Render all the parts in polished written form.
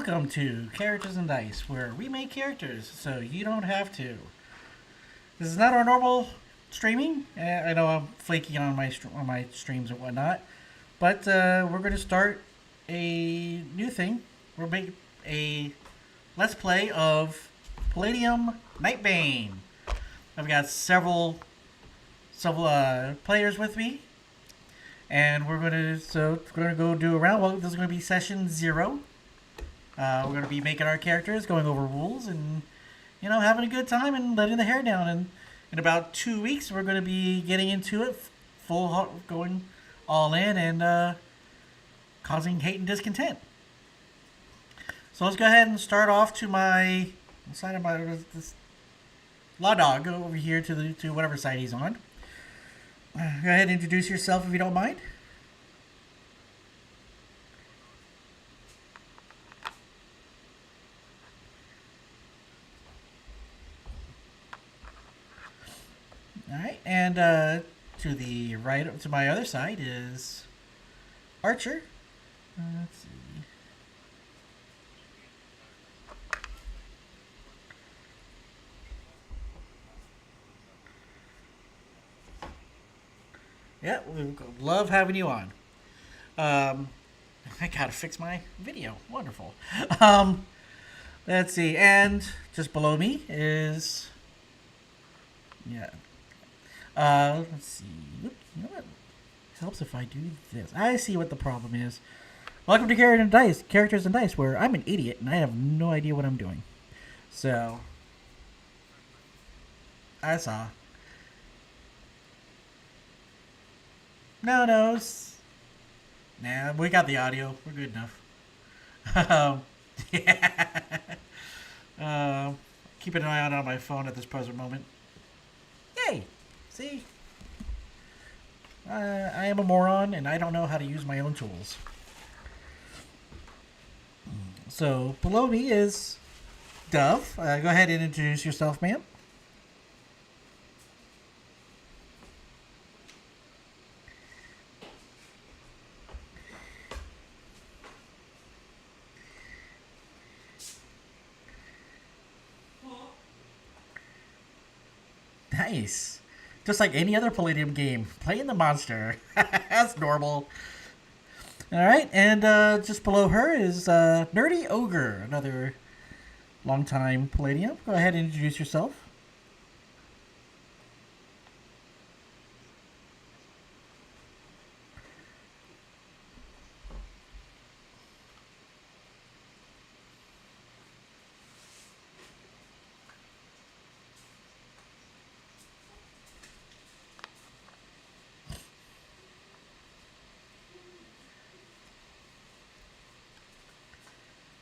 Welcome to Characters and Dice, where we make characters so you don't have to. This is not our normal streaming. I know I'm flaky on my streams and whatnot, but we're going to start a new thing. We're making a let's play of Palladium NightBane. I've got several players with me, and we're gonna go do a round. Well, this is gonna be session 0. We're gonna be making our characters, going over rules, and having a good time and letting the hair down. And in about 2 weeks, we're gonna be getting into it, going all in and causing hate and discontent. So let's go ahead and start off to my side of this law dog over here to whatever side he's on. Go ahead and introduce yourself if you don't mind. All right, and to the right, to my other side is Archer. Let's see. Yeah, we love having you on. I gotta fix my video. Wonderful. Let's see, and just below me is let's see. Oops, you know what? It helps if I do this. I see what the problem is. Welcome to Characters and Dice, where I'm an idiot and I have no idea what I'm doing. So I saw. No. Nah, we got the audio. We're good enough. Yeah. Keeping an eye on my phone at this present moment. Yay! See? I am a moron, and I don't know how to use my own tools. So, below me is Dove. Go ahead and introduce yourself, ma'am. Nice. Just like any other Palladium game, playing the monster. That's normal. Alright, and just below her is Nerdy Ogre, another longtime Palladium. Go ahead and introduce yourself.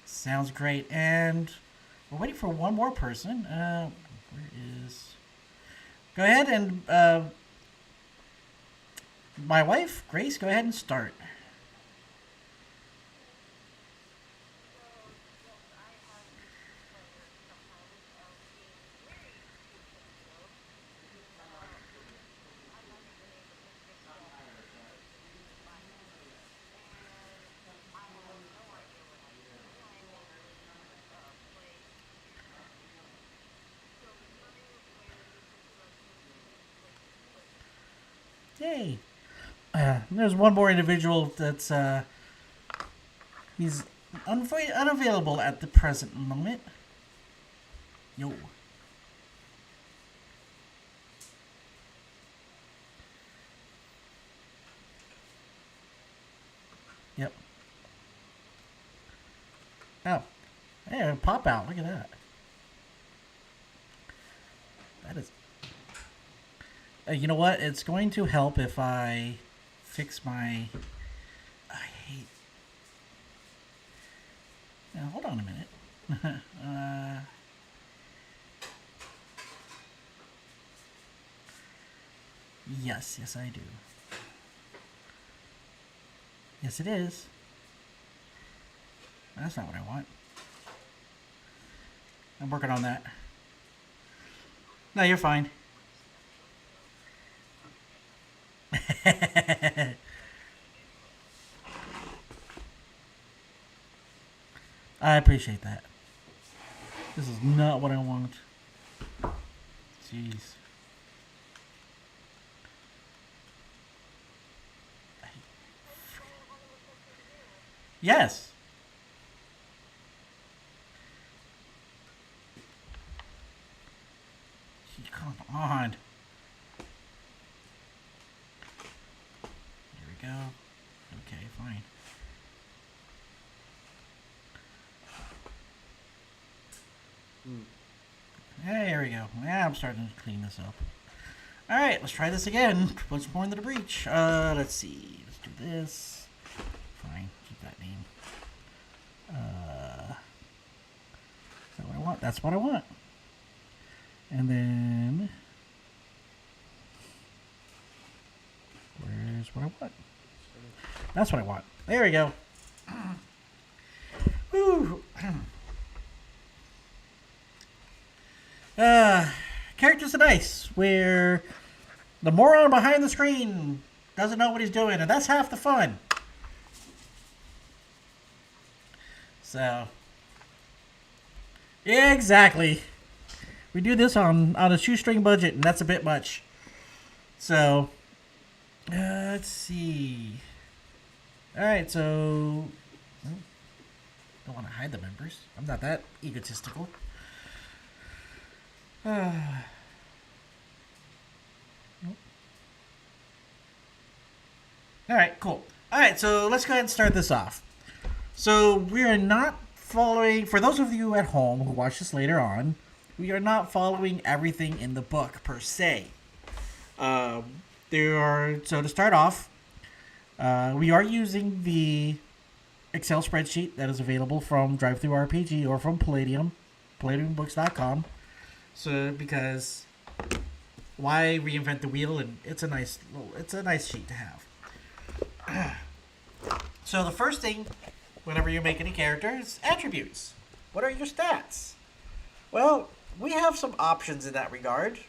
Sounds great. And we're waiting for one more person. Where is... Go ahead and... my wife, Grace, go ahead and start. Yay. There's one more individual that's he's unavailable at the present moment. Yo. Yep. Oh. Hey, pop out. Look at that. That is... you know what? It's going to help if I fix my... I hate... Now, hold on a minute. Yes, I do. Yes, it is. That's not what I want. I'm working on that. No, you're fine. I appreciate that. This is not what I want. Jeez. Yes. Come on. Here we go. Okay, fine. There we go. Yeah, I'm starting to clean this up. Alright, let's try this again. What's more into the breach? Let's see. Let's do this. Fine, keep that name. Is that what I want? That's what I want. And then... where's what I want? That's what I want. There we go. Woo! Characters are nice, where the moron behind the screen doesn't know what he's doing, and that's half the fun. So, yeah, exactly. We do this on a shoestring budget, and that's a bit much. So, let's see. Alright, so... don't want to hide the members. I'm not that egotistical. Nope. Alright, cool. Alright, so let's go ahead and start this off. So, we are not following... for those of you at home who watch this later on, we are not following everything in the book, per se. So to start off, we are using the Excel spreadsheet that is available from DriveThruRPG or from Palladiumbooks.com. So because why reinvent the wheel? And it's a nice sheet to have. So the first thing, whenever you make any character, is attributes. What are your stats? Well, we have some options in that regard.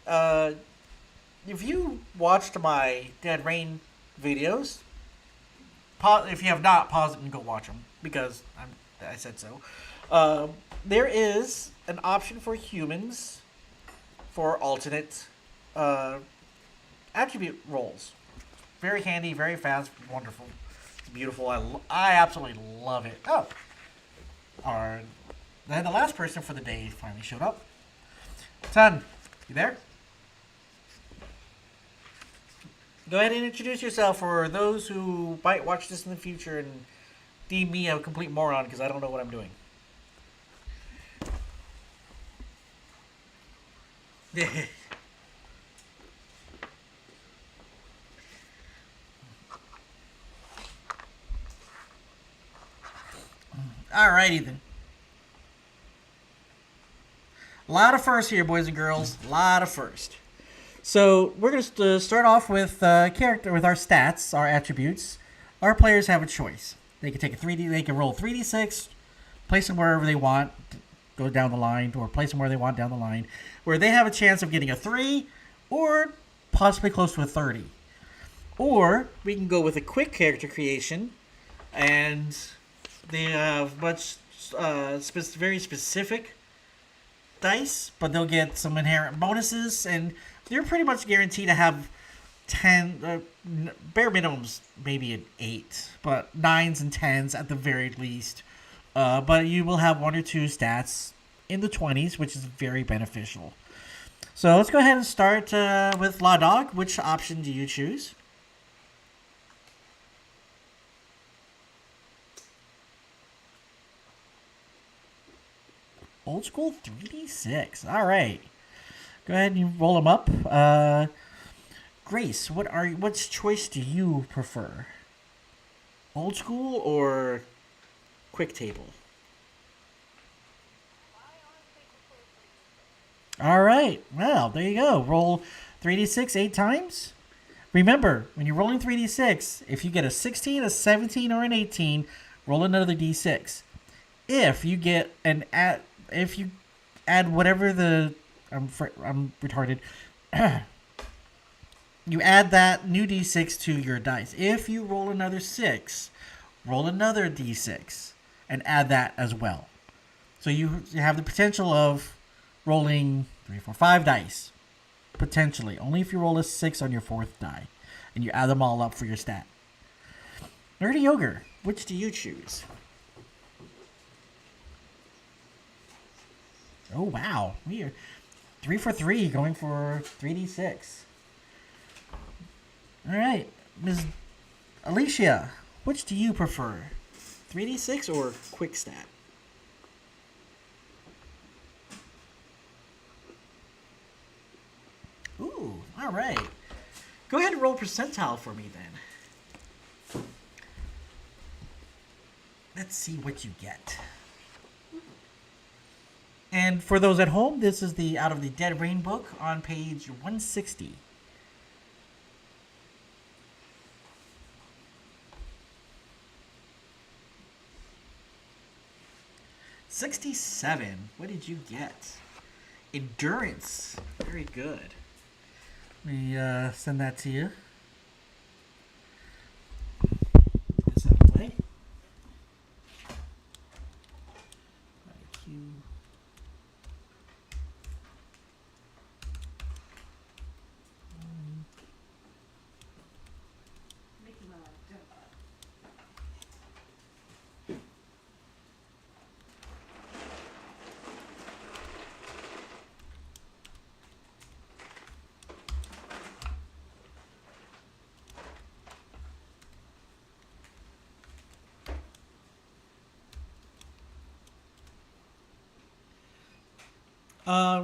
If you watched my Dead Rain videos, if you have not, pause it and go watch them, because I said so. There is an option for humans for alternate attribute roles. Very handy, very fast, wonderful. It's beautiful. I absolutely love it. Oh. Then the last person for the day finally showed up. Son, you there? Go ahead and introduce yourself for those who might watch this in the future and deem me a complete moron because I don't know what I'm doing. Alrighty then. A lot of firsts here, boys and girls. A lot of firsts. So we're going to start off with character with our stats, our attributes. Our players have a choice. They can take a 3D. They can roll 3d6, place them wherever they want, go down the line, or place them where they want down the line, where they have a chance of getting a 3 or possibly close to a 30. Or we can go with a quick character creation, and they have much very specific dice, but they'll get some inherent bonuses, and they're pretty much guaranteed to have 10, bare minimums, maybe an 8, but 9s and 10s at the very least. But you will have 1 or 2 stats in the 20s, which is very beneficial. So let's go ahead and start with La Dog. Which option do you choose? Old school 3d6. All right. Go ahead and you roll them up. Grace, what choice do you prefer? Old school or quick table? All right. Well, there you go. Roll 3d6 8 times. Remember, when you're rolling 3d6, if you get a 16, a 17, or an 18, roll another d6. If you get if you add whatever the I'm retarded. You add that new d6 to your dice. If you roll another 6, roll another d6. and add that as well. So you have the potential of rolling 3, 4, 5 dice. Potentially. Only if you roll a 6 on your 4th die. And you add them all up for your stat. Nerdy Ogre, which do you choose? Oh, wow. We are 3 for 3, going for 3d6. All right. Ms. Alicia, which do you prefer? 3d6 or quick stat? Ooh, all right. Go ahead and roll percentile for me then. Let's see what you get. And for those at home, this is the Out of the Dead Rain book on page 160. $67. What did you get? Endurance. Very good. Let me send that to you. Get this out of the way. IQ.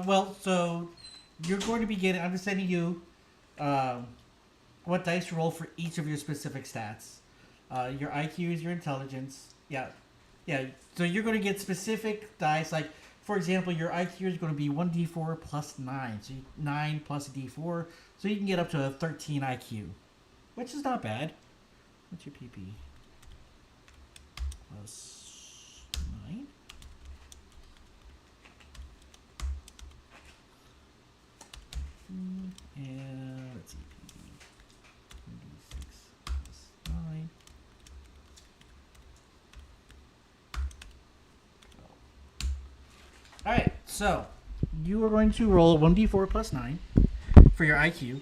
Well, so you're going to be getting. I'm sending you what dice to roll for each of your specific stats. Your IQ is your intelligence. Yeah. So you're going to get specific dice. Like, for example, your IQ is going to be 1d4 plus 9. So 9 plus a d4. So you can get up to a 13 IQ, which is not bad. What's your PP? Plus 9. And let's see, PB 1d6 plus 9. Alright, so you are going to roll 1d4 plus 9 for your IQ.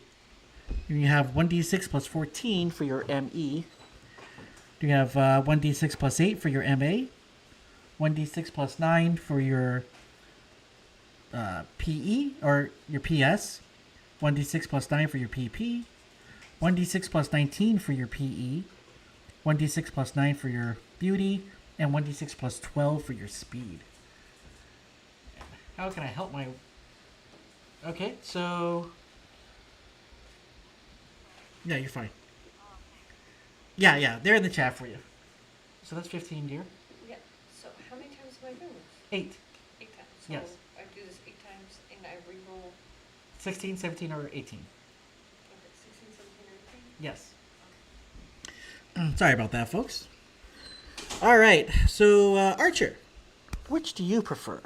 You have 1d6 plus 14 for your ME. You have 1d6 plus 8 for your MA. 1d6 plus 9 for your PE or your PS. 1d6 plus 9 for your PP. 1d6 plus 19 for your PE. 1d6 plus 9 for your beauty. And 1d6 plus 12 for your speed. How can I help my... Okay, so... Yeah, you're fine. Yeah, they're in the chat for you. So that's 15, dear. Yeah, so how many times am I doing this? 8. 8 times. So Yes. I do this 8 times and I re-roll. 16, 17, or 18. Okay, 16, 17, or 18? Yes. Sorry about that, folks. All right, so Archer, which do you prefer?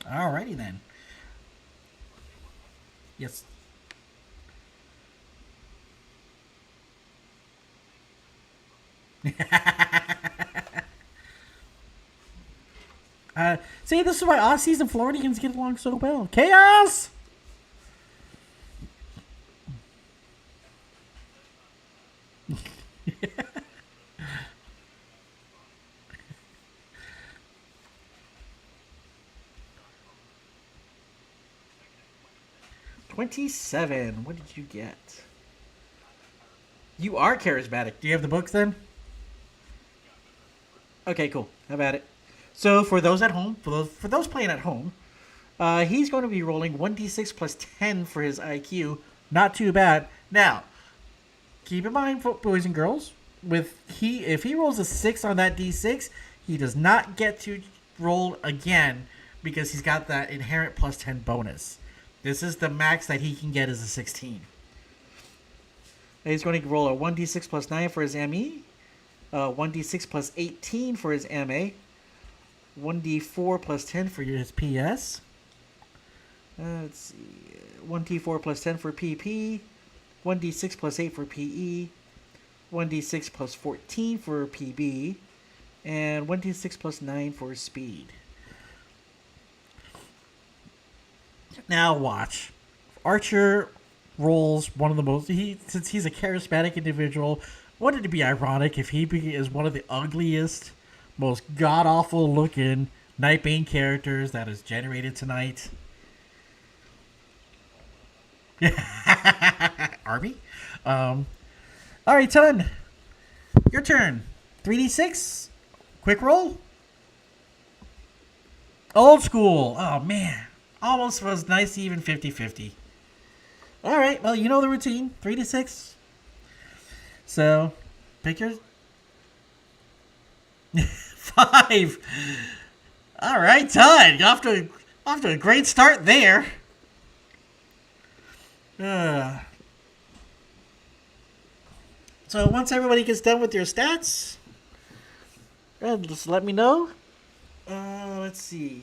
Alrighty then. Yes. See, this is why Aussies and Floridians get along so well. Chaos! $27. What did you get? You are charismatic. Do you have the books then? Okay, cool. How about it? So for those at home, for those playing at home, he's going to be rolling 1d6 plus 10 for his IQ. Not too bad. Now, keep in mind, boys and girls, if he rolls a 6 on that d6, he does not get to roll again because he's got that inherent plus 10 bonus. This is the max that he can get is a 16. He's going to roll a 1d6 plus 9 for his ME, 1d6 plus 18 for his MA, 1d4 plus 10 for his PS, Let's see. 1d4 plus 10 for PP. 1d6 plus 8 for PE. 1d6 plus 14 for PB. And 1d6 plus 9 for speed. Now watch. Archer rolls one of the most. Since he's a charismatic individual, wouldn't it be ironic if he is one of the ugliest, most god awful looking NightBane characters that is generated tonight? Arby? Alright, Ton. Your turn. 3d6. Quick roll. Old school. Oh, man. Almost was nice even 50-50. Alright, well, you know the routine. 3d6. So, pick your... 5. Alright, Ton. Off to a great start there. So once everybody gets done with your stats, just let me know. Let's see.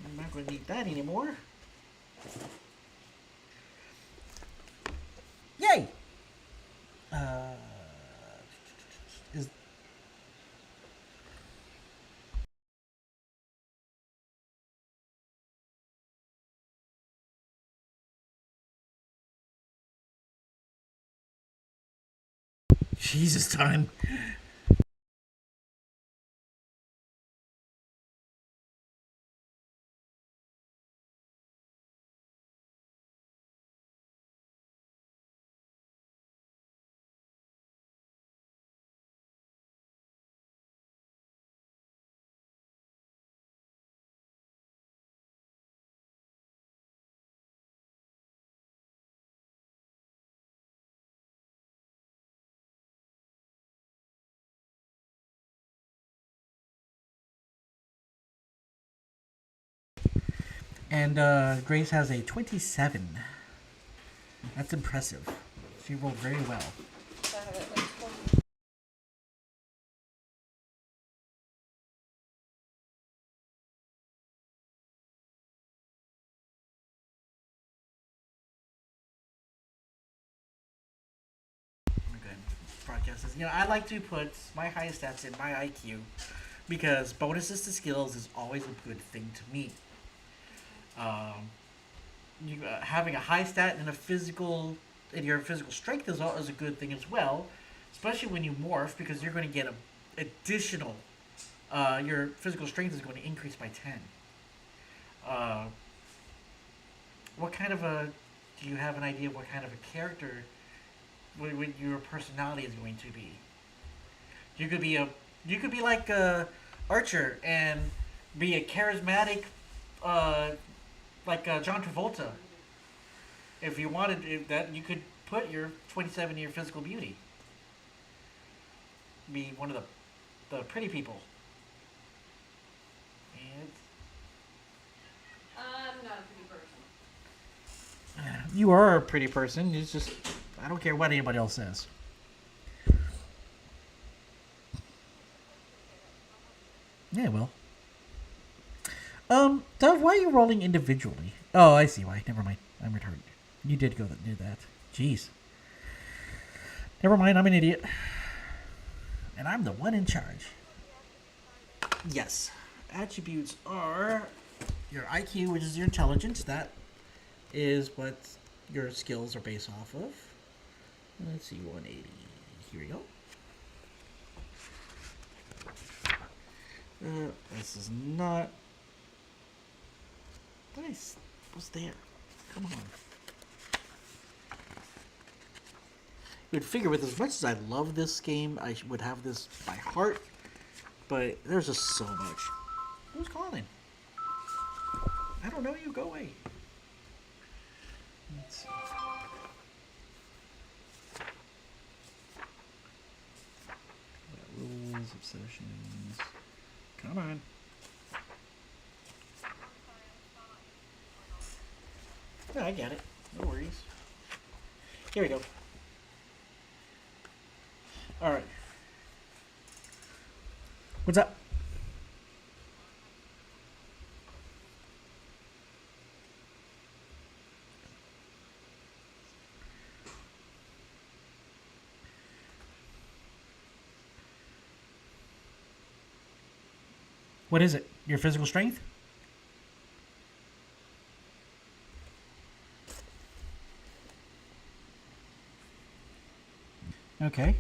I'm not going to need that anymore. Yay! Is Jesus time. And Grace has a 27. That's impressive. She rolled very well. So I have at least one. Good. Broadcast says, I like to put my highest stats in my IQ because bonuses to skills is always a good thing to me. Having a high stat and your physical strength is a good thing as well, especially when you morph because you're going to get a additional. Your physical strength is going to increase by 10. What kind of a? Do you have an idea of what kind of a character? What your personality is going to be? You could be like Archer and be a charismatic, like John Travolta. If you wanted that, you could put your 27-year physical beauty. Be one of the pretty people. And I'm not a pretty person. you are a pretty person. It's just I don't care what anybody else says. Yeah, well. Dove, why are you rolling individually? Oh, I see why. Never mind. I'm retarded. You did do that. Jeez. Never mind, I'm an idiot. And I'm the one in charge. Yes. Attributes are your IQ, which is your intelligence. That is what your skills are based off of. Let's see, 180. Here we go. This is not... Nice. What's there? Come on. You would figure with as much as I love this game, I would have this by heart. But there's just so much. Who's calling? I don't know you. Go away. Let's see. Rules, obsessions. Come on. Yeah, I get it. No worries. Here we go. Alright. What's up? What is it? Your physical strength? Okay.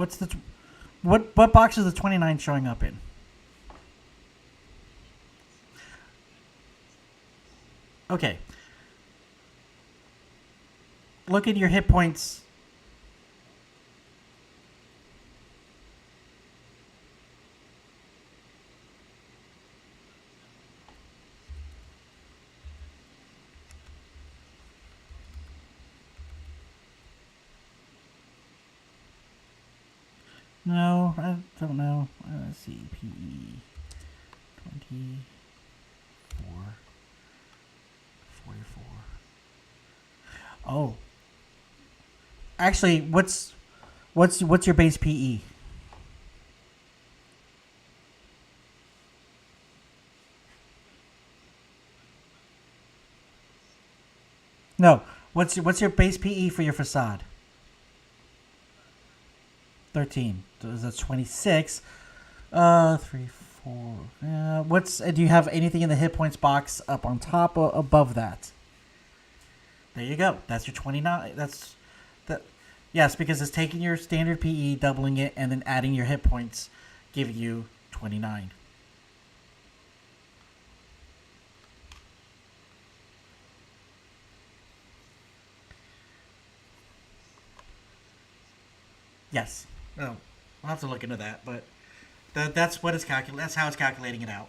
What's the what box is the 29 showing up in? Okay. Look at your hit points. No, I don't know. Let's see. PE 24 44. Oh. Actually, what's your base PE? No. What's your base PE for your facade? 13. So that's 26. 3, 4. Do you have anything in the hit points box up on top or above that? There you go. That's your 29. That's that. Yes, because it's taking your standard PE, doubling it, and then adding your hit points, giving you 29. Yes. Oh, I'll have to look into that, but that's what it's calculating. That's how it's calculating it out.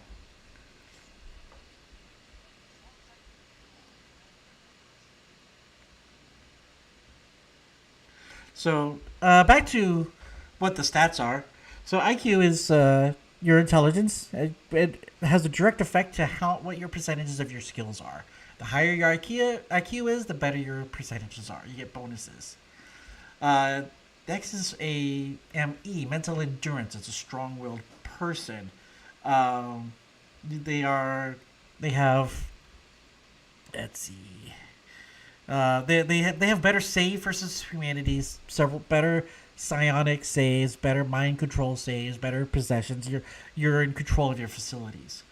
So back to what the stats are. So IQ is your intelligence. It has a direct effect to how what your percentages of your skills are. The higher your IQ is, the better your percentages are. You get bonuses. Uh, Dex is a ME, mental endurance. It's a strong-willed person. Um, they are. They have. Let's see. They have better save versus humanities. Several better psionic saves, better mind control saves, better possessions. You're in control of your facilities.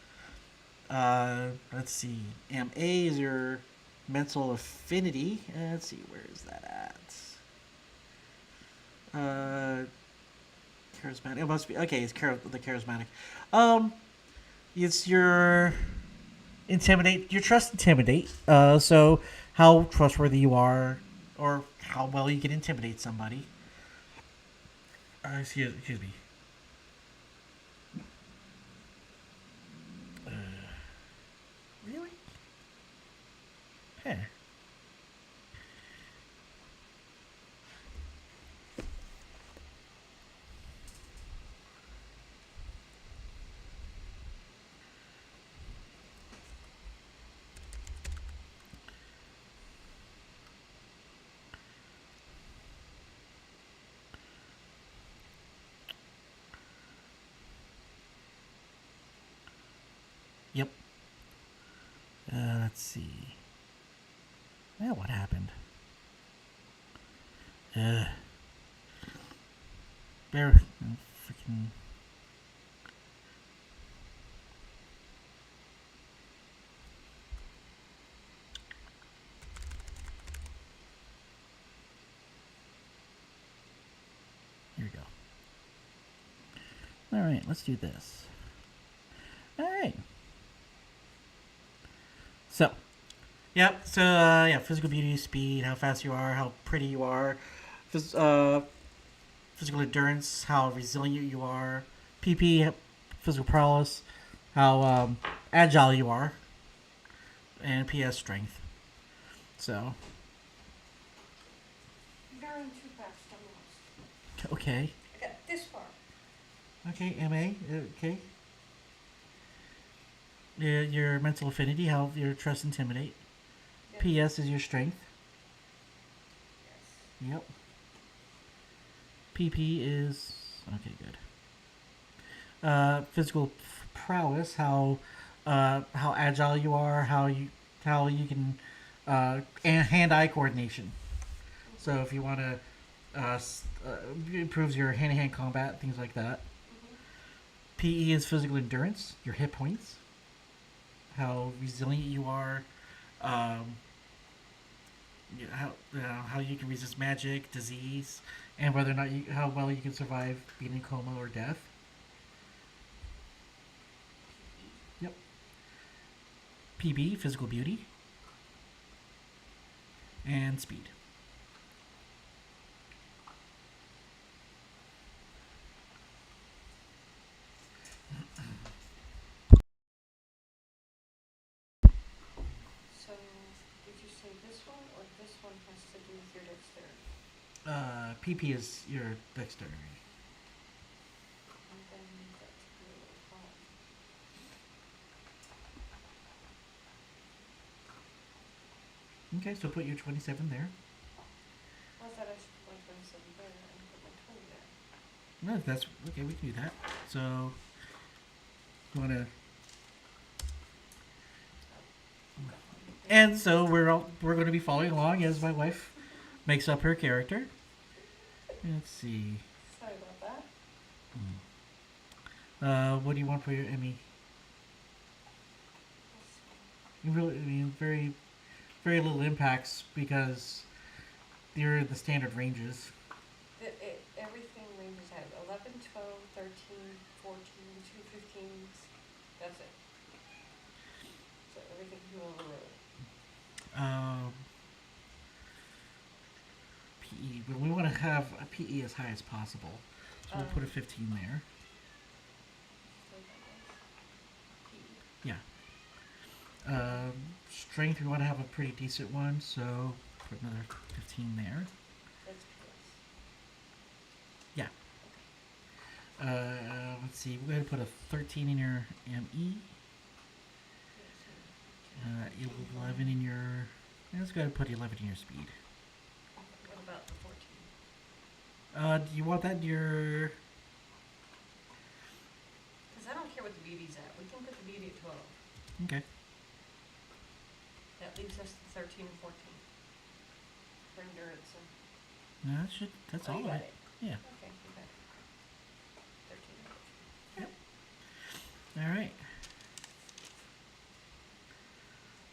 Let's see. MA is your mental affinity. Let's see, where is that at? Charismatic. It must be okay. It's the charismatic. Um, it's your intimidate. Your trust intimidate. So how trustworthy you are, or how well you can intimidate somebody. Excuse me. Really? Hey. Yep. Let's see. Yeah, what happened? Uh, Bear. Freaking. Here we go. All right, let's do this. All right. So, yep. So, yeah, physical beauty, speed, how fast you are, how pretty you are, phys- uh, physical endurance, how resilient you are, PP, physical prowess, how agile you are, and PS strength. So, You're going too fast. I'm lost. okay. I got this far. Okay, MA. Okay. Your mental affinity, how your trust intimidate. Yep. PS is your strength. Yes. Yep. PP is okay. Good. Physical prowess, how agile you are, how you can, and hand-eye coordination. So if you want to, improves your hand-to-hand combat, things like that. Mm-hmm. PE is physical endurance, your hit points, how resilient you are, um, how you can resist magic, disease, and whether or not how well you can survive being in coma or death. Yep. PB, physical beauty, and speed. So, did you say this one or this one has to do with your dexterity? PP is your dexterity. And then that's really fun. Okay, so put your 27 there. I thought I should put my 27 there and put my 20 there. No, that's okay. We can do that. So, you want to. And so we're going to be following along as my wife makes up her character. Let's see. Sorry about that. What do you want for your Emmy? Let's see. You really, I mean, very little impacts because they're in the standard ranges. Everything ranges out 11, 12, 13, 14, 2 15s. That's it. So everything you overrode. PE, but we want to have a PE as high as possible, so we'll put a 15 there. So that was PE. Yeah. Strength, we want to have a pretty decent one, so put another 15 there. That's PS. Yeah. Let's see, we're going to put a 13 in your ME, 11 in your. Let's go ahead and put 11 in your speed. What about the 14? Do you want that in your. Because I don't care what the beauty's at. We can put the beauty at 12. Okay. That leaves us to 13 and 14. For endurance and... No, that's Oh, all you of got it. it. Yeah. Okay, you got it. 13 and 14. All right.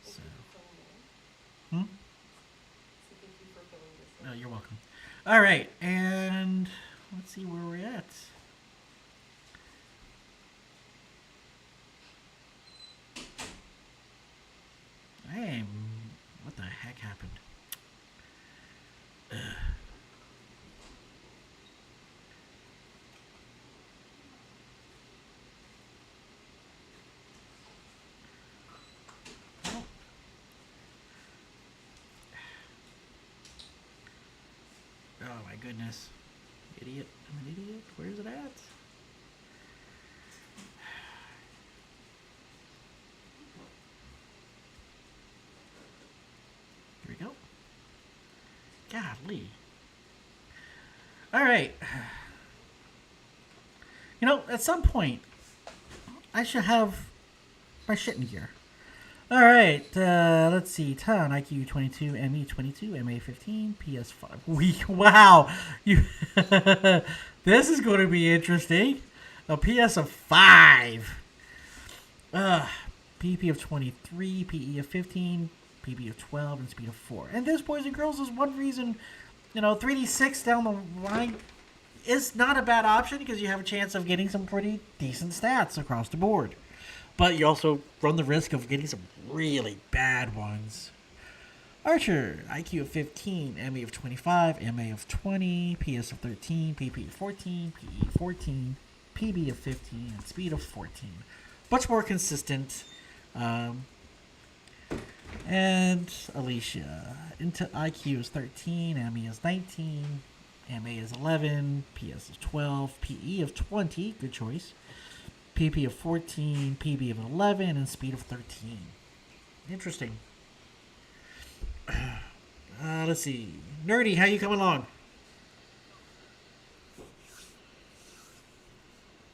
Thank So. you for filling in. Hmm? So thank you for filling this in. Oh, you're welcome. All right, and let's see where we're at. Hey, what the heck happened? Ugh. Oh. Oh my goodness. Idiot. I'm an idiot. Where's it at? Here we go. Golly. All right. You know, at some point, I should have my shit in gear. All right. Let's see. Ton IQ 22, ME 22, MA 15, PS 5. Wow. You. This is going to be interesting. A PS of 5. PP of 23, PE of 15, PB of 12, and speed of 4. And this, boys and girls, is one reason, 3D6 down the line is not a bad option because you have a chance of getting some pretty decent stats across the board. But you also run the risk of getting some really bad ones. Archer, IQ of 15, ME of 25, MA of 20, PS of 13, PP of 14, PE 14, PB of 15, and speed of 14. Much more consistent. And Alicia, into IQ is 13, ME is 19, MA is 11, PS is 12, PE of 20, good choice, PP of 14, PB of 11, and speed of 13. Interesting. Let's see. Nerdy, how you coming along?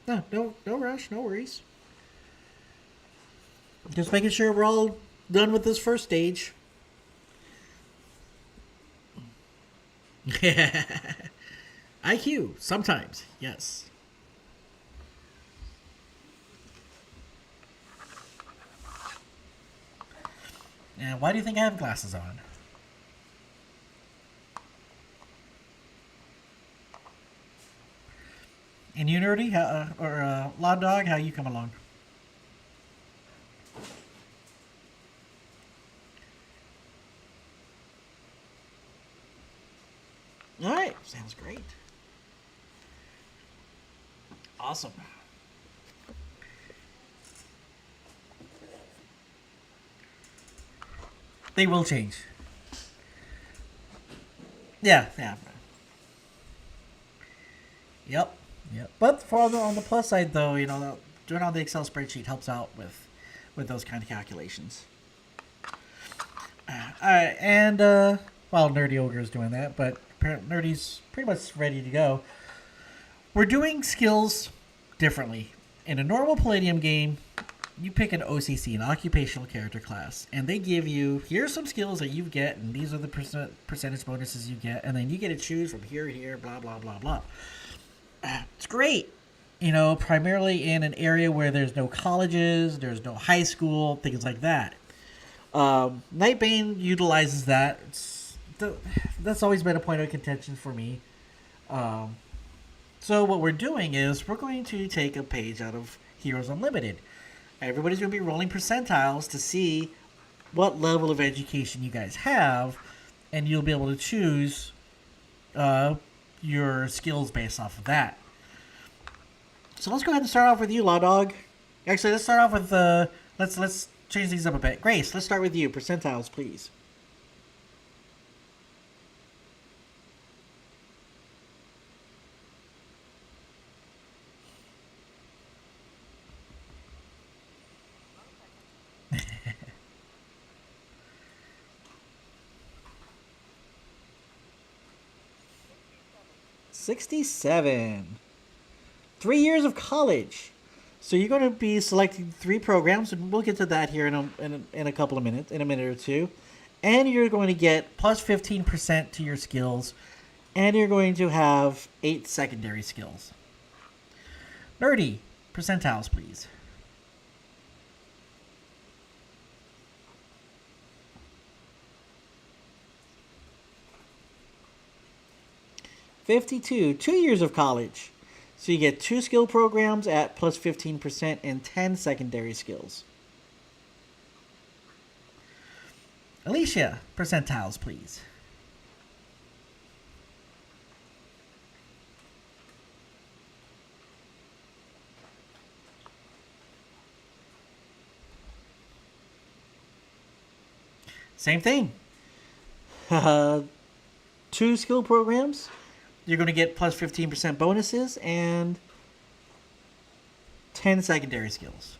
No rush, no worries. Just making sure we're all done with this first stage. IQ, sometimes, yes. And why do you think I have glasses on? And you, Nerdy, or Law Dog, how you come along? All right, sounds great. Awesome. They will change. Yeah. Yep. But on the plus side, though, doing on the Excel spreadsheet helps out with those kind of calculations. All right, and while Nerdy Ogre is doing that, but Nerdy's pretty much ready to go. We're doing skills differently. In a normal Palladium game, you pick an OCC, an occupational character class, and they give you, here's some skills that you get, and these are the percentage bonuses you get, and then you get to choose from here, blah, blah, blah, blah. It's great. Primarily in an area where there's no colleges, there's no high school, things like that. NightBane utilizes that. That's always been a point of contention for me. So what we're doing is we're going to take a page out of Heroes Unlimited. Everybody's going to be rolling percentiles to see what level of education you guys have, and you'll be able to choose your skills based off of that. So let's go ahead and start off with you, Law Dog. Actually, let's start off with let's change these up a bit. Grace, let's start with you. Percentiles, please. $67. 3 years of college. So you're going to be selecting 3 programs, and we'll get to that here in a couple of minutes, in a minute or two. And you're going to get plus 15% to your skills, and you're going to have 8 secondary skills. Nerdy, percentiles, please. $52. 2 years of college. So you get 2 skill programs at plus 15% and 10 secondary skills. Alicia, percentiles, please. Same thing. 2 skill programs. You're going to get plus 15% bonuses and 10 secondary skills.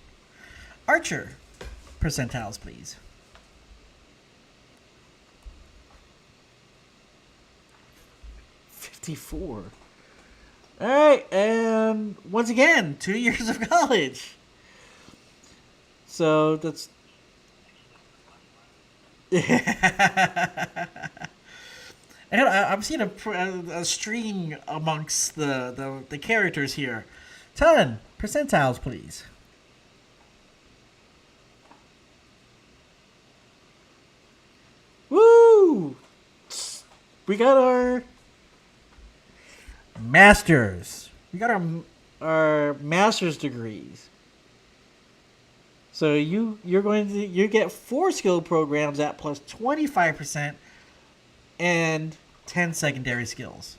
Archer, percentiles, please. $54. All right, and once again, 2 years of college. So that's... And I'm seeing a string amongst the characters here. 10 percentiles, please. Woo! We got our masters. We got our master's degrees. So you get 4 skill programs at plus 25% and 10 secondary skills.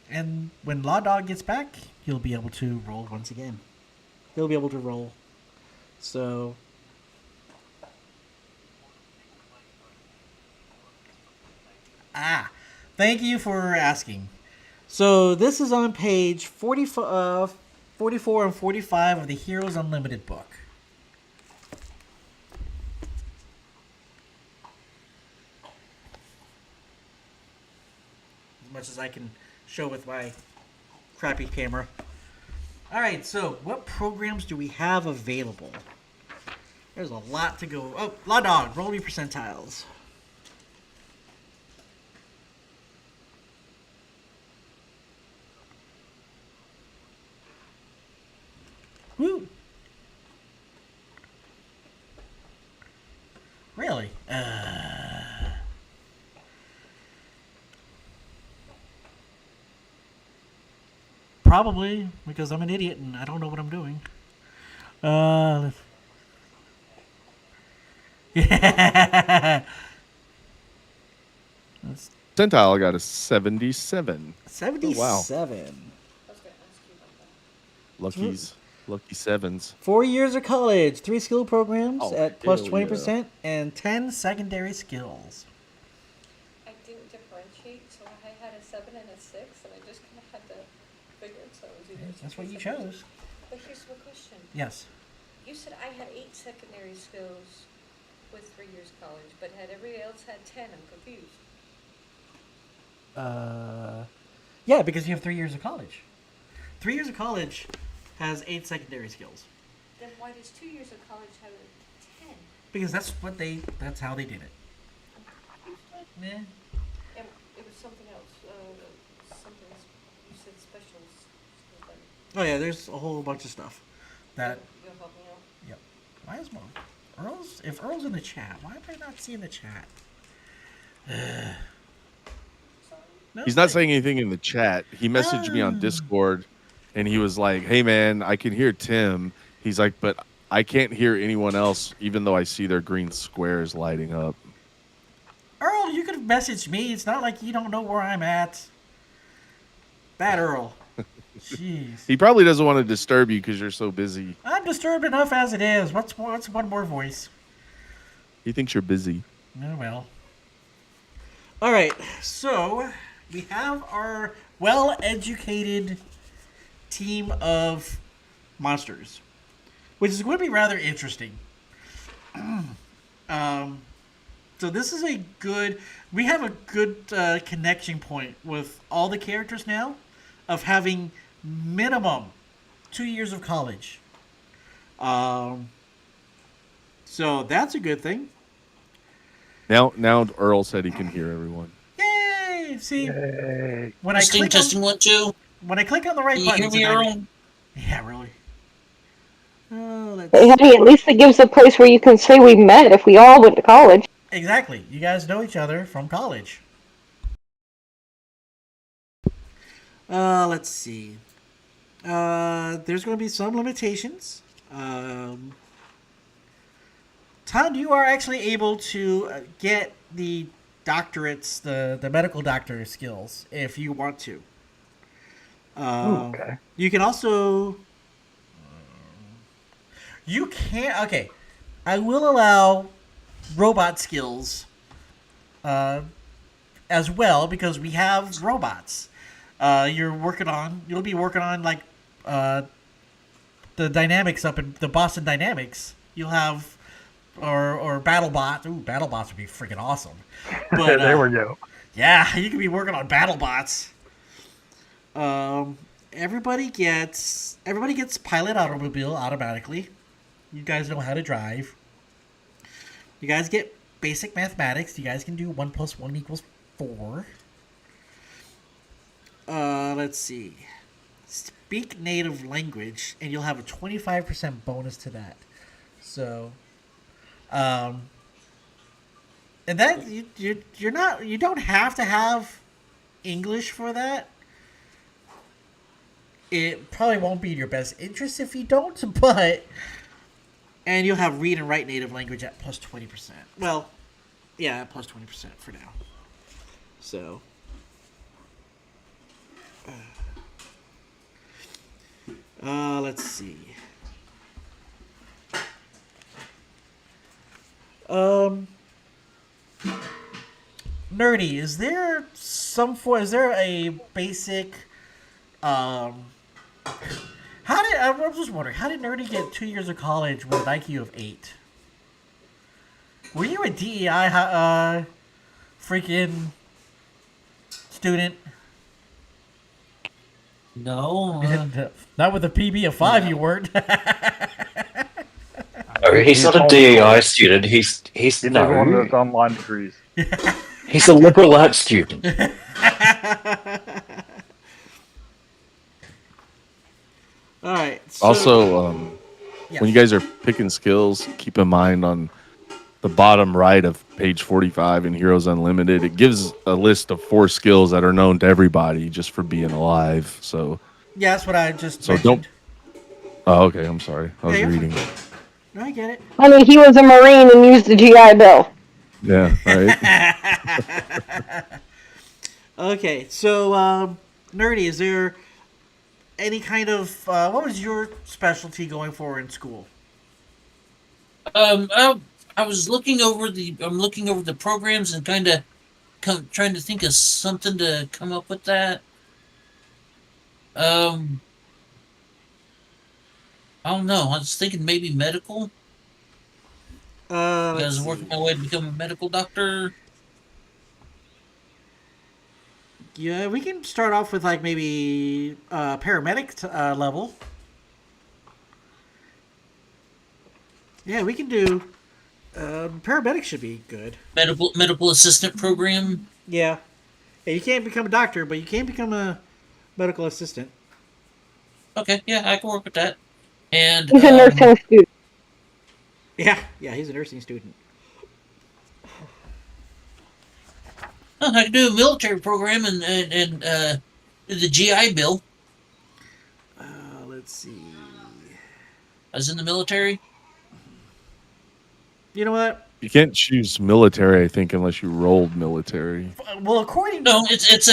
And when Law Dog gets back, he'll be able to roll once again. He'll be able to roll. So Thank you for asking. So this is on page 44 and 45 of the Heroes Unlimited book. As much as I can show with my crappy camera. Alright, so what programs do we have available? There's a lot to go. Oh, La Dog, roll me percentiles. Woo! Really? Probably, because I'm an idiot and I don't know what I'm doing. Yeah. Percentile got a 77. 77. Oh, wow. I was going to ask you about that. Lucky's. Lucky sevens. 4 years of college, 3 skill programs Oh, at plus hell 20%, and 10 secondary skills. I didn't differentiate, so I had a 7 and a 6, and I just kind of had to figure it, so it was either. That's what you chose. But here's my question. Yes. You said I had 8 secondary skills with 3 years college, but had everybody else had 10? I'm confused. Yeah, because you have 3 years of college. 3 years of college has 8 secondary skills. Then why does 2 years of college have a 10? Because that's how they did it. Yeah. And it was something else. Something you said specials. Oh yeah, there's a whole bunch of stuff. That. You'll help me out. Yep. Why is Mom? If Earl's in the chat, why am I not seeing the chat? No, He's not saying anything in the chat. He messaged me on Discord, and he was like, "Hey man, I can hear Tim." He's like, "But I can't hear anyone else, even though I see their green squares lighting up." Earl, you could have messaged me. It's not like you don't know where I'm at. Bad Earl. Jeez. He probably doesn't want to disturb you because you're so busy. I'm disturbed enough as it is. What's one more voice? He thinks you're busy. Oh well. All right, so we have our well-educated team of monsters, which is going to be rather interesting. So this is we have a good connection point with all the characters now of having minimum 2 years of college. So that's a good thing. Now Earl said he can hear everyone. Yay! See, Yay. when Testing 1 2. when I click on the right Can you button, hear me, Earl? yeah, really. Hey, honey, at least it gives a place where you can say we met if we all went to college. Exactly. You guys know each other from college. Let's see. There's going to be some limitations. Todd, you are actually able to get the doctorates, the medical doctor skills, if you want to. Okay. You can also... You can't... Okay. I will allow robot skills as well, because we have robots. You'll be working on like the dynamics up in the Boston Dynamics. You'll have or BattleBots. Ooh, BattleBots would be freaking awesome. But There we go. yeah, you could be working on BattleBots. Everybody gets pilot automobile automatically. You guys know how to drive. You guys get basic mathematics. You guys can do 1 + 1 = 4. Let's see. Speak native language, and you'll have a 25% bonus to that. So, and that you don't have to have English for that. It probably won't be in your best interest if you don't, but... And you'll have read and write native language at plus 20%. Well, yeah, at plus 20% for now. So... let's see. Nerdy, is there is there a basic um how did I'm just wondering, how did Nerdy get 2 years of college with an IQ of 8? Were you a DEI freaking student? No. Not with a PB of 5, No. you weren't. Oh, he's not a DEI student. He's He did one of no. those online degrees. He's a liberal arts student. All right. So, Also, yes. when you guys are picking skills, keep in mind on the bottom right of page 45 in Heroes Unlimited, it gives a list of 4 skills that are known to everybody just for being alive. So, yeah, that's what I just so mentioned. oh, okay, I'm sorry. I was Yeah, you're reading. No, I get it. Honey, he was a Marine and used the GI Bill. Yeah, right. Okay, so Nerdy, is there any kind of what was your specialty going for in school? I was looking over the programs and kind of trying to think of something to come up with that. I don't know. I was thinking maybe medical. I was working my way to become a medical doctor. Yeah, we can start off with like maybe paramedic level. Yeah, we can do. Paramedic should be good. Medical assistant program. Yeah. Yeah, you can't become a doctor, but you can become a medical assistant. Okay, yeah, I can work with that. And He's a nursing student. Yeah, he's a nursing student. I can do a military program and do the GI Bill. Let's see. I was in the military. You know what? You can't choose military, I think, unless you rolled military. Well, according No, it's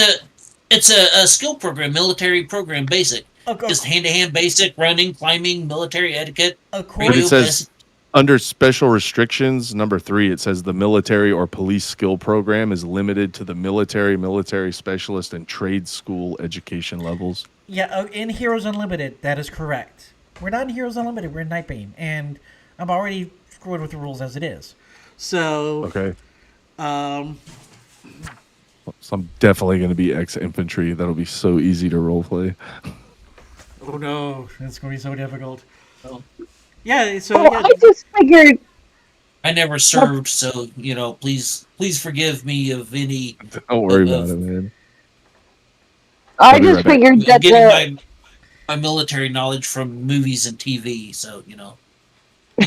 a skill program, military program, basic. Just hand-to-hand basic, running, climbing, military etiquette. But it says under special restrictions, number 3, it says the military or police skill program is limited to the military specialist, and trade school education levels. Yeah, in Heroes Unlimited, that is correct. We're not in Heroes Unlimited, we're in Nightbane, and I'm already screwed with the rules as it is. So, Okay. um, So I'm definitely going to be ex-infantry. That'll be so easy to roleplay. oh no, it's going to be so difficult. Oh. Yeah, so Oh, yeah, I just figured. I never served, so please forgive me of any. Don't worry about it, man. I I'll be just right back. figured I'm that getting my military knowledge from movies and TV, so And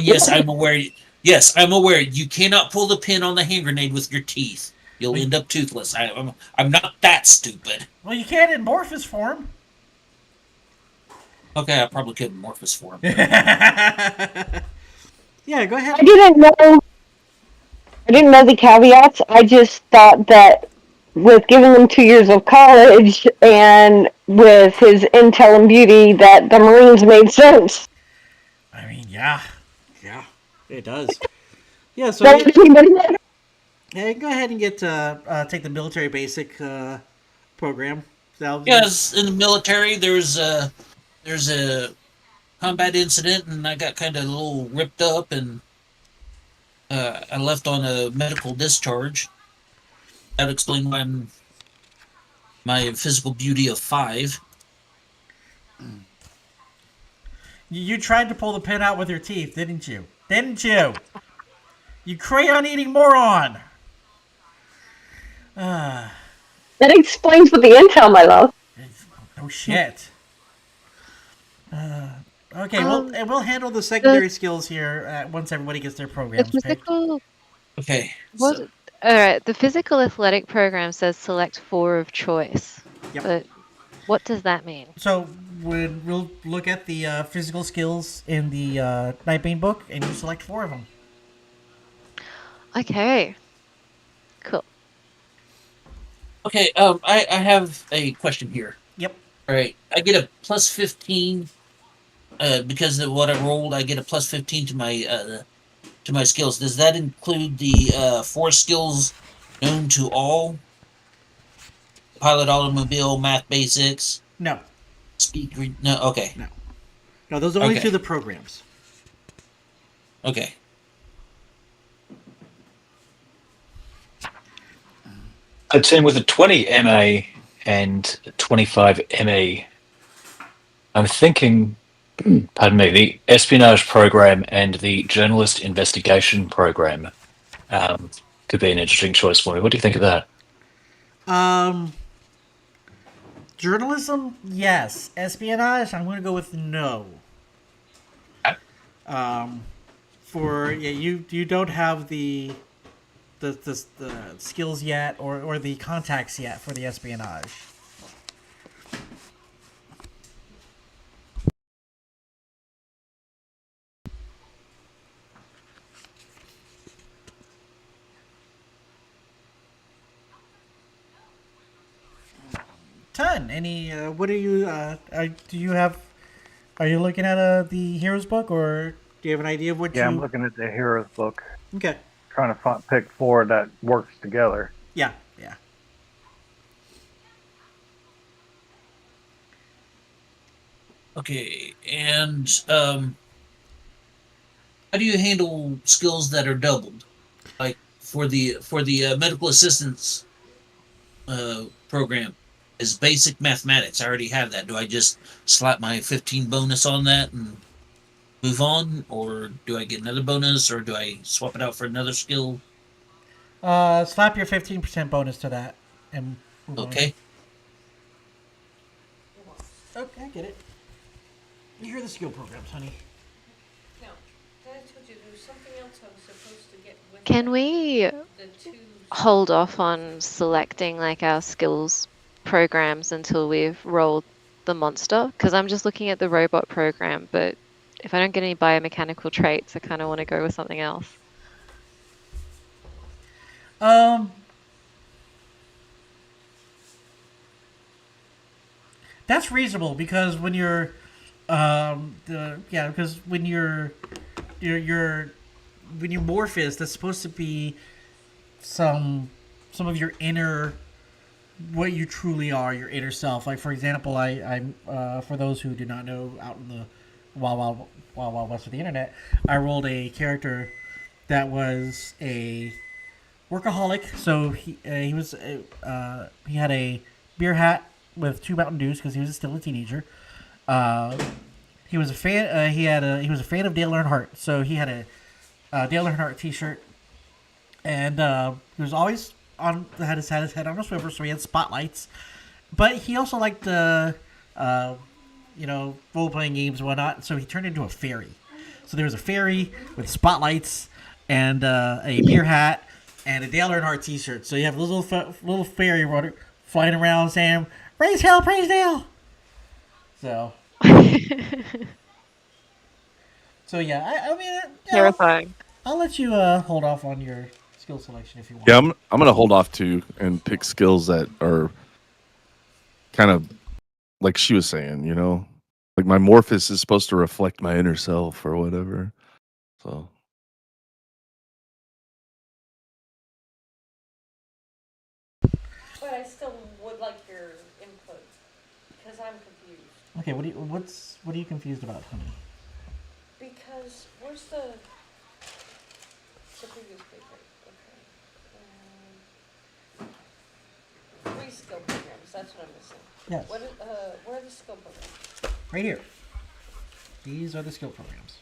yes, I'm aware. Yes, I'm aware. You cannot pull the pin on the hand grenade with your teeth. You'll end up toothless. I'm not that stupid. well, you can in Morphous form. Okay, I probably could Morphous form. Yeah, go ahead. I didn't know the caveats. I just thought that with giving him 2 years of college and with his intel and beauty, that the Marines made sense. I mean, yeah, it does. Yeah, so Don't anybody know? yeah, go ahead and get take the military basic program. Yes, in the military, there's a combat incident, and I got kind of a little ripped up, and I left on a medical discharge. That explained my physical beauty of 5. You tried to pull the pin out with your teeth, didn't you? Didn't you? You crayon-eating moron! That explains with the intel, my love. No shit. Okay, we'll handle the secondary skills here once everybody gets their The programs picked. physical, Okay. what? So, All right. The physical athletic program says select 4 of choice. Yep. But what does that mean? So we'll look at the physical skills in the Nightbane book, and you select 4 of them. Okay. Cool. okay. I have a question here. Yep. All right. I get a plus 15 because of what I rolled. I get a plus 15 to my skills. Does that include the 4 skills known to all? pilot automobile, math basics, No, speed read. No, okay, no, those are only Okay. through the programs. okay. A team with a 20 MA and 25 ME. I'm thinking, pardon me, the espionage program and the journalist investigation program could be an interesting choice for me. What do you think of that? Um, journalism, yes. Espionage, I'm going to go with no. Um, for yeah, you don't have the skills yet or the contacts yet for the espionage. Ton. Any? What are you? Do you have? Are you looking at the heroes book, or do you have an idea of what Yeah, I'm you? looking at the heroes book, Okay. trying to pick four that works together. Yeah. Yeah. Okay, and how do you handle skills that are doubled? Like for the medical assistance program is basic mathematics. I already have that. Do I just slap my 15 bonus on that and move on, or do I get another bonus, or do I swap it out for another skill? Slap your 15% bonus to that, and move on. Okay. Okay, I get it. You hear the skill programs, honey. Now, I told you there was something else I was supposed to get with Can that. we The two. hold off on selecting like our skills programs until we've rolled the monster? Because I'm just looking at the robot program, but if I don't get any biomechanical traits, I kind of want to go with something else. Um, that's reasonable because when you're, because when you're when you morphous, that's supposed to be some of your inner, what you truly are, your inner self. Like for example, I'm for those who do not know, out in the wild west of the internet, I rolled a character that was a workaholic. So he had a beer hat with two Mountain Dews because he was still a teenager. Uh, he was a fan. He was a fan of Dale Earnhardt. So he had a Dale Earnhardt T-shirt, and he was always had his head on a swivel, so he had spotlights. But he also liked uh, role playing games and whatnot. So he turned into a fairy. So there was a fairy with spotlights and a beer hat and a Dale Earnhardt T-shirt. So you have this little fairy flying around saying "Praise hell, praise Dale." So yeah, I mean, Terrifying. I'll let you hold off on your skill selection if you want. Yeah, I'm gonna hold off too and pick skills that are kind of like she was saying, like my morphous is supposed to reflect my inner self or whatever. So But I still would like your input because I'm confused. Okay, what are you confused about, honey? Because where's the previous paper? Okay. Three skill programs. That's what I'm missing. Yes, Where are the skill programs? right here. These are the skill programs.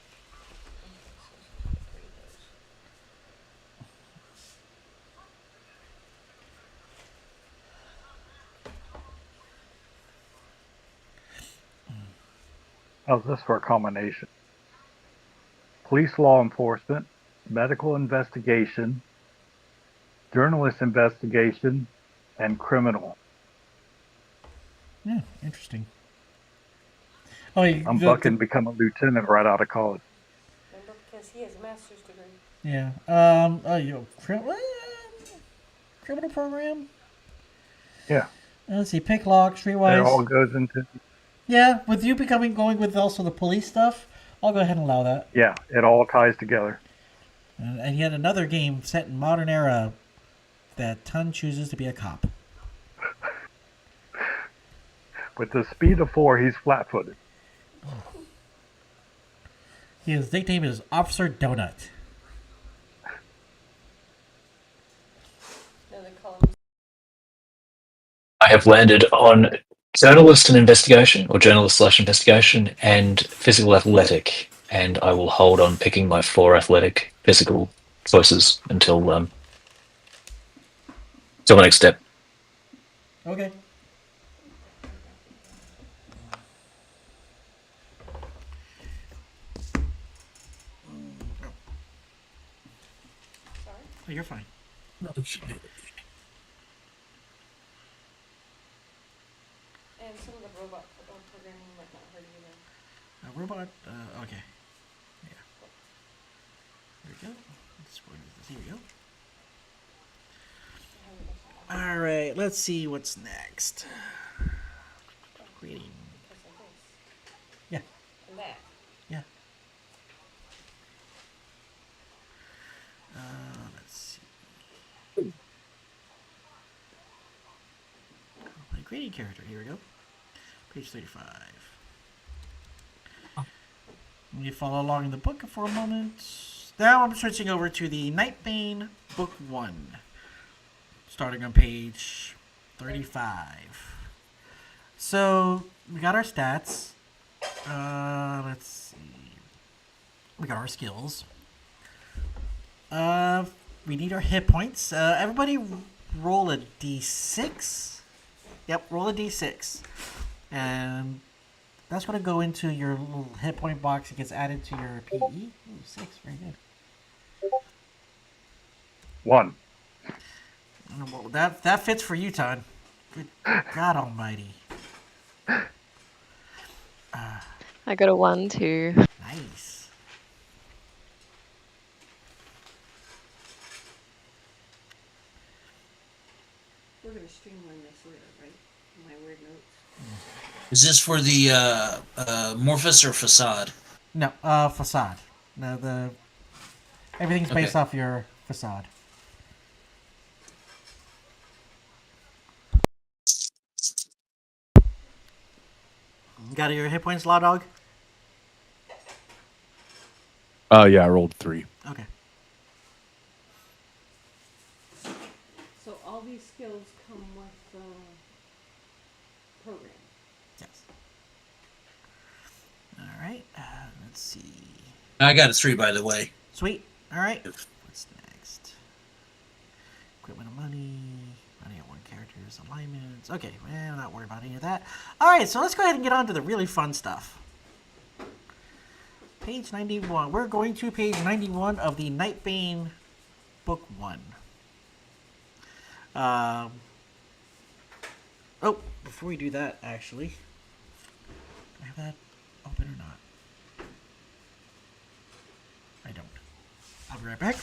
How's this for a combination? Police law enforcement, medical investigation, journalist investigation, and criminal. Yeah, interesting. Oh, I'm bucking become a lieutenant right out of college. Remember, because he has a master's degree. yeah. Criminal program. Yeah, Let's see, pick lock, it all streetwise. goes into, Yeah, with you going with also the police stuff, I'll go ahead and allow that. yeah, it all ties together. And yet another game set in modern era that Ton chooses to be a cop. With the speed of 4, he's flat-footed. His nickname is Officer Donut. No, they call him. I have landed on journalist and investigation, or journalist/investigation, and physical athletic, and I will hold on picking my 4 athletic physical choices until till the next step. Okay. Sorry. Oh, you're fine. And some of the robot programming might not hurt either. Robot. Okay. Yeah. There we go. Let's go into this. Here we go. All right. Let's see what's next. Creating. Because of this. Yeah. And that. Yeah. Let's see. My grading character. Here we go. Page 35. You follow along in the book for a moment. Now I'm switching over to the NightBane Book 1. Starting on page 35. So, we got our stats. Let's see. We got our skills. We need our hit points. Everybody roll a d6. Yep, roll a d6. And that's going to go into your little hit point box. It gets added to your PE. Ooh, 6, very good. 1. Well, that fits for you, Todd. Good God Almighty. I got a 1 too. Nice. We're going to streamline this later, right? My weird notes. Is this for the Morphus or Facade? No, facade. No, everything's based Okay. off your facade. Got your hit points, Law Dog? Yeah, I rolled 3. Okay. So all these skills come with the program. Yes. All right. Let's see. I got a 3, by the way. Sweet. All right. What's next? Equipment and money. Money at one character's alignments. Okay, well, I'm not worried about any of that. All right, so let's go ahead and get on to the really fun stuff. Page 91. We're going to page 91 of the NightBane Book 1. Oh, before we do that, actually, do I have that open or not? I don't. I'll be right back.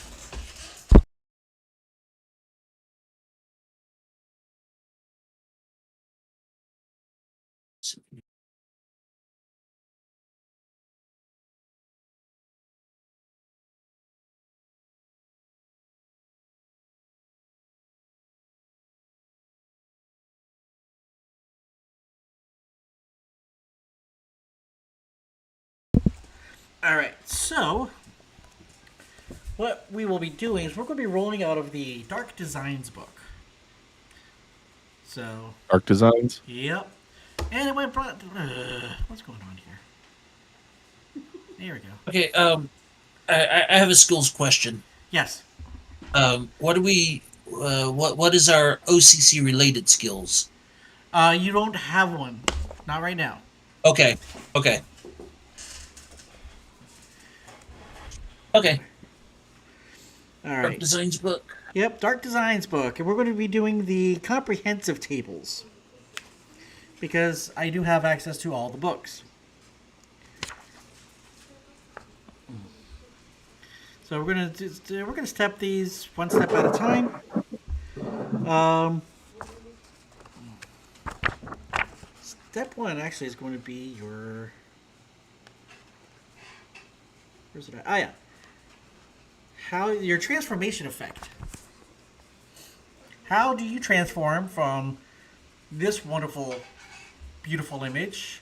All right, so what we will be doing is we're going to be rolling out of the Dark Designs book. So, Arc Designs. yep. And it went. What's going on here? There we go. Okay. I have a skills question. Yes. What do we? What is our OCC related skills? You don't have one. Not right now. Okay. Okay. Okay. All Dark right. Designs book. Yep, Dark Designs book. And we're going to be doing the comprehensive tables. Because I do have access to all the books. So we're gonna step these one step at a time. Step 1 actually is going to be your. Where's it at? Ah, yeah. How your transformation effect. How do you transform from this wonderful beautiful image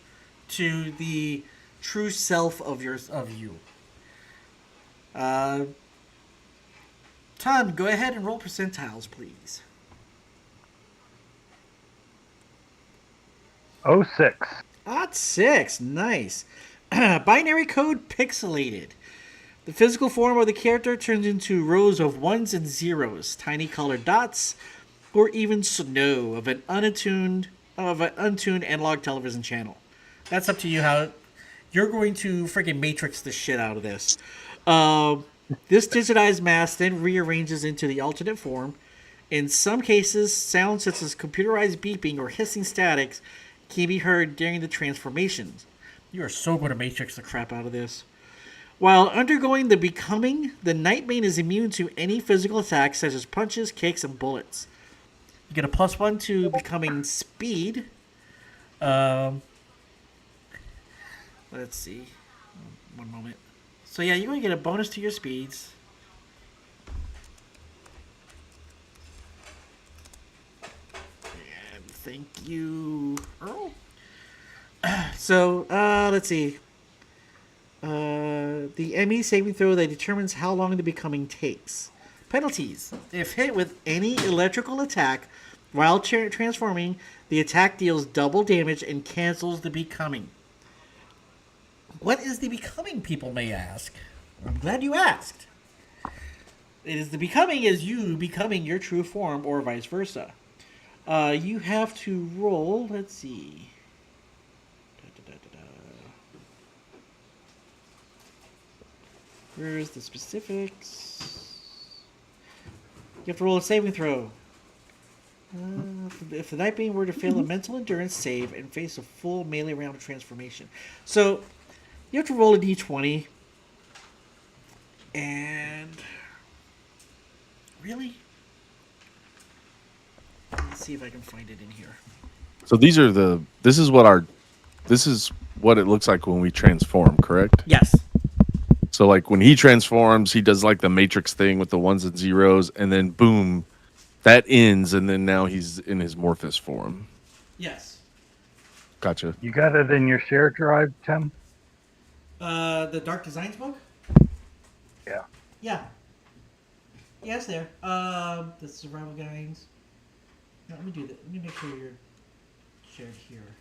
to the true self of you. Uh, Ton, go ahead and roll percentiles, please. 06. Odd 6, nice. Binary code pixelated. The physical form of the character turns into rows of ones and zeros, tiny colored dots, or even snow of an untuned analog television channel. That's up to you how you're going to freaking matrix the shit out of this. This digitized mass then rearranges into the alternate form. In some cases, sounds such as computerized beeping or hissing statics can be heard during the transformations. You are so going to matrix the crap out of this. While undergoing the becoming, the NightBane is immune to any physical attacks such as punches, kicks, and bullets. You get a +1 to becoming speed. Let's see. One moment. So yeah, you're going to get a bonus to your speeds. And thank you, Earl. So, let's see. The ME saving throw that determines how long the becoming takes. Penalties. If hit with any electrical attack while transforming, the attack deals double damage and cancels the becoming. What is the becoming, people may ask? I'm glad you asked. It is the becoming is you becoming your true form or vice versa. You have to roll, let's see. Where's the specifics? You have to roll a saving throw. If the NightBane were to fail a mental endurance save and face a full melee round of transformation. So, you have to roll a d20. And... Really? Let's see if I can find it in here. So these are this is what it looks like when we transform, correct? Yes. So like when he transforms, he does like the Matrix thing with the ones and zeros, and then boom, that ends, and then now he's in his Morphous form. Yes. Gotcha. You got it in your shared drive, Tim? The Dark Designs book? Yeah. Yeah. Yeah, it's there. The survival guides. No, let me do that. Let me make sure you're shared here.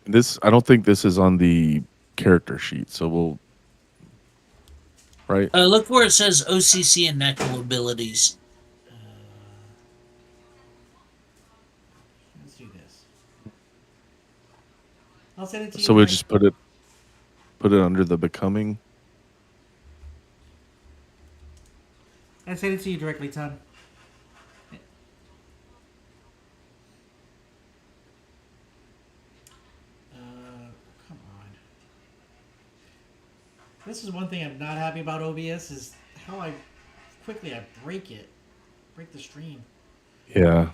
This I don't think this is on the character sheet, so we'll right. Look where it says OCC and natural abilities. Let's do this. I'll send it to you. So we'll just put it under the becoming. I send it to you directly, Tom. Come on. This is one thing I'm not happy about OBS is how quickly I break the stream. Yeah.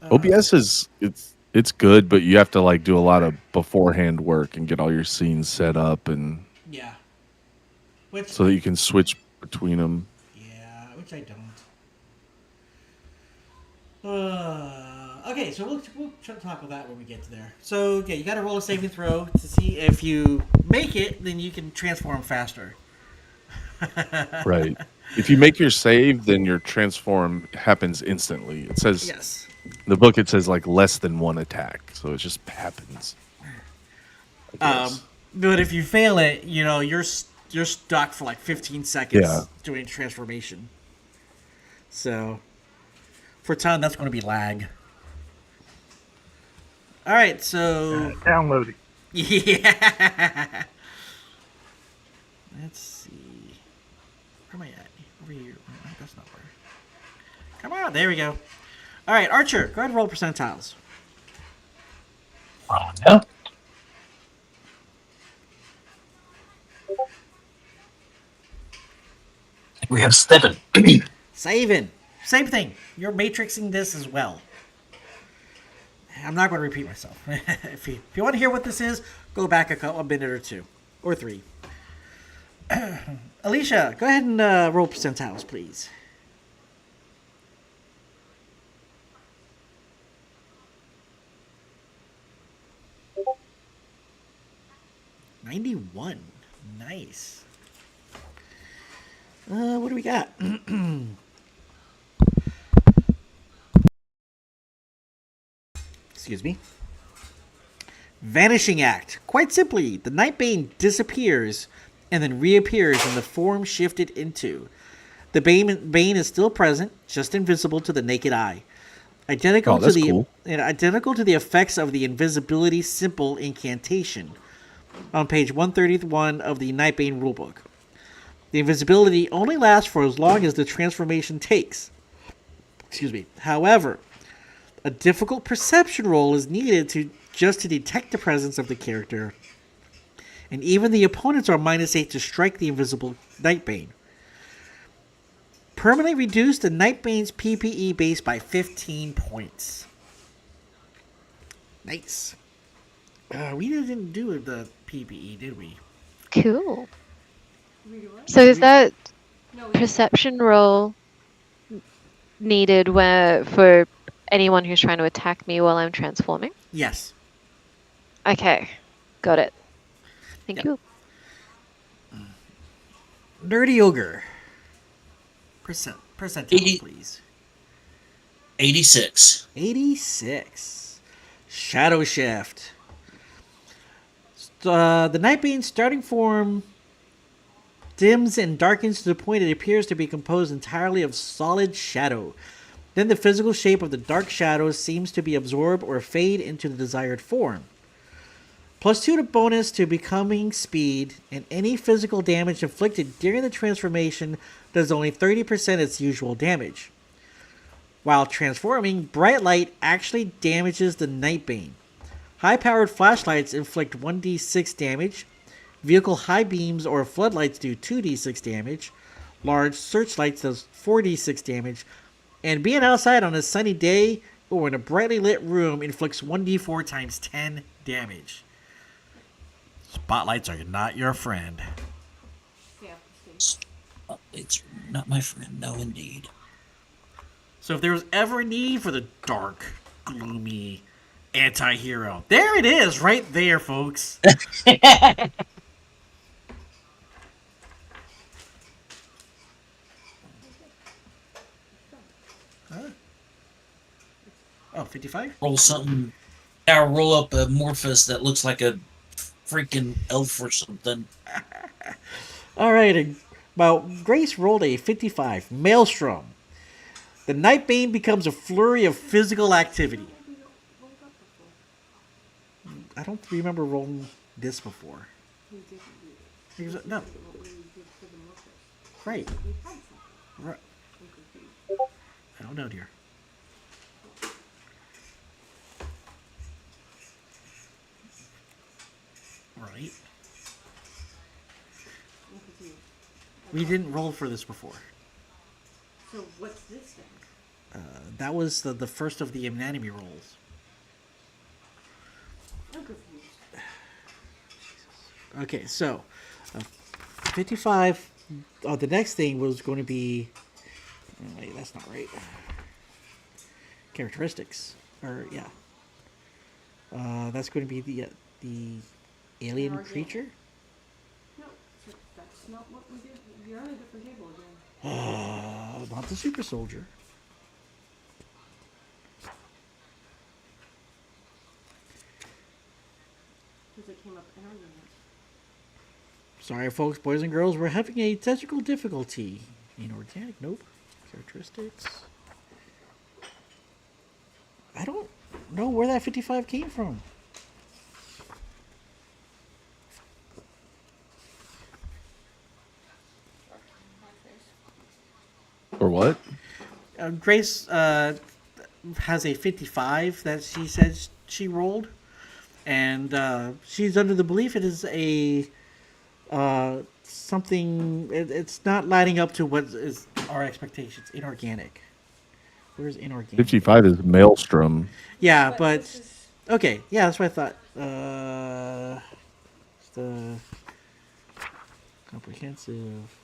OBS is it's good, but you have to like do a lot of beforehand work and get all your scenes set up and Yeah. so that you can switch between them. Yeah, which I don't. Okay, so we'll talk about that when we get to there. So, yeah, you got to roll a saving throw to see if you make it, then you can transform faster. Right. If you make your save, then your transform happens instantly. It says Yes. in the book it says like less than one attack, so it just happens. But if you fail it, you know, you're stuck for like 15 seconds doing transformation. So, for a ton, that's going to be lag. All right, so... Downloading. Yeah. Let's see. Where am I at? Over here. That's not where. Come on, there we go. All right, Archer, go ahead and roll percentiles. Yeah. We have 7. Saving. Same thing. You're matrixing this as well. I'm not going to repeat myself. If you want to hear what this is, go back a minute or two. Or 3. Alicia, go ahead and roll percentiles, please. 91. Nice. What do we got? Excuse me. Vanishing Act. Quite simply, the Nightbane disappears and then reappears in the form shifted into. The Bane is still present, just invisible to the naked eye. Identical Oh, to that's the cool. identical to the effects of the invisibility simple incantation on page 131 of the Nightbane rulebook. The invisibility only lasts for as long as the transformation takes. Excuse me. However, a difficult perception roll is needed to detect the presence of the character, and even the opponents are -8 to strike the invisible Nightbane. Permanently reduce the Nightbane's PPE base by 15 points. Nice. We didn't do the PPE, did we? Cool. We do what? So is that No, we perception roll needed where for anyone who's trying to attack me while I'm transforming? Yes. Okay, got it. Thank Yep. you. Nerdy Ogre. Percentile, 80. please. 86. 86. Shadow Shift. The Nightbane's starting form dims and darkens to the point it appears to be composed entirely of solid shadow. Then the physical shape of the dark shadow seems to be absorbed or fade into the desired form. +2 to bonus to becoming speed, and any physical damage inflicted during the transformation does only 30% its usual damage. While transforming, bright light actually damages the Nightbane. High-powered flashlights inflict 1d6 damage. Vehicle high beams or floodlights do 2d6 damage. Large searchlights does 4d6 damage. And being outside on a sunny day or in a brightly lit room inflicts 1d4 times 10 damage. Spotlights are not your friend. Yeah, Steve. It's not my friend. No, indeed. So if there was ever a need for the dark, gloomy anti-hero, there it is, right there, folks. Huh? Oh, 55? Roll something. Now roll up a Morphus that looks like a freaking elf or something. All right. Well, Grace rolled a 55. Maelstrom. The Nightbane becomes a flurry of physical activity. I don't remember rolling this before. No. Right. Right. I don't know, dear. Right. We didn't roll for this before. So what's this then? That was the first of the anatomy rolls. I'm confused. Okay, so 55. The next thing was going to be. Oh, wait, that's not right. Characteristics, or yeah. That's going to be the alien Inorganic. creature. No, that's not what we did. You're on a different table again. Not the super soldier. Because it came up inorganic. Sorry, folks, boys and girls, we're having a technical difficulty. Inorganic, nope. Characteristics. I don't know where that 55 came from. Or what? Grace has a 55 that she says she rolled, and she's under the belief it is a something. It's not lining up to what is our expectations. Inorganic. Where's inorganic? 55 is Maelstrom. Yeah, But but this is- okay. Yeah, that's what I thought. It's the comprehensive.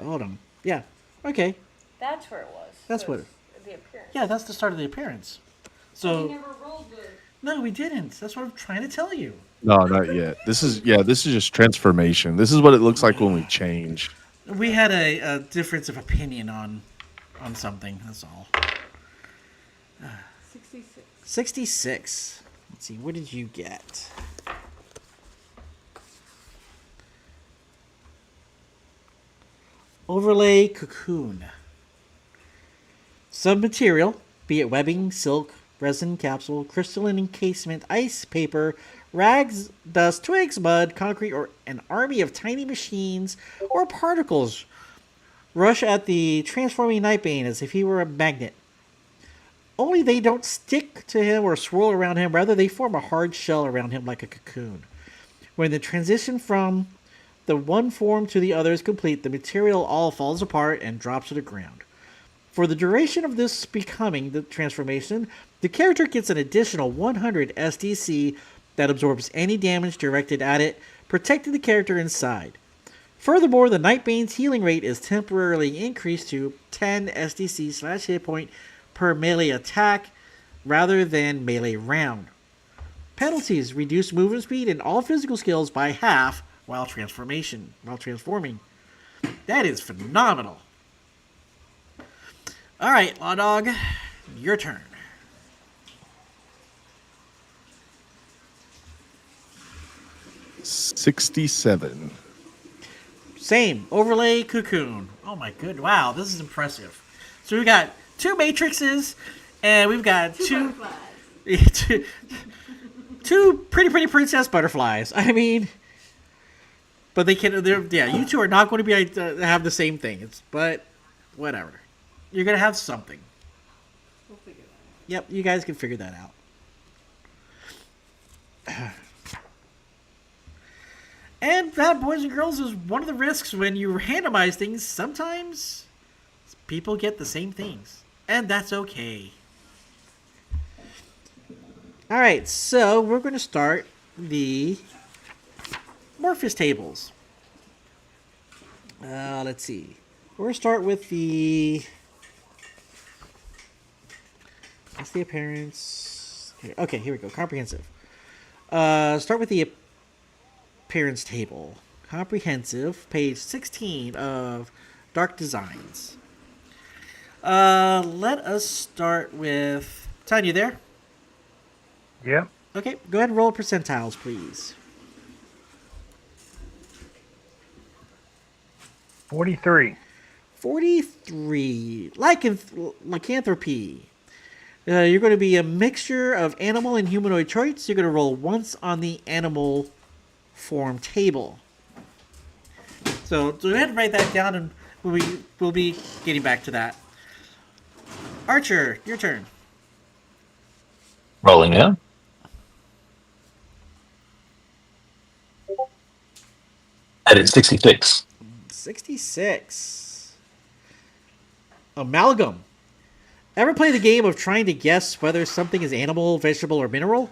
Hold on. Yeah. Okay. That's where it was. That's was what- the appearance. Yeah, that's the start of the appearance. We So never rolled the No, we didn't. That's what I'm trying to tell you. No, not yet. This is just transformation. This is what it looks like when we change. We had a difference of opinion on something. That's all. 66. 66. Let's see. What did you get? Overlay cocoon. Some material, be it webbing, silk, resin capsule, crystalline encasement, ice, paper, rags, dust, twigs, mud, concrete, or an army of tiny machines or particles rush at the transforming Nightbane as if he were a magnet. Only they don't stick to him or swirl around him, rather they form a hard shell around him like a cocoon. When the transition from the one form to the other is complete, the material all falls apart and drops to the ground. For the duration of this becoming the transformation, the character gets an additional 100 SDC that absorbs any damage directed at it, protecting the character inside. Furthermore, the Nightbane's healing rate is temporarily increased to 10 SDC/hit point per melee attack rather than melee round. Penalties reduce movement speed and all physical skills by half while transforming. That is phenomenal. All right, Law Dog, your turn. $67. Same. Overlay cocoon. Oh my good. Wow, this is impressive. So we've got 2 matrices, and we've got two pretty princess butterflies. I mean, but you two are not going to be have the same thing. But whatever. You're going to have something. We'll figure that out. Yep, you guys can figure that out. And that, boys and girls, is one of the risks when you randomize things. Sometimes people get the same things, and that's okay. All right, so we're going to start the Morphus tables. Let's see. We're going to start with the... What's the appearance? Okay, here we go. Comprehensive. Start with the appearance table. Comprehensive, page 16 of Dark Designs. Let us start with... Tanya, you there? Yep. Okay, go ahead and roll percentiles, please. 43. 43. Lycanthropy. You're going to be a mixture of animal and humanoid traits. You're going to roll once on the animal form table. So go ahead and write that down, and we'll be getting back to that. Archer, your turn. Rolling now. Added 66. 66. Amalgam. Ever play the game of trying to guess whether something is animal, vegetable, or mineral?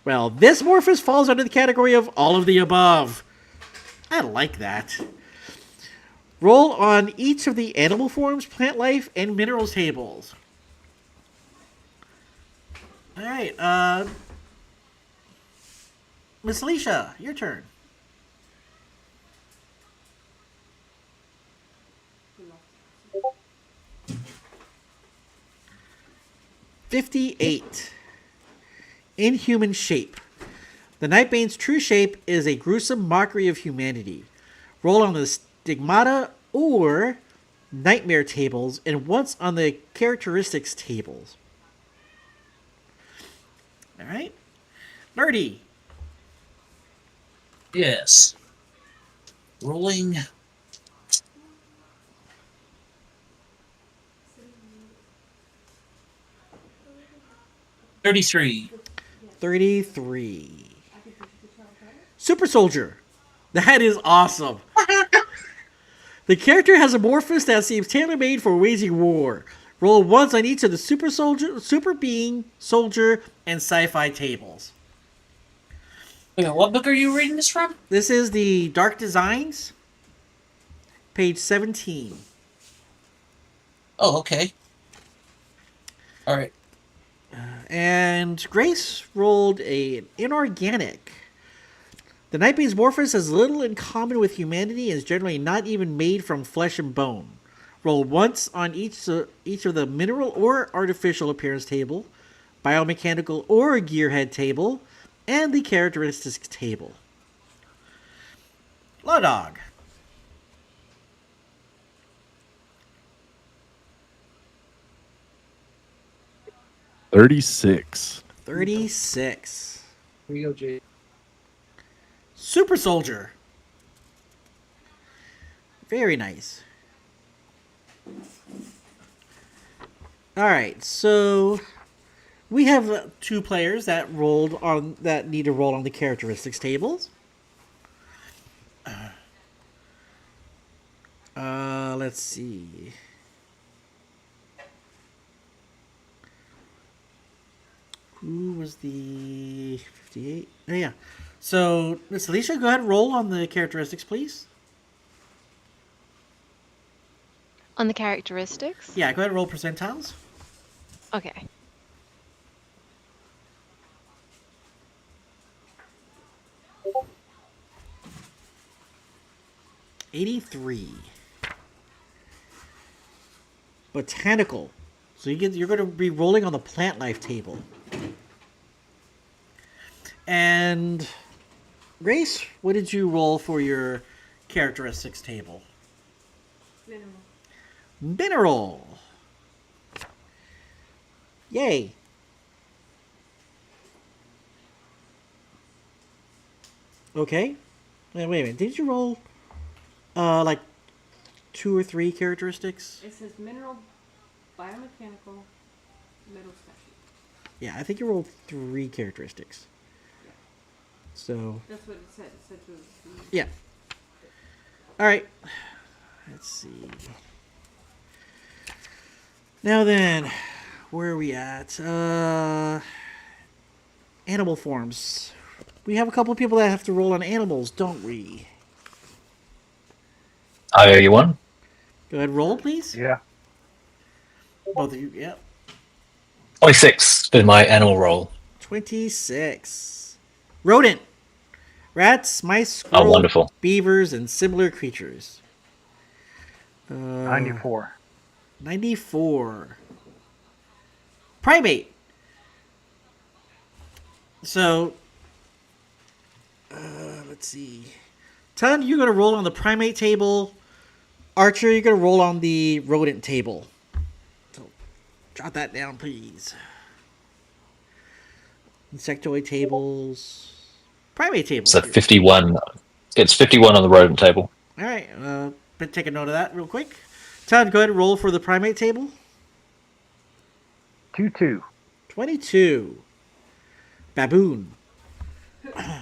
Well, this Morphus falls under the category of all of the above. I like that. Roll on each of the animal forms, plant life, and minerals tables. All right, Miss Alicia, your turn. $58. Inhuman shape. The Nightbane's true shape is a gruesome mockery of humanity. Roll on the stigmata or nightmare tables and once on the characteristics tables. All right. Nerdy. Yes. Rolling. $33. 33. Super Soldier. That is awesome. The character has a Morphus that seems tailor-made for waging war. Roll once on each of the Super Soldier, Super Being, Soldier, and Sci-Fi tables. Wait, what book are you reading this from? This is the Dark Designs, page 17. Oh, okay. All right. And Grace rolled an inorganic. The Nightbane's Morphous has little in common with humanity and is generally not even made from flesh and bone. Roll once on each of the mineral or artificial appearance table, biomechanical or gearhead table, and the characteristics table. Law Dog. $36. 36. Here you go, Jay. Super Soldier. Very nice. Alright, so we have 2 players that need to roll on the characteristics tables. Let's see. Who was the 58? Oh, yeah. So, Miss Alicia, go ahead and roll on the characteristics, please. On the characteristics? Yeah, go ahead and roll percentiles. Okay. $83. Botanical. So you're going to be rolling on the plant life table. And Grace, what did you roll for your characteristics table? Mineral. Yay. Okay. Wait a minute. Did you roll like 2 or 3 characteristics? It says mineral, biomechanical, metal special. Yeah, I think you rolled 3 characteristics. Yeah. So, That's what it said. It said it was yeah. All right. Let's see. Now then, where are we at? Animal forms. We have a couple of people that have to roll on animals, don't we? I owe you one. Go ahead, roll, please. Yeah. Both of you, yeah. 26 is my animal roll. 26. Rodent. Rats, mice, Oh, squirrel, wonderful. beavers, and similar creatures. 94. 94. Primate. So, let's see. Ton, you're going to roll on the primate table. Archer, you're going to roll on the rodent table. So, jot that down, please. Insectoid tables. Primate tables. So 51. It's 51 on the rodent table. All right. But take a note of that real quick. Todd, go ahead and roll for the primate table. 2-2. 22. Baboon.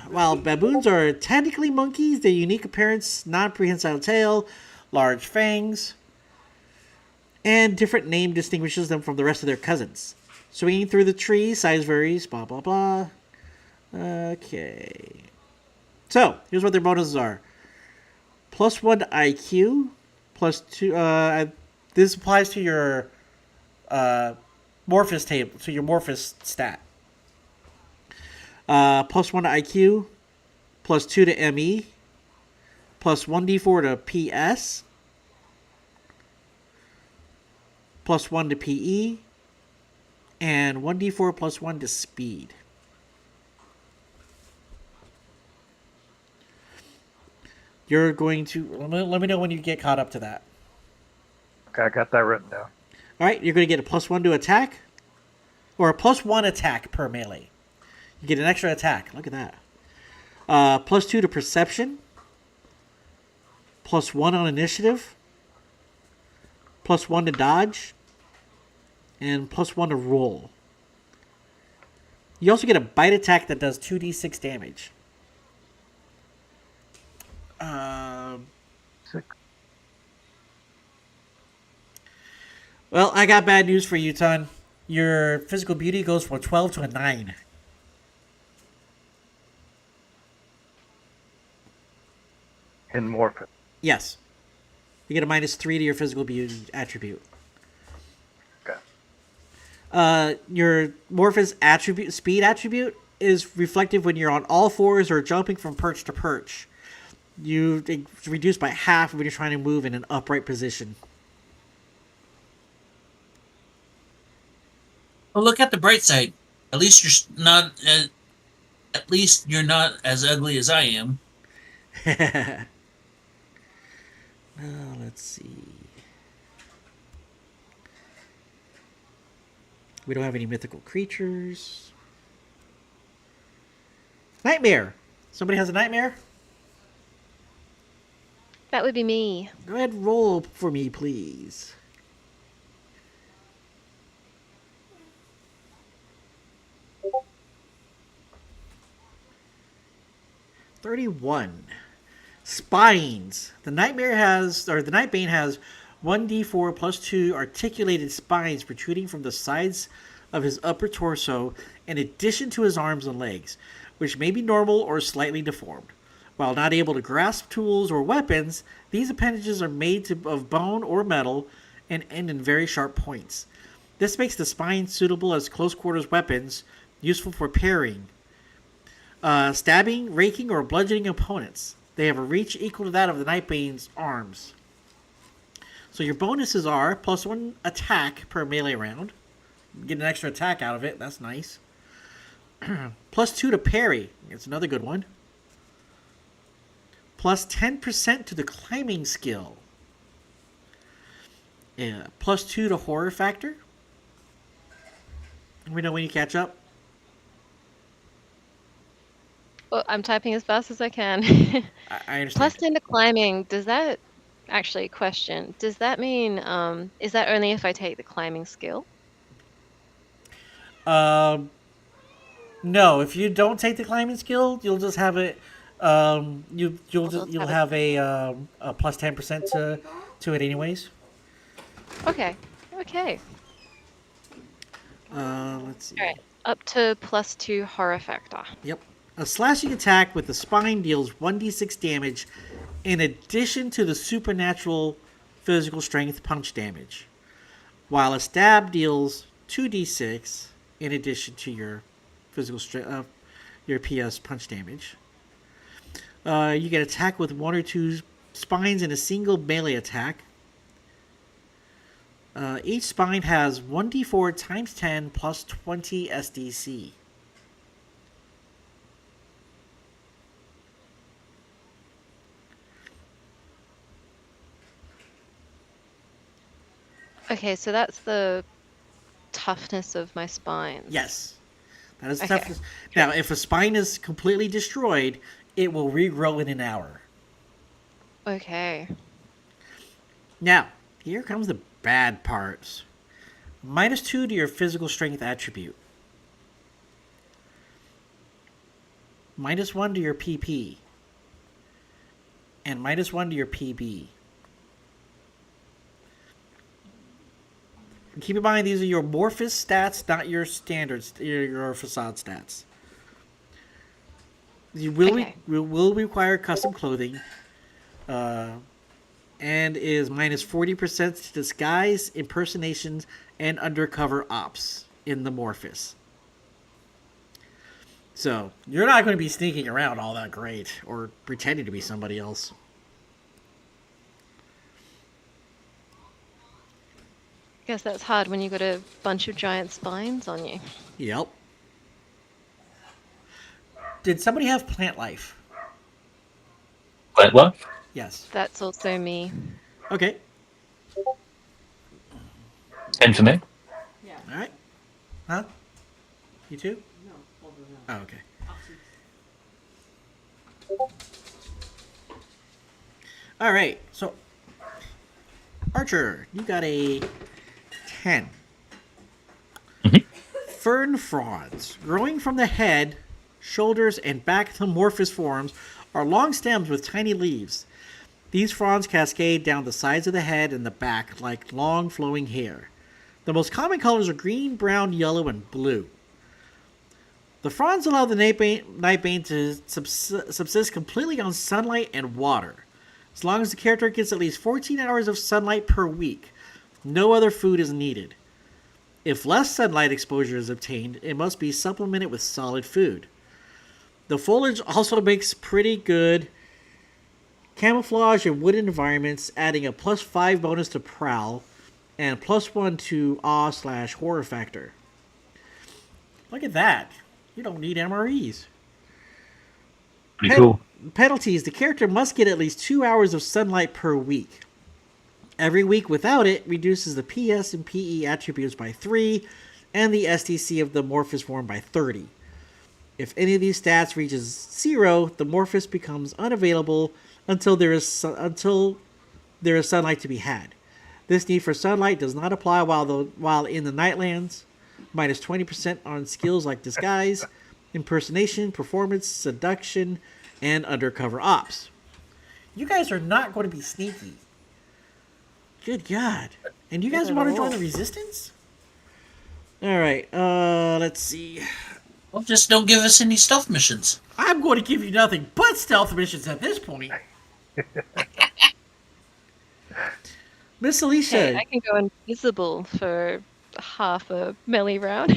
While baboons are technically monkeys, their unique appearance, non-prehensile tail, large fangs, and different name distinguishes them from the rest of their cousins. Swinging through the tree, size varies, blah, blah, blah. Okay. So, here's what their bonuses are. +1 to IQ, +2, this applies to your Morphous table, to your Morphous stat. +1 to IQ, +2 to ME, +1d4 to PS, +1 to PE, and 1d4 +1 to speed. You're going to let me know when you get caught up to that. Okay, I got that written down. All right, you're going to get a +1 to attack, or a +1 attack per melee. You get an extra attack. Look at that. +2 to perception, +1 on initiative, +1 to dodge, and +1 to roll. You also get a bite attack that does 2d6 damage. 6. Well, I got bad news for you, Ton. Your physical beauty goes from a 12 to a 9. In Morphin. Yes. You get a -3 to your physical beauty attribute. Okay. Your Morphous attribute, speed attribute, is reflective when you're on all fours or jumping from perch to perch. It's reduced by half when you're trying to move in an upright position. Well, look at the bright side. At least you're not. At least you're not as ugly as I am. Let's see. We don't have any mythical creatures. Nightmare. Somebody has a nightmare? That would be me. Go ahead and roll for me, please. $31. Spines. The Nightbane has 1d4 plus 2 articulated spines protruding from the sides of his upper torso in addition to his arms and legs, which may be normal or slightly deformed. While not able to grasp tools or weapons, these appendages are made of bone or metal and end in very sharp points. This makes the spines suitable as close quarters weapons, useful for parrying, stabbing, raking, or bludgeoning opponents. They have a reach equal to that of the Nightbane's arms. So your bonuses are +1 attack per melee round. Get an extra attack out of it. That's nice. +2 to parry. It's another good one. +10% to the climbing skill. Yeah. +2 to horror factor. We know when you catch up. Well, I'm typing as fast as I can. I understand. Plus 10 to climbing. Does that actually question? Does that mean is that only if I take the climbing skill? No, if you don't take the climbing skill, you'll just have it. You'll have a +10% to it anyways. Okay. Let's see. All right. Up to +2 horror factor. Yep. A slashing attack with the spine deals 1d6 damage in addition to the supernatural physical strength punch damage, while a stab deals 2d6 in addition to your physical strength, your PS punch damage. You get attack with 1 or 2 spines in a single melee attack. Each spine has 1d4 times 10 plus 20 SDC. Okay, so that's the toughness of my spines. Yes. That is Okay. toughness. Now, if a spine is completely destroyed, it will regrow in an hour. Okay. Now, here comes the bad parts. -2 to your physical strength attribute. -1 to your PP. And -1 to your PB. Keep in mind, these are your Morphous stats, not your standards, your facade stats. You will require custom clothing, and is -40% to disguise, impersonations, and undercover ops in the Morphous. So you're not going to be sneaking around all that great or pretending to be somebody else. Guess that's hard when you've got a bunch of giant spines on you. Yep. Did somebody have plant life? Wait, what? Yes. That's also me. Okay. 10 for me. All right. Huh? You too? Oh, okay. All right. So, Archer, you got a 10. Fern fronds growing from the head, shoulders, and back of the Morphous forms are long stems with tiny leaves. These fronds cascade down the sides of the head and the back like long flowing hair. The most common colors are green, brown, yellow, and blue. The fronds allow the Nightbane to subsist completely on sunlight and water. As long as the character gets at least 14 hours of sunlight per week, no other food is needed. If less sunlight exposure is obtained, it must be supplemented with solid food. The foliage also makes pretty good camouflage in wooded environments, adding a +5 bonus to prowl and +1 to awe/horror factor. Look at that. You don't need MREs. Pretty cool. Penalties. The character must get at least 2 hours of sunlight per week. Every week without it reduces the PS and PE attributes by 3 and the STC of the Morphous form by 30. If any of these stats reaches 0, the Morphous becomes unavailable until there is sunlight to be had. This need for sunlight does not apply while in the Nightlands. -20% on skills like disguise, impersonation, performance, seduction, and undercover ops. You guys are not going to be sneaky. Good God. And you guys want to join the Resistance? Alright, let's see. Well, just don't give us any stealth missions. I'm going to give you nothing but stealth missions at this point. Miss Alicia. Hey, I can go invisible for half a melee round.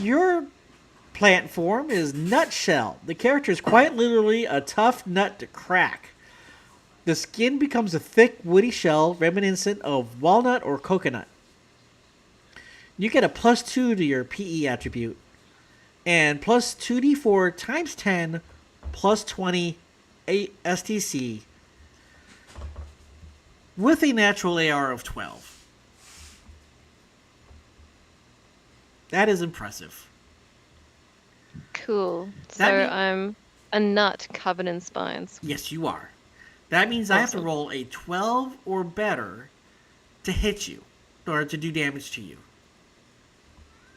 Your plant form is Nutshell. The character is quite literally a tough nut to crack. The skin becomes a thick, woody shell reminiscent of walnut or coconut. You get a +2 to your PE attribute, and +2d4 times 10 +20 STC with a natural AR of 12. That is impressive. Cool. So That mean- I'm a nut covered in spines. Yes, you are. That means I have to Awesome. roll a 12 or better to hit you, or to do damage to you.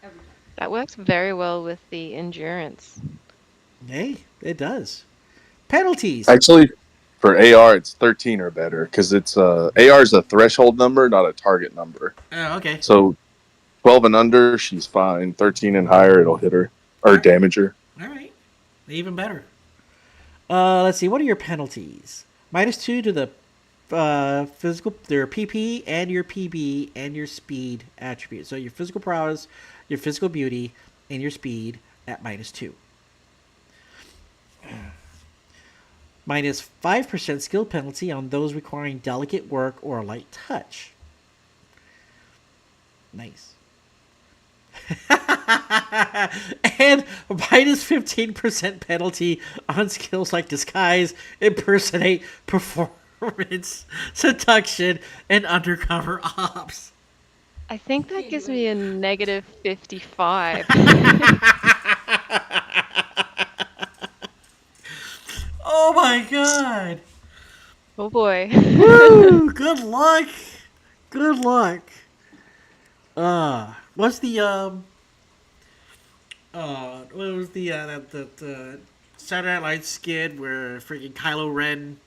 Every time. That works very well with the endurance. Hey, it does. Penalties. Actually, for AR, it's 13 or better because it's AR is a threshold number, not a target number. Oh, okay. So 12 and under, she's fine. 13 and higher, it'll hit her or damage her. All right. Even better. Let's see. What are your penalties? -2 to the physical, their PP and your PB and your speed attribute. So your physical prowess, your physical beauty, and your speed at -2. -5% skill penalty on those requiring delicate work or a light touch. Nice. And -15% penalty on skills like disguise, impersonate, performance, seduction, and undercover ops. I think that gives me a -55. Oh my god! Oh boy. Woo! Good luck. Good luck. What's the what was the that Saturday Night Live skit where freaking Kylo Ren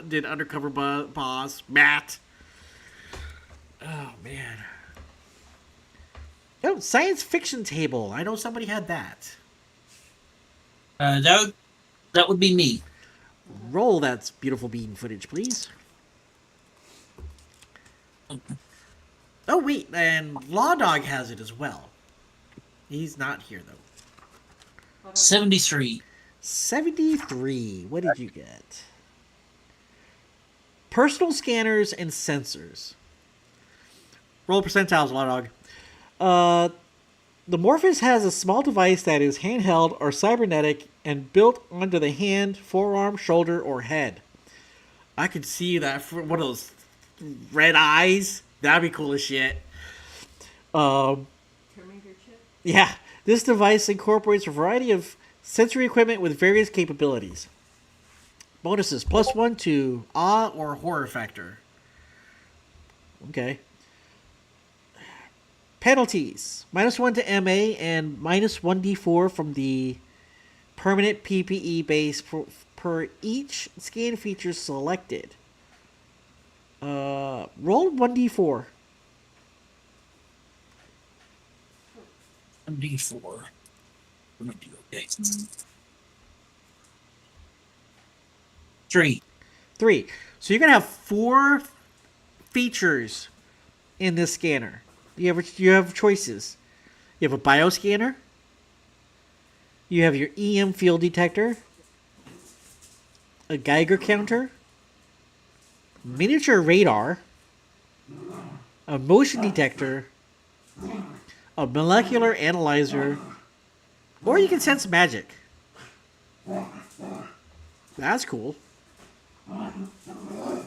did undercover boss Matt? Oh man. Oh, science fiction table. I know somebody had that. That would be me. Roll that beautiful bean footage, please. Oh wait, and Law Dog has it as well. He's not here though. 73. 73. What did you get? Personal scanners and sensors. Roll percentiles, Law Dog. The Morphous has a small device that is handheld or cybernetic and built onto the hand, forearm, shoulder, or head. I could see that for one of those red eyes. That'd be cool as shit. Terminator chip? Yeah, this device incorporates a variety of sensory equipment with various capabilities. Bonuses: +1 to awe or horror factor. Okay. Penalties: -1 to MA and -1d4 from the permanent PPE base per each scan feature selected. Roll 1d4. D4. I'm gonna do okay. 3. 3. So you're going to have 4 features in this scanner. You have choices. You have a bioscanner. You have your EM field detector, a Geiger counter, miniature radar, a motion detector, a molecular analyzer, or you can sense magic. That's cool.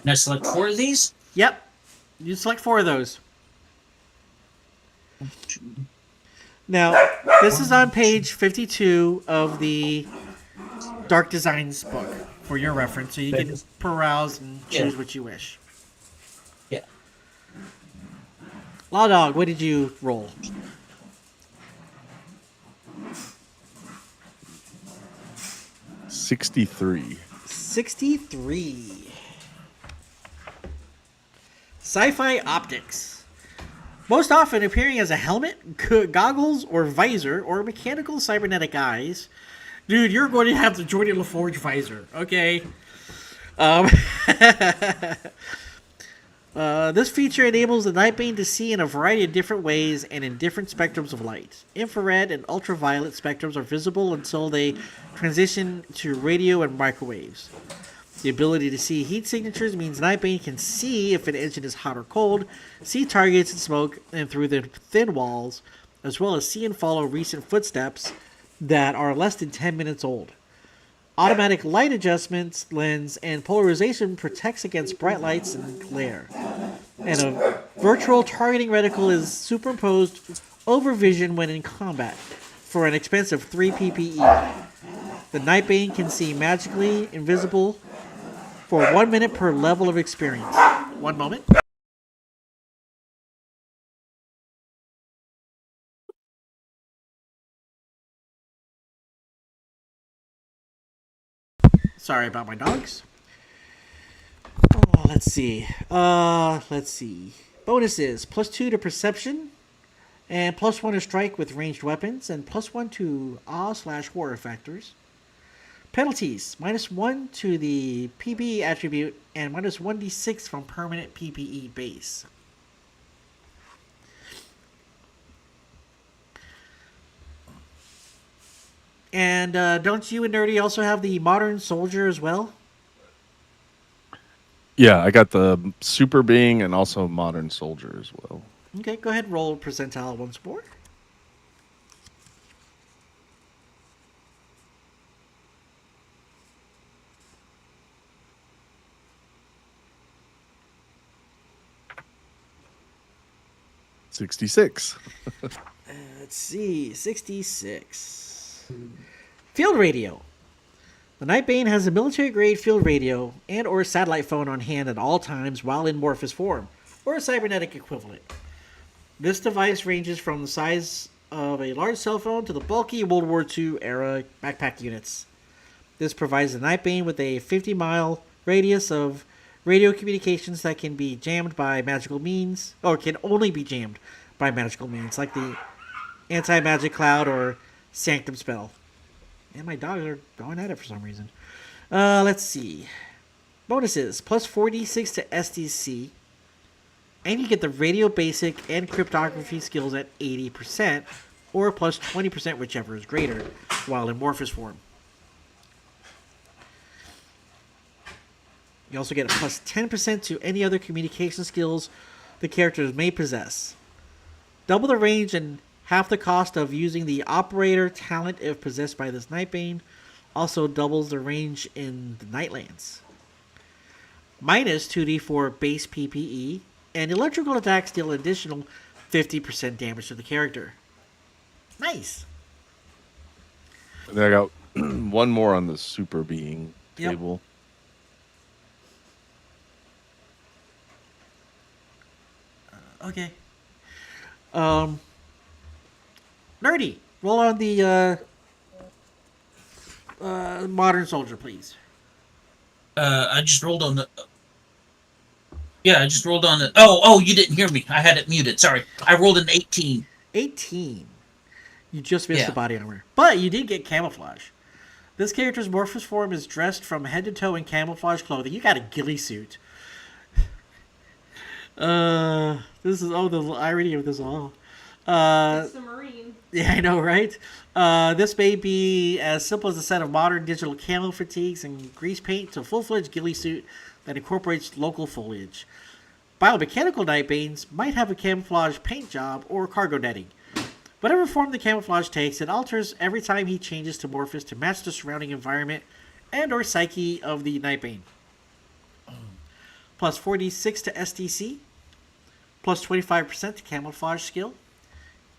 Now select 4 of these. Yep. You select 4 of those. Now, this is on page 52 of the Dark Designs book for your reference, so you can peruse and choose what you wish. Yeah. Law Dog, what did you roll? $63. 63. Sci-fi optics. Most often appearing as a helmet, goggles, or visor, or mechanical cybernetic eyes. Dude, you're going to have the Jordy LaForge visor, okay? This feature enables the Nightbane to see in a variety of different ways and in different spectrums of light. Infrared and ultraviolet spectrums are visible until they transition to radio and microwaves. The ability to see heat signatures means Nightbane can see if an engine is hot or cold, see targets in smoke and through the thin walls, as well as see and follow recent footsteps that are less than 10 minutes old. Automatic light adjustments, lens, and polarization protects against bright lights and glare. And a virtual targeting reticle is superimposed over vision when in combat for an expensive 3 PPE. The Nightbane can see magically invisible for 1 minute per level of experience. 1 moment. Sorry about my dogs. Oh, let's see. Bonuses: +2 to perception, and +1 to strike with ranged weapons, and +1 to awe/horror factors. Penalties: -1 to the PPE attribute, and -1d6 from permanent PPE base. And don't you and Nerdy also have the modern soldier as well? Yeah, I got the super being and also modern soldier as well. Okay, go ahead and roll percentile once more. $66. Let's see, 66. Field radio. The Nightbane has a military-grade field radio and or satellite phone on hand at all times while in Morphous form, or a cybernetic equivalent. This device ranges from the size of a large cell phone to the bulky World War II era backpack units. This provides the Nightbane with a 50-mile radius of radio communications that can be jammed by magical means, or can only be jammed by magical means, like the anti-magic cloud or sanctum spell. And my dogs are going at it for some reason. Let's see. Bonuses: +4d6 to SDC. And you get the radio basic and cryptography skills at 80%, or +20%, whichever is greater, while in Morphous form. You also get a +10% to any other communication skills the characters may possess. Double the range and half the cost of using the operator talent if possessed by this Nightbane. Also doubles the range in the Nightlands. -2d for base PPE, and electrical attacks deal additional 50% damage to the character. Nice. And then I got one more on the super being table. Okay. Nerdy, roll on the modern soldier, please. I just rolled on the. Yeah, I just rolled on the. Oh, you didn't hear me. I had it muted. Sorry. I rolled an 18. 18. You just missed the body armor. But you did get camouflage. This character's Morphous form is dressed from head to toe in camouflage clothing. You got a ghillie suit. This is the irony of this all. It's the Marine. Yeah, I know, right? This may be as simple as a set of modern digital camo fatigues and grease paint to a full-fledged ghillie suit that incorporates local foliage. Biomechanical nightbanes might have a camouflage paint job or cargo netting. Whatever form the camouflage takes, it alters every time he changes to Morphus to match the surrounding environment and or psyche of the nightbane. Plus 4d6 to SDC, plus 25% to camouflage skill,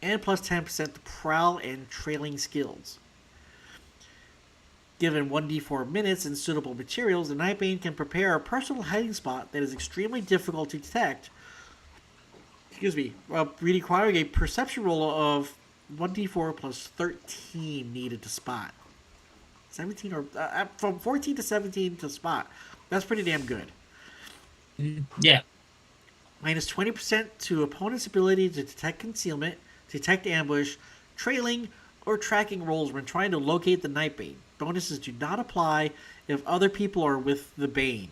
and plus 10% to prowl and trailing skills. Given 1d4 minutes and suitable materials, the Nightbane can prepare a personal hiding spot that is extremely difficult to detect. Requiring a perception roll of 1d4 plus 13 needed to spot. 17 or from 14 to 17 to spot. That's pretty damn good. Yeah. Minus 20% to opponent's ability to detect concealment, detect ambush, trailing, or tracking rolls when trying to locate the Nightbane. Bonuses do not apply if other people are with the Bane.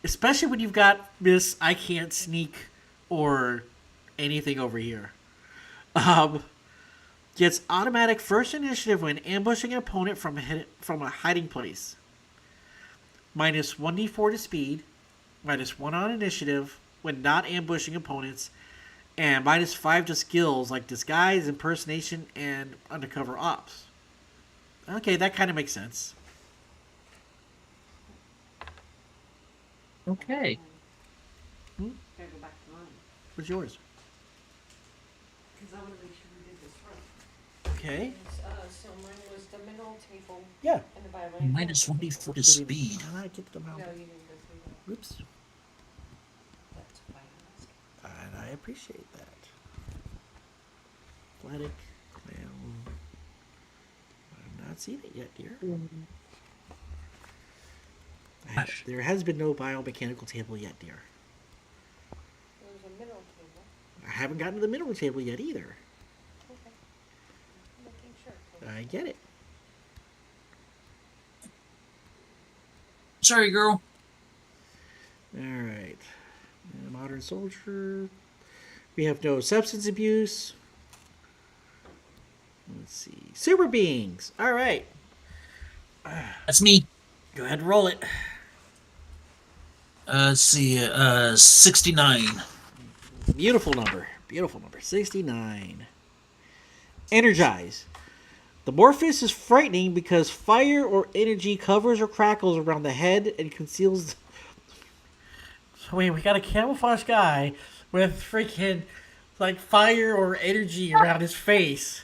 Especially when you've got Miss I Can't Sneak or anything over here. Gets automatic first initiative when ambushing an opponent from a hiding place. Minus 1d4 to speed. Minus 1 on initiative when not ambushing opponents. And minus 5 to skills like disguise, impersonation, and undercover ops. Okay, that kind of makes sense. Okay. Gotta go back to mine. What's yours? Because I want to make sure we did this right. Okay. So mine was the mineral table Yeah. and the biomedical. Minus 1d4 to speed. I get them out. No, you didn't go through that. Whoops. That's biomedical. And I appreciate that. Athletic. Well, I've not seen it yet, dear. There has been no biomechanical table yet, dear. There was a mineral table. I haven't gotten to the mineral table yet either. Okay. Making sure. I get it. Sorry, girl. Alright. Modern soldier. We have no substance abuse. Let's see. Super beings. Alright. That's me. Go ahead and roll it. Let's see. 69. Beautiful number. Beautiful number. 69. Energize. The Morphus is frightening because fire or energy covers or crackles around the head and conceals. So wait, we got a camouflage guy with freaking like fire or energy around his face.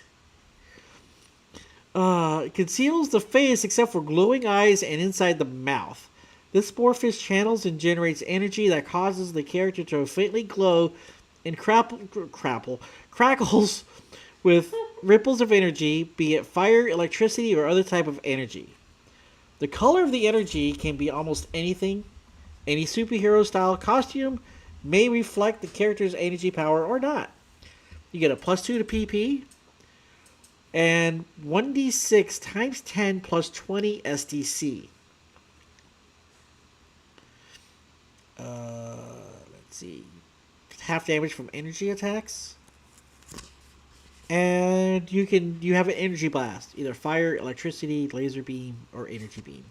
It conceals the face except for glowing eyes and inside the mouth. This Morphus channels and generates energy that causes the character to faintly glow and crackles with ripples of energy, be it fire, electricity, or other type of energy. The color of the energy can be almost anything. Any superhero style costume may reflect the character's energy power or not. You get a +2 to PP and 1d6 times 10 plus 20 SDC. Let's see. Half damage from energy attacks. And you have an energy blast, either fire, electricity, laser beam, or energy beam.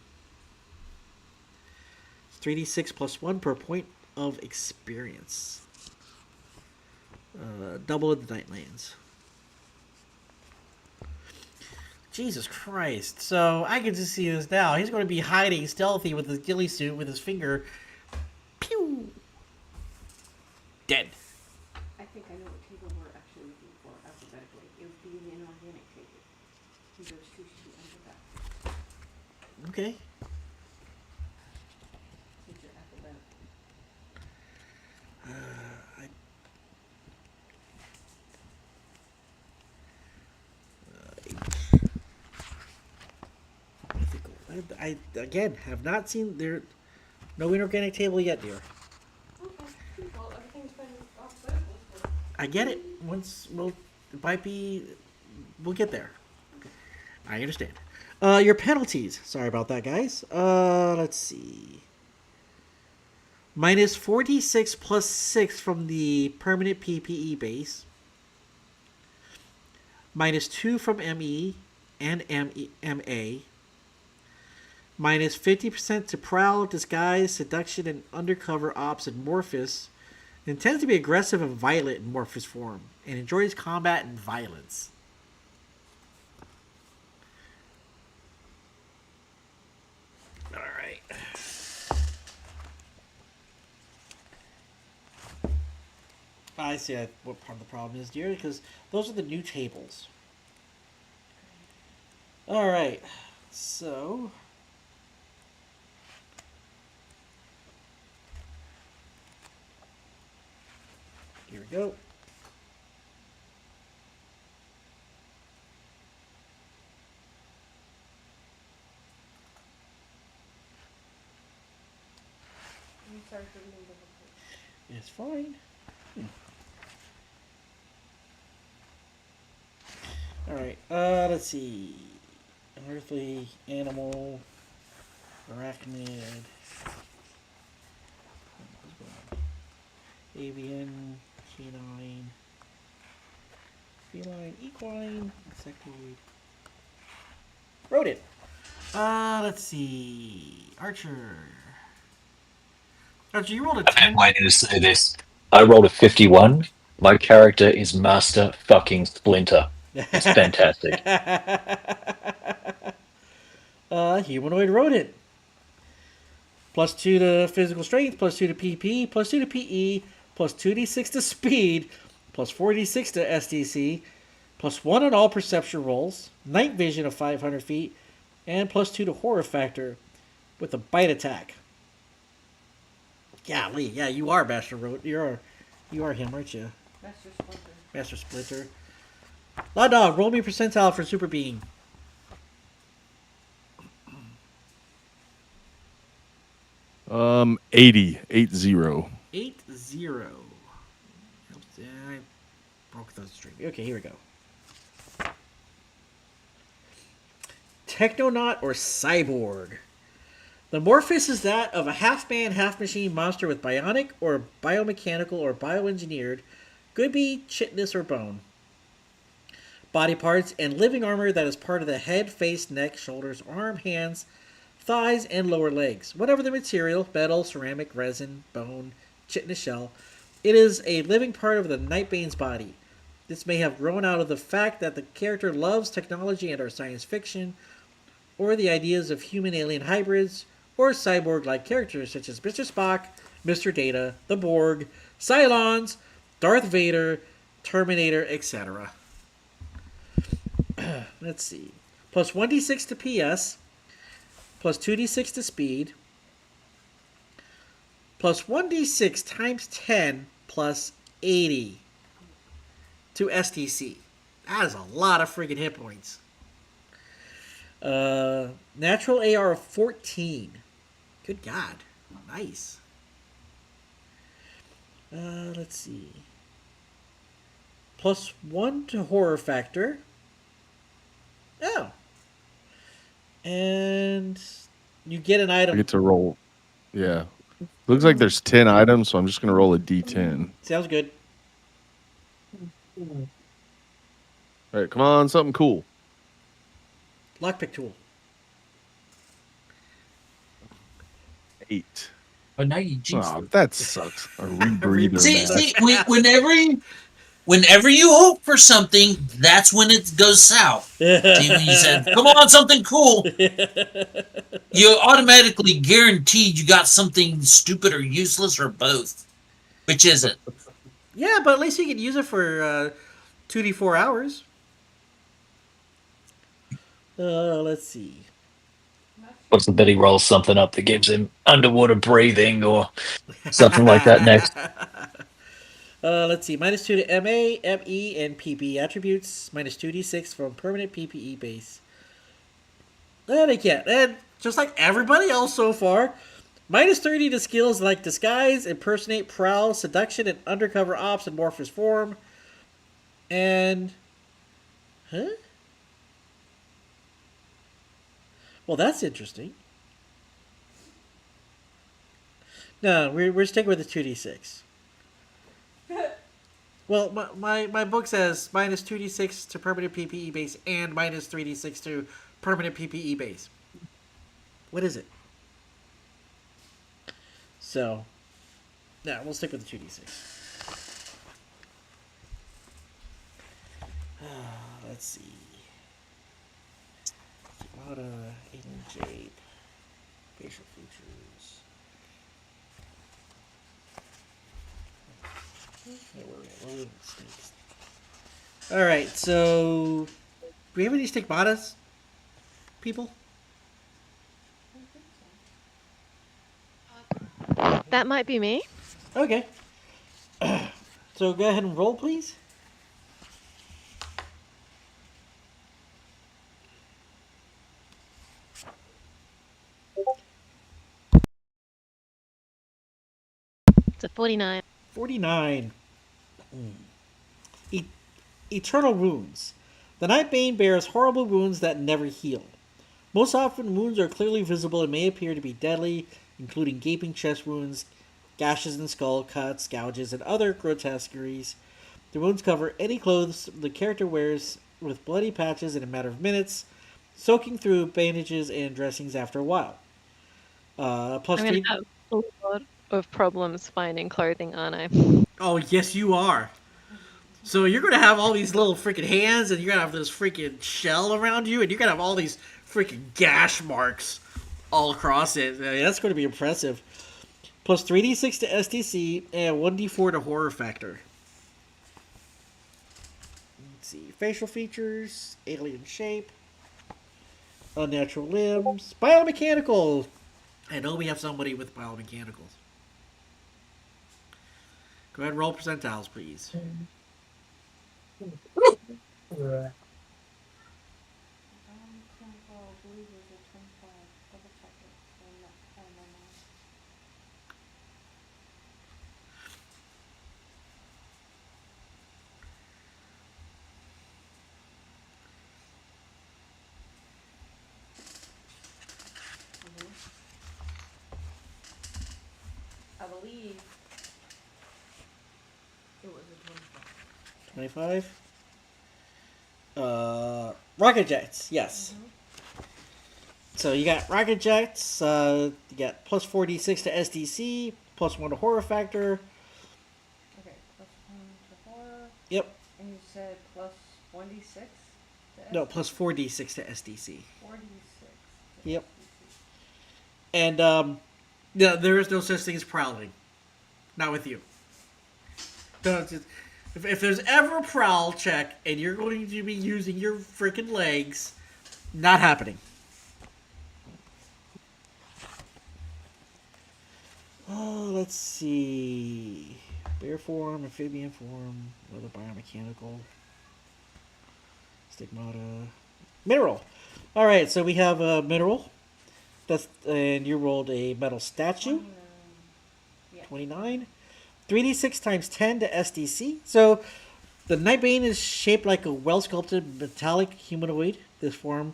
It's 3d6 plus 1 per point of experience. Double in the night lands. Jesus Christ. So I can just see this now. He's going to be hiding stealthy with his ghillie suit with his finger. Pew! Dead. I think I know what table we're actually looking for alphabetically. It would be the inorganic table. He goes 2 sheet under that. Okay. Since you're alphabetical. I again have not seen there. No inorganic table yet, dear. Okay. Well, everything's been alphabetical. So. I get it. It might be. We'll get there. I understand. Your penalties. Sorry about that, guys. Let's see. Minus 4d6 plus 6 from the permanent PPE base. Minus 2 from ME and MA. Minus 50% to Prowl, Disguise, Seduction, and Undercover Ops and Morphus. It tends to be aggressive and violent in Morphus form, and enjoys combat and violence. Alright. I see what part of the problem is, dear, because those are the new tables. Alright, so... here we go. I'm sorry for being difficult. It's fine. Alright, let's see. Earthly, animal, arachnid, avian, canine, feline, equine, insectoid, rodent. Let's see. Archer. Archer, you rolled a I've been 10. waiting to say this. I rolled a 51. My character is Master fucking Splinter. It's fantastic. Humanoid rodent. Plus 2 to physical strength, plus 2 to PP, plus 2 to PE, plus 2d6 to speed, plus 4d6 to SDC, plus 1 on all perception rolls, night vision of 500 feet, and plus 2 to horror factor with a bite attack. Golly, yeah, you are Master Road. You are him, aren't you? Master Splinter. Master Splinter. Law Dog, roll me a percentile for Super Being. 80. 80. 8-0. I broke those strings. Okay, here we go. Technonaut or Cyborg. The morphus is that of a half-man, half-machine monster with bionic or biomechanical or bioengineered, could be chitinous or bone, body parts, and living armor that is part of the head, face, neck, shoulders, arm, hands, thighs, and lower legs. Whatever the material, metal, ceramic, resin, bone, chitinous shell, it is a living part of the Nightbane's body. This may have grown out of the fact that the character loves technology and or science fiction, or the ideas of human-alien hybrids, or cyborg-like characters such as Mr. Spock, Mr. Data, the Borg, Cylons, Darth Vader, Terminator, etc. Let's see. Plus 1d6 to PS, plus 2d6 to speed, plus 1d6 times 10 plus 80 to STC. That is a lot of friggin' hit points. Natural AR of 14. Good God. Nice. Let's see. Plus 1 to horror factor. Oh. And you get an I item. get to roll. Yeah. Looks like there's 10 items, so I'm just going to roll a d10. Sounds good. All right, come on, something cool. Lockpick tool. 8. But now you jinxed Oh, it. that sucks. A rebreather. See, man. whenever you hope for something, that's when it goes south. See, when you said, "Come on, something cool," you automatically guaranteed you got something stupid or useless or both. Which is it? Yeah, but at least you can use it for 2d4 hours. Let's see. What's the bet he rolls something up that gives him underwater breathing or something like that next? Let's see. Minus 2 to MA, ME, and PP attributes. Minus 2d6 from permanent PPE base. And again, and just like everybody else so far, minus 30 to skills like Disguise, Impersonate, Prowl, Seduction, and Undercover Ops and Morphous Form. And... huh? Well, that's interesting. No, we're sticking with the 2d6. Well, my book says minus 2d6 to permanent PPE base and minus 3d6 to permanent PPE base. What is it? So, yeah, we'll stick with the 2d6. Let's see. Alien Jade. Facial features. Alright, so do we have any stigmatas, people? That might be me. Okay. So go ahead and roll, please. It's a 49. 49. E- Eternal wounds. The Nightbane bears horrible wounds that never heal. Most often, wounds are clearly visible and may appear to be deadly, including gaping chest wounds, gashes in skull, cuts, gouges, and other grotesqueries. The wounds cover any clothes the character wears with bloody patches in a matter of minutes, soaking through bandages and dressings after a while. Plus I'm three. going to have a lot of problems finding clothing, aren't I? Oh, yes, you are. So you're gonna have all these little freaking hands, and you're gonna have this freaking shell around you, and you're gonna have all these freaking gash marks all across it. I mean, that's going to be impressive. Plus 3d6 to SDC and 1d4 to horror factor. Let's see. Facial features, alien shape, unnatural limbs, biomechanical. I know we have somebody with biomechanicals. Go ahead and roll percentiles, please. Chemical, I believe it was a 25. Double check it. I'm not finding my mind. I believe it was a 25. 25. Rocket jets, yes. So you got rocket jets, you got plus 4d6 to SDC, plus 1 to horror factor. Okay, plus 1 to horror. Yep. And you said plus 1d6 to No, plus 4d6 to SDC. 4d6. Yep. And, yeah, there is no such thing as prowling. Not with you. If there's ever a prowl check and you're going to be using your freaking legs, not happening. Oh, let's see. Bear form, amphibian form, other biomechanical, stigmata, mineral. All right, so we have a mineral. And you rolled a metal statue. 29. 3d6 times 10 to SDC. So the Nightbane is shaped like a well-sculpted metallic humanoid. This form,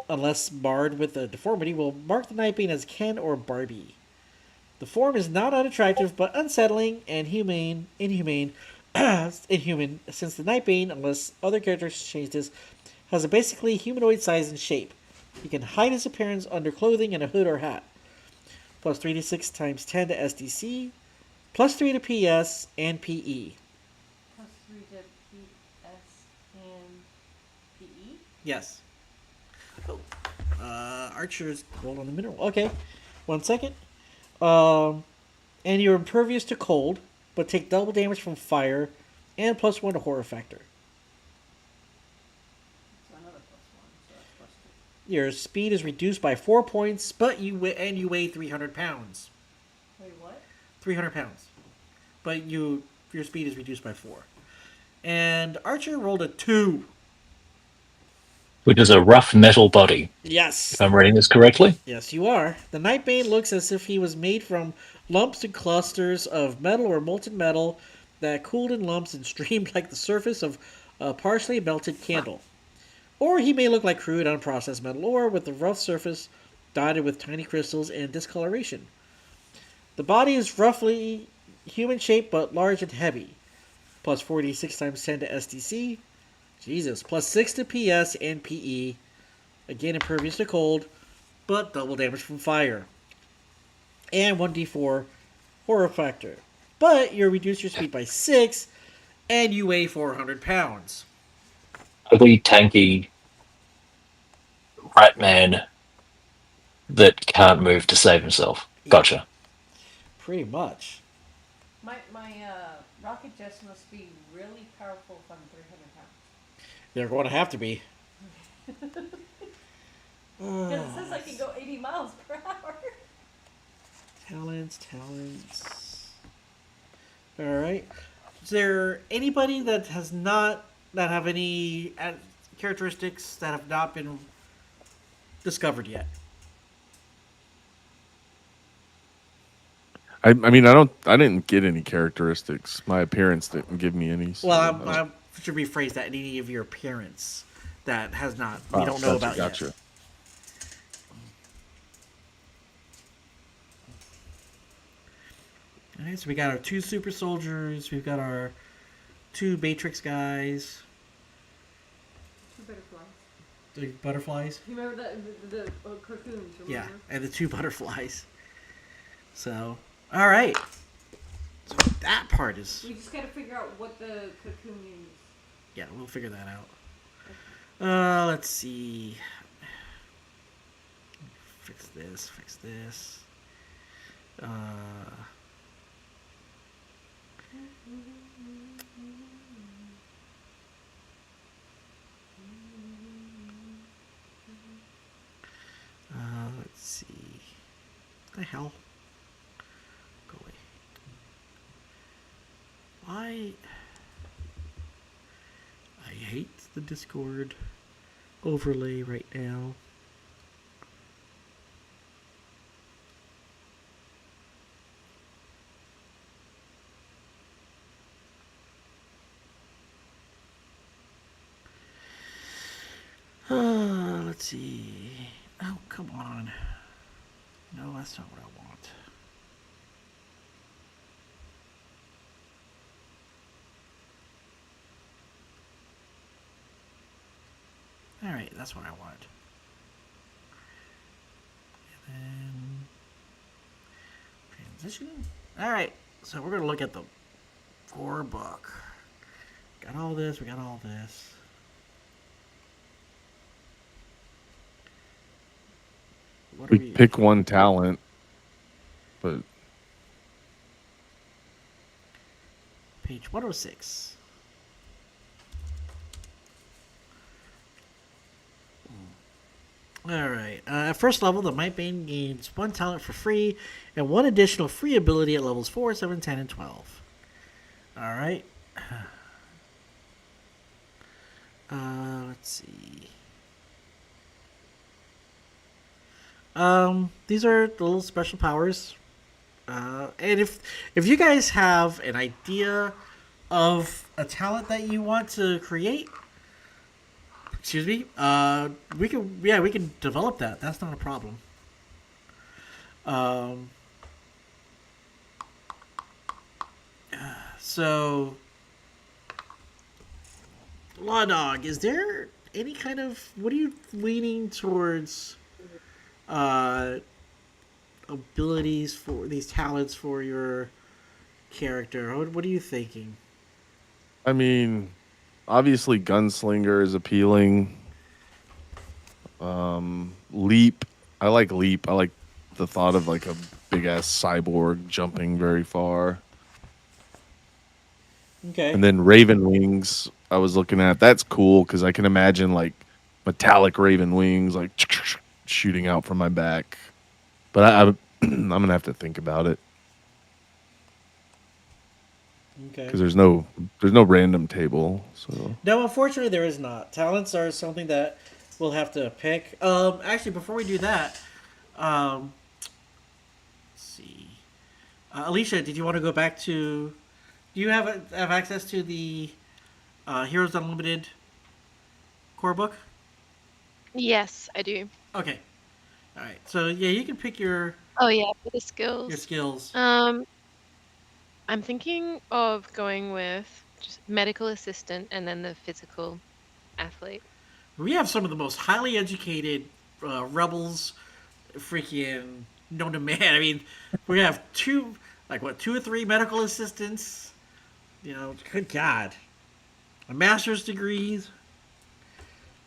unless marred with a deformity, will mark the Nightbane as Ken or Barbie. The form is not unattractive, but unsettling and inhuman, inhuman, since the Nightbane, unless other characters change this, has a basically humanoid size and shape. He can hide his appearance under clothing and a hood or hat. Plus 3d6 times 10 to SDC, plus 3 to PS and PE. Plus 3 to PS and PE? Yes. Oh. Archer's rolled on the mineral. Okay. 1 second. And you're impervious to cold, but take double damage from fire, and plus 1 to horror factor. So another plus 1, so that's plus 2. Your speed is reduced by 4 points, but you weigh 300 pounds. Wait, what? 300 pounds. But your speed is reduced by 4. And Archer rolled a 2. Which is a rough metal body, Yes. if I'm reading this correctly. Yes, you are. The Nightbane looks as if he was made from lumps and clusters of metal or molten metal that cooled in lumps and streamed like the surface of a partially melted candle. Or he may look like crude, unprocessed metal ore with a rough surface dotted with tiny crystals and discoloration. The body is roughly human shaped but large and heavy. Plus 46 times 10 to SDC. Jesus. Plus 6 to PS and PE. Again, impervious to cold, but double damage from fire. And 1d4 horror factor. But you reduce your speed by 6, and you weigh 400 pounds. Ugly, tanky rat man that can't move to save himself. Gotcha. Pretty much. My rocket jets must be really powerful if I'm 300 pounds. They're going to have to be. Because it says I can go 80 miles per hour. Talents. Alright. Is there anybody that has not, that have any characteristics that have not been discovered yet? I mean, I didn't get any characteristics. My appearance didn't give me any. So Well, I should rephrase that. Any of your appearance that has not, we don't know about gotcha. yet. Alright, so we got our 2 super soldiers. We've got our 2 Matrix guys. 2 butterflies. The butterflies. You remember the cocoons? Remember? Yeah, and the 2 butterflies. So, alright. So that part is... We just gotta figure out what the cocoon means. Yeah, we'll figure that out. Let's see. Fix this. Let's see. What the hell? Go away. Why? I hate the Discord overlay right now. Let's see. Oh, come on. No, that's not what I want. Alright, that's what I want. And then... transition? Alright, so we're going to look at the core book. Got all this, we got all this. What We pick one talent, but page 106. Alright, at first level, the NightBane gains 1 talent for free and 1 additional free ability at levels 4, 7, 10, and 12. Alright. Let's see. These are the little special powers. And if you guys have an idea of a talent that you want to create, excuse me, we can develop that. That's not a problem. So, Law Dog, is there any kind of, what are you leaning towards? Abilities for these talents for your character. What are you thinking? I mean, obviously gunslinger is appealing. Leap. I like leap. I like the thought of like a big ass cyborg jumping very far. Okay. And then raven wings I was looking at. That's cool because I can imagine like metallic raven wings like shooting out from my back. But I'm gonna have to think about it. Okay. Because there's no random table. So No, unfortunately, there is not. Talents are something that we'll have to pick. Actually, before we do that, let's see. Alicia, did you want to go back to? Do you have access to the Heroes Unlimited core book? Yes, I do. Okay. All right. So yeah, you can pick your Oh yeah, for the skills. skills. I'm thinking of going with just medical assistant and then the physical athlete. We have some of the most highly educated rebels, freaking known to man. I mean, we have two or three medical assistants. You know, good God, a master's degrees.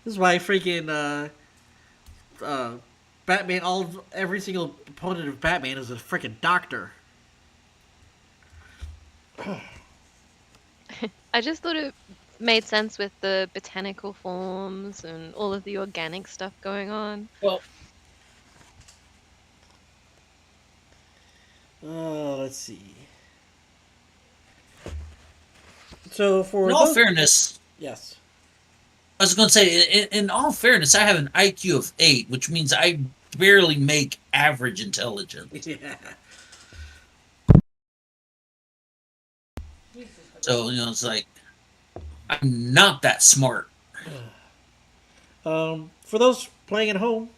This is why freaking Batman, every single opponent of Batman is a freaking doctor. I just thought it made sense with the botanical forms and all of the organic stuff going on. Well, Let's see. So for In all those, fairness, yes. I was going to say, in all fairness, I have an IQ of 8, which means I barely make average intelligence. Yeah. So, it's like, I'm not that smart. For those playing at home,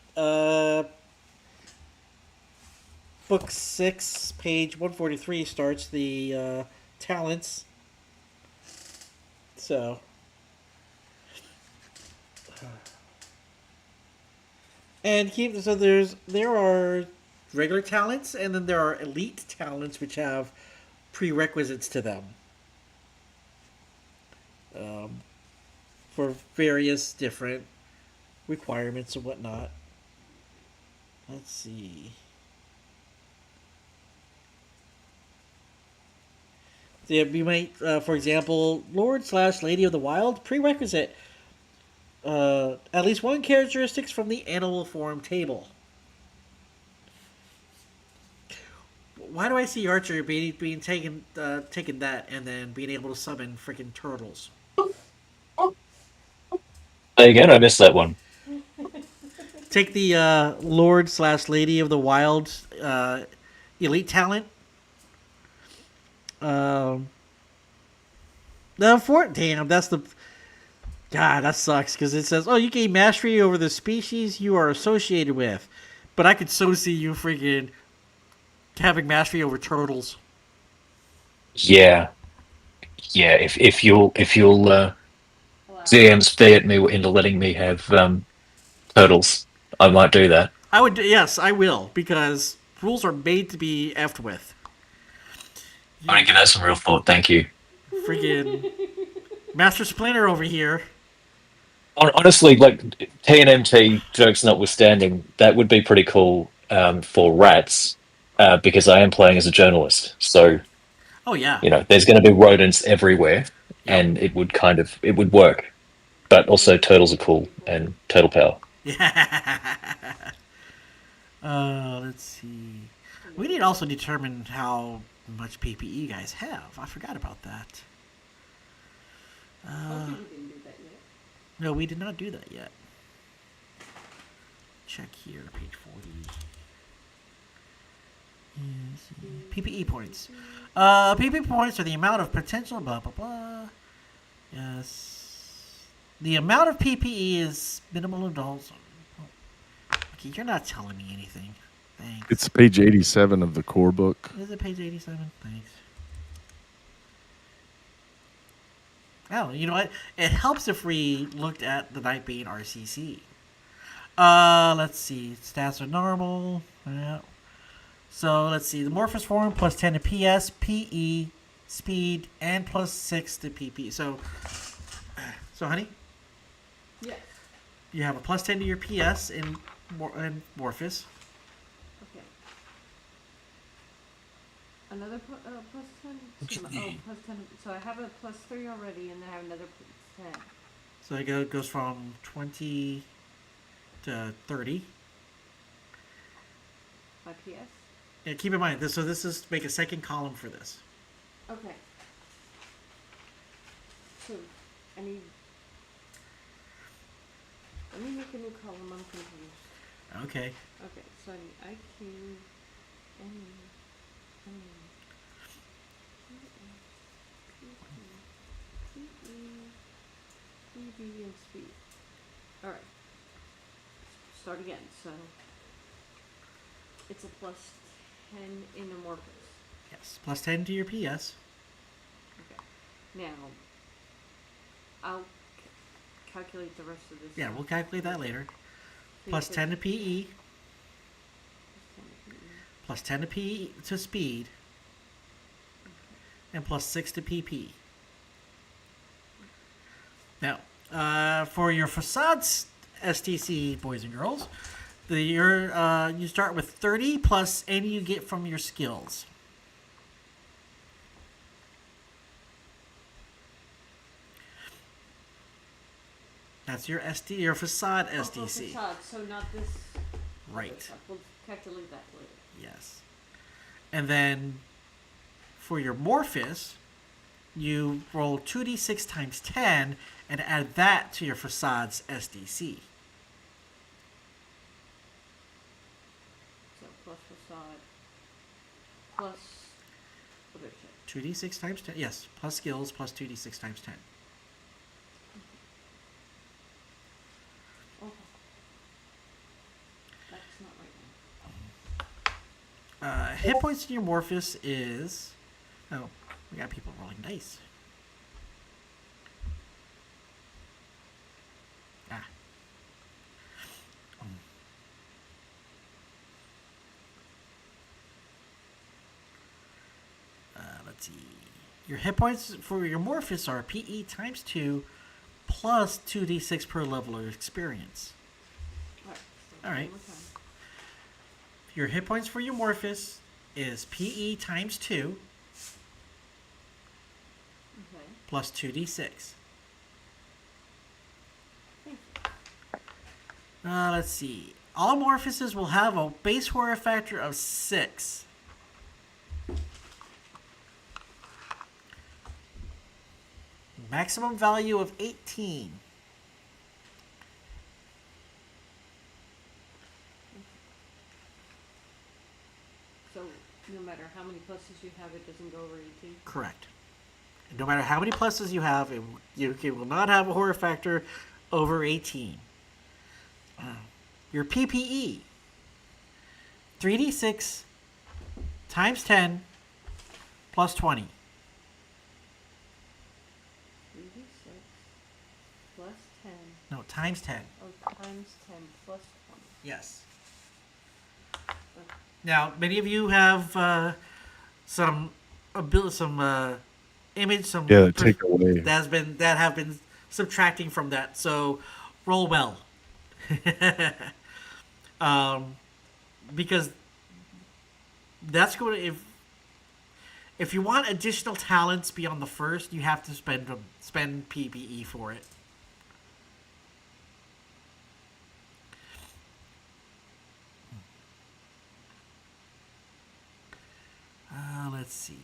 book 6, page 143 starts the talents. So, and there are regular talents, and then there are elite talents which have prerequisites to them. For various different requirements and whatnot. Let's see. So you might, for example, Lord/Lady of the Wild prerequisite. At least one characteristics from the animal form table. Why do I see Archer being taken that and then being able to summon freaking turtles? again, I missed that one. Take the Lord/Lady of the Wild elite talent. Damn, that's the God. That sucks because it says, "Oh, you gain mastery over the species you are associated with," but I could so see you freaking having mastery over turtles. Yeah, yeah. If you'll DMs stay at me into letting me have turtles, I might do that. I would, yes, I will because rules are made to be effed with. I'm gonna give that some real thought. Thank you. Freaking Master Splinter over here. Honestly, like TNMT jokes notwithstanding, that would be pretty cool for rats because I am playing as a journalist. So Oh yeah. there's going to be rodents everywhere, Yep. and it would work. But also, turtles are cool and turtle power. Yeah. Let's see. We need to also determine how much PPE you guys have. I forgot about that. No, we did not do that yet. Check here, page 40. PPE points. PPE points are the amount of potential blah blah blah. Yes. The amount of PPE is minimal adults. Okay, you're not telling me anything. Thanks. It's page 87 of the core book. Is it page 87? Thanks. Oh, you know what? It helps if we looked at the NightBane RCC. Let's see. Stats are normal. Yeah. So let's see. The Morphous form plus 10 to PS, PE, speed, and plus 6 to PP. So honey? Yes. You have a plus 10 to your PS in Morphous. Okay. Another plus 10? Plus 10. So I have a plus 3 already, and then I have another plus 10. So it goes from 20 to 30. My PS? Yeah, keep in mind, this is make a second column for this. Okay. So, I need... Let me make a new column, I'm confused. Okay. Okay, so I need IQ, and... PB, and speed. Alright. Start again, so... It's a plus 10 in Amorphous. Yes, plus 10 to your PS. Okay. Now, I'll calculate the rest of this. Yeah, we'll calculate that later. So Plus you 10 to said PE, plus 10 to PE. plus 10 to PE to speed, and plus 6 to PP. Now, for your facades STC boys and girls, you start with 30 plus any you get from your skills. That's your your facade Oh, for SDC. facade, so not this. Right. We'll calculate that later. Yes. And then for your Morphus, you roll 2d6 times 10 and add that to your facade's SDC. So plus facade, plus other shit. 2d6 times 10. Yes, plus skills plus 2d6 times 10. Okay. That's not right now. Hit points in your Morphus is. Oh, we got people rolling dice. Ah. Let's see. Your hit points for your Morphus are PE times 2 plus 2d6 per level of experience. Alright. All right. One more time. Your hit points for your Morphus is PE times 2 Okay. plus 2d6. Thank you. Let's see. All Morphuses will have a base horror factor of 6. Maximum value of 18. So no matter how many pluses you have, it doesn't go over 18. Correct. And no matter how many pluses you have, it will not have a horror factor over 18. Your PPE. 3d6 times 10 plus 20. 3d6 plus 10. No, times 10. Oh, times 10 plus 20. Yes. Now, many of you have some image, some Yeah, take away. that have been subtracting from that. So, roll well, because that's going to if you want additional talents beyond the first, you have to spend PPE for it. Let's see.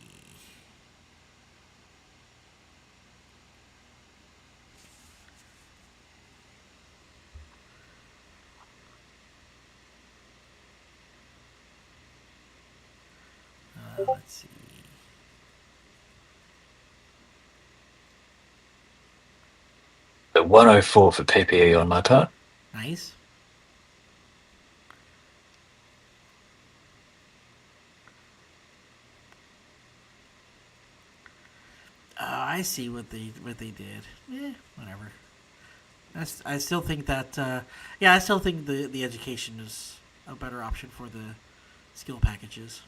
Let's see. So 104 for PPE on my part. Nice. I see what they did. Whatever. I still think that I still think the education is a better option for the skill packages.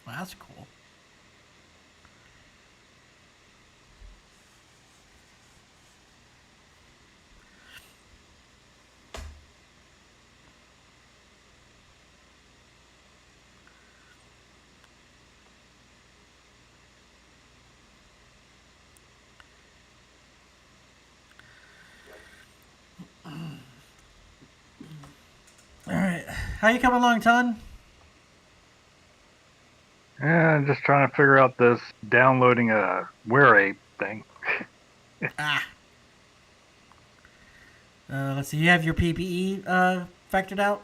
Well, that's cool. All right, how you coming along, Ton? Yeah, I'm just trying to figure out this downloading a Wear Ape thing. Ah. Let's see. You have your PPE factored out.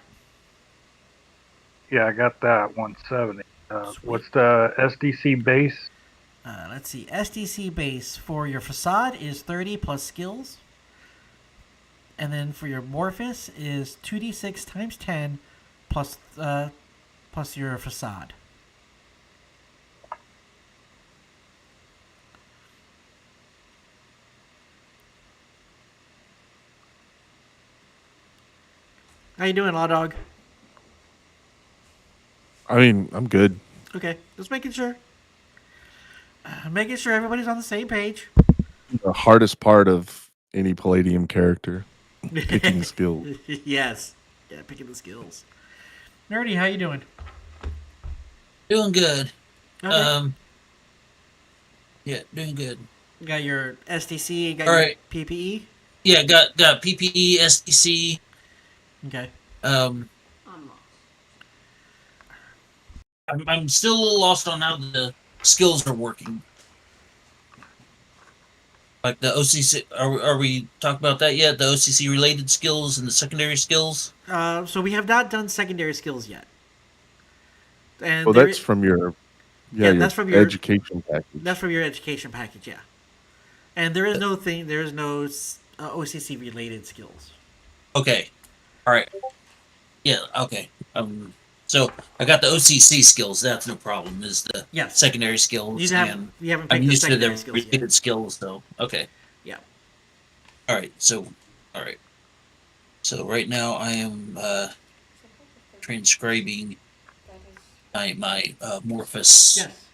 Yeah, I got that 170. Sweet. What's the SDC base? Let's see. SDC base for your facade is 30 plus skills. And then for your Morphus is 2d6 times 10 plus, plus your facade. How you doing, Law Dog? I mean, I'm good. Okay, just making sure. Making sure everybody's on the same page. The hardest part of any Palladium character, picking skills. Yes. Yeah, picking the skills. Nerdy, how you doing? Doing good. Okay. Yeah, doing good. You got your STC, you got All your right. PPE. Yeah, got PPE, SDC. Okay. I'm still a little lost on how the skills are working. Like the OCC, are we talking about that yet? The OCC related skills and the secondary skills. So we have not done secondary skills yet. And Well, that's from your Yeah, your that's from your- education package. that's from your education package, yeah. And there is no OCC related skills. Okay. All right. Yeah. Okay. So I got the OCC skills. That's no problem. Is the Yes. secondary skills, You and haven't I'm picked the used to the secondary skills yet. related skills. So okay. Yeah. All right. All right. So right now I am transcribing That is, my Morphus Yes.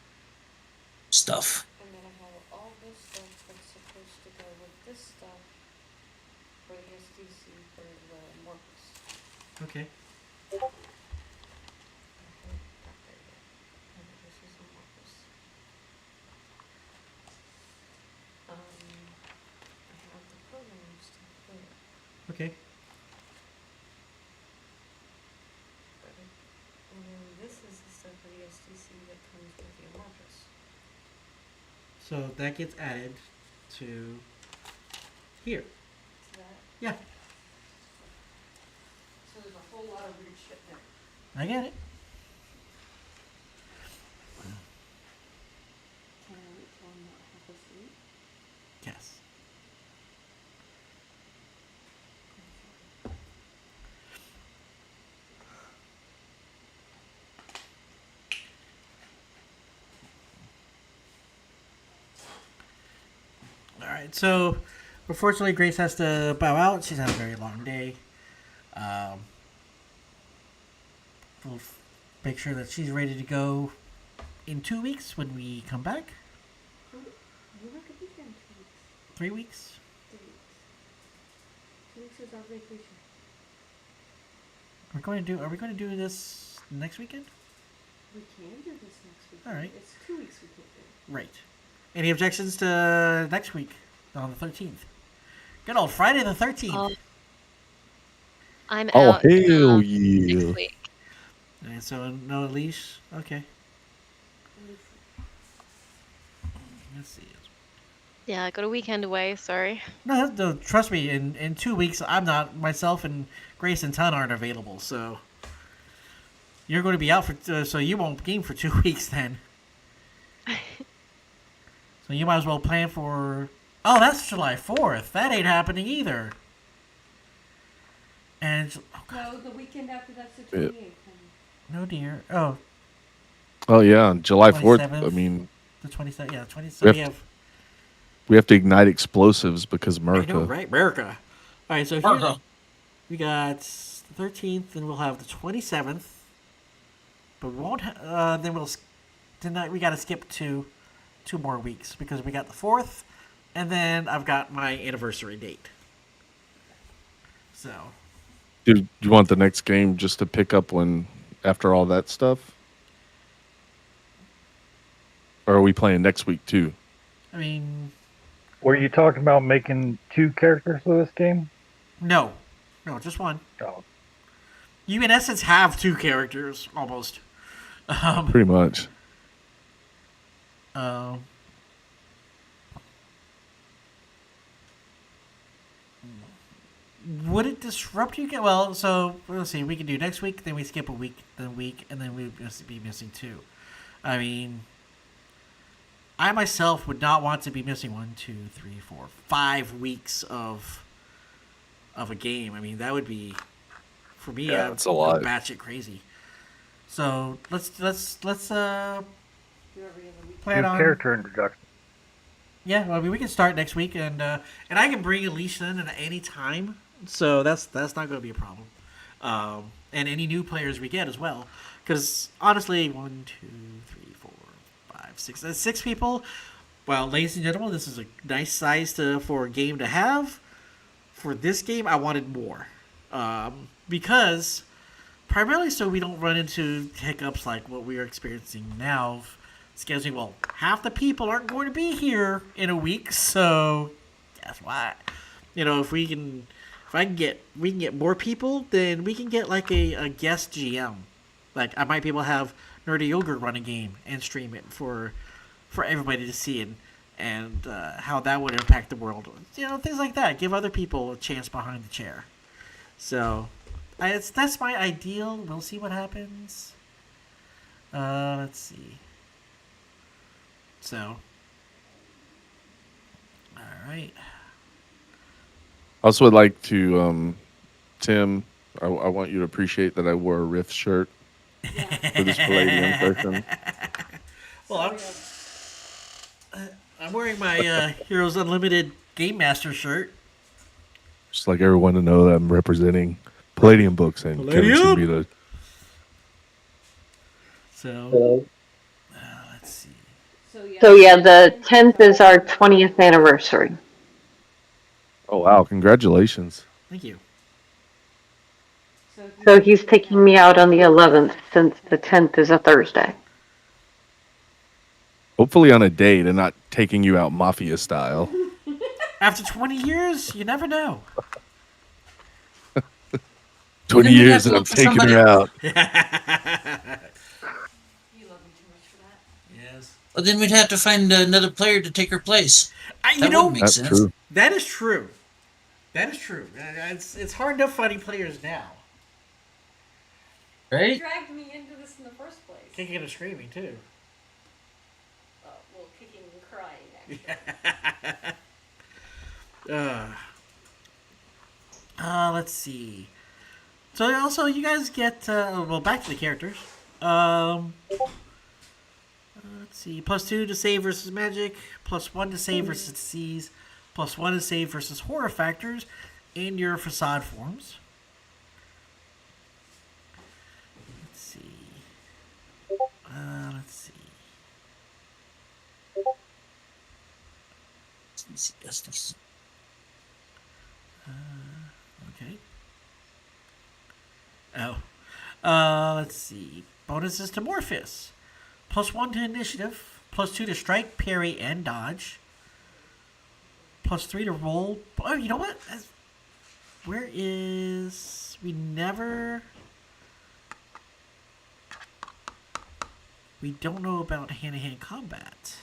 stuff. and then I have all this stuff that's supposed to go with this stuff for the SDC for the Morpus. Okay. I haven't got there yet. Maybe this is a Morpus. I have the program stuff there, Okay. and then this is the stuff for the SDC that comes with the Morpus. So that gets added to here. So that, Yeah, so there's a whole lot of weird shit there. I get it. Can I wait till I'm not half asleep? Yes. All right. So, unfortunately, Grace has to bow out. She's had a very long day. We'll make sure that she's ready to go in 2 weeks when we come back. We work a weekend 2 weeks. 3 weeks. 3 weeks. 2 weeks is our vacation. We're going to do. Are we going to do this next weekend? We can do this next week. All right. It's 2 weeks we can't do. Right. Any objections to next week on the 13th? Good old Friday the 13th. Oh, I'm Oh, out hell next yeah. week. And so no leash. Okay. Let's see. Yeah, I got a weekend away. Sorry. No, trust me. In 2 weeks, I'm not myself and Grace and Ton aren't available. So you're going to be out for. So you won't game for 2 weeks then. So you might as well plan for. Oh, that's July 4th. That ain't happening either. And oh God, No, the weekend after that's the Yeah. 28th. no dear. Oh, Oh yeah, on July 4th. I 27th. mean, the 27th. Yeah, 20. So We we have have. we have to ignite explosives because I America. know, right? America. All right, so here Marco. we got the 13th, and we'll have the 27th. But we won't. Then we got to skip two more weeks because we got the 4th, and then I've got my anniversary date. So Do you want the next game just to pick up when after all that stuff? Or are we playing next week too? I mean, Were you talking about making 2 characters for this game? no, just one. Oh, You in essence have 2 characters almost. Pretty much. would it disrupt you? Well, so let's see. We can do next week, then we skip a week, then a week, and then we'd be missing 2. I mean, I myself would not want to be missing 1, 2, 3, 4, 5 weeks of a game. I mean, that would be for me. Yeah, that's a lot. Batshit crazy. So let's Do every other week. plan Do on. character introduction. Yeah, well, I mean, we can start next week, and I can bring Alicia in at any time, so that's not going to be a problem. And any new players we get as well, because honestly, 1, 2, 3, 4, 5, 6, that's 6 people. Well, ladies and gentlemen, this is a nice size for a game to have. For this game, I wanted more, because primarily so we don't run into hiccups like what we are experiencing now. Scheduling, well, half the people aren't going to be here in a week, so that's why. If we can get more people, then we can get like a guest GM. Like I might be able to have Nerdy Yogurt run a game and stream it for everybody to see and how that would impact the world. Things like that. Give other people a chance behind the chair. So that's my ideal. We'll see what happens. Let's see. So, all right. I also would like to, Tim, I want you to appreciate that I wore a Rift shirt for this Palladium session. Well, I'm wearing my Heroes Unlimited Game Master shirt. Just like everyone to know that I'm representing Palladium Books and Kevin should be the. So, let's see. So yeah, the 10th is our 20th anniversary. Oh wow! Congratulations. Thank you. So he's taking me out on the 11th since the 10th is a Thursday. Hopefully on a date and not taking you out mafia style. After 20 years, you never know. 20 Then we'd have years to and I'm look for taking somebody- her out. You love me too much for that. Yes. Well, then we'd have to find another player to take her place. You That know, would make That's sense. true. that is true. That is true. It's hard enough finding players now. You Right? dragged me into this in the first place. Kicking and screaming, too. Well, kicking and crying, actually. Let's see. So also, you guys get back to the characters. Let's see. +2 to save versus magic. +1 to save versus disease. +1 to save versus horror factors in your facade forms. Let's see. Let's see. Okay. Let's see. Bonuses to Morphus. +1 to initiative. +2 to strike, parry, and dodge. +3 to roll. Oh, you know what? Where is... We don't know about hand-to-hand combat.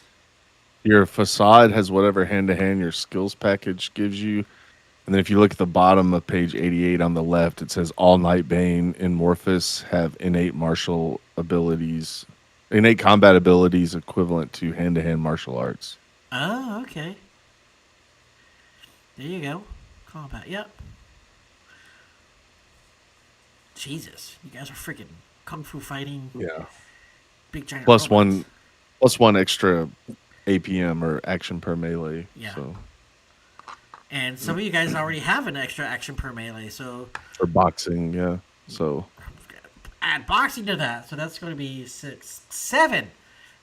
Your facade has whatever hand-to-hand your skills package gives you. And then if you look at the bottom of page 88 on the left, it says all NightBane and Morphus have innate martial abilities, innate combat abilities equivalent to hand-to-hand martial arts. Oh, okay. There you go. Combat, yep. Jesus, you guys are freaking kung fu fighting Yeah. big giant Plus robots. one extra APM or action per melee. Yeah. So And some of you guys already have an extra action per melee, so for boxing, yeah. So add boxing to that. So that's going to be 6, 7.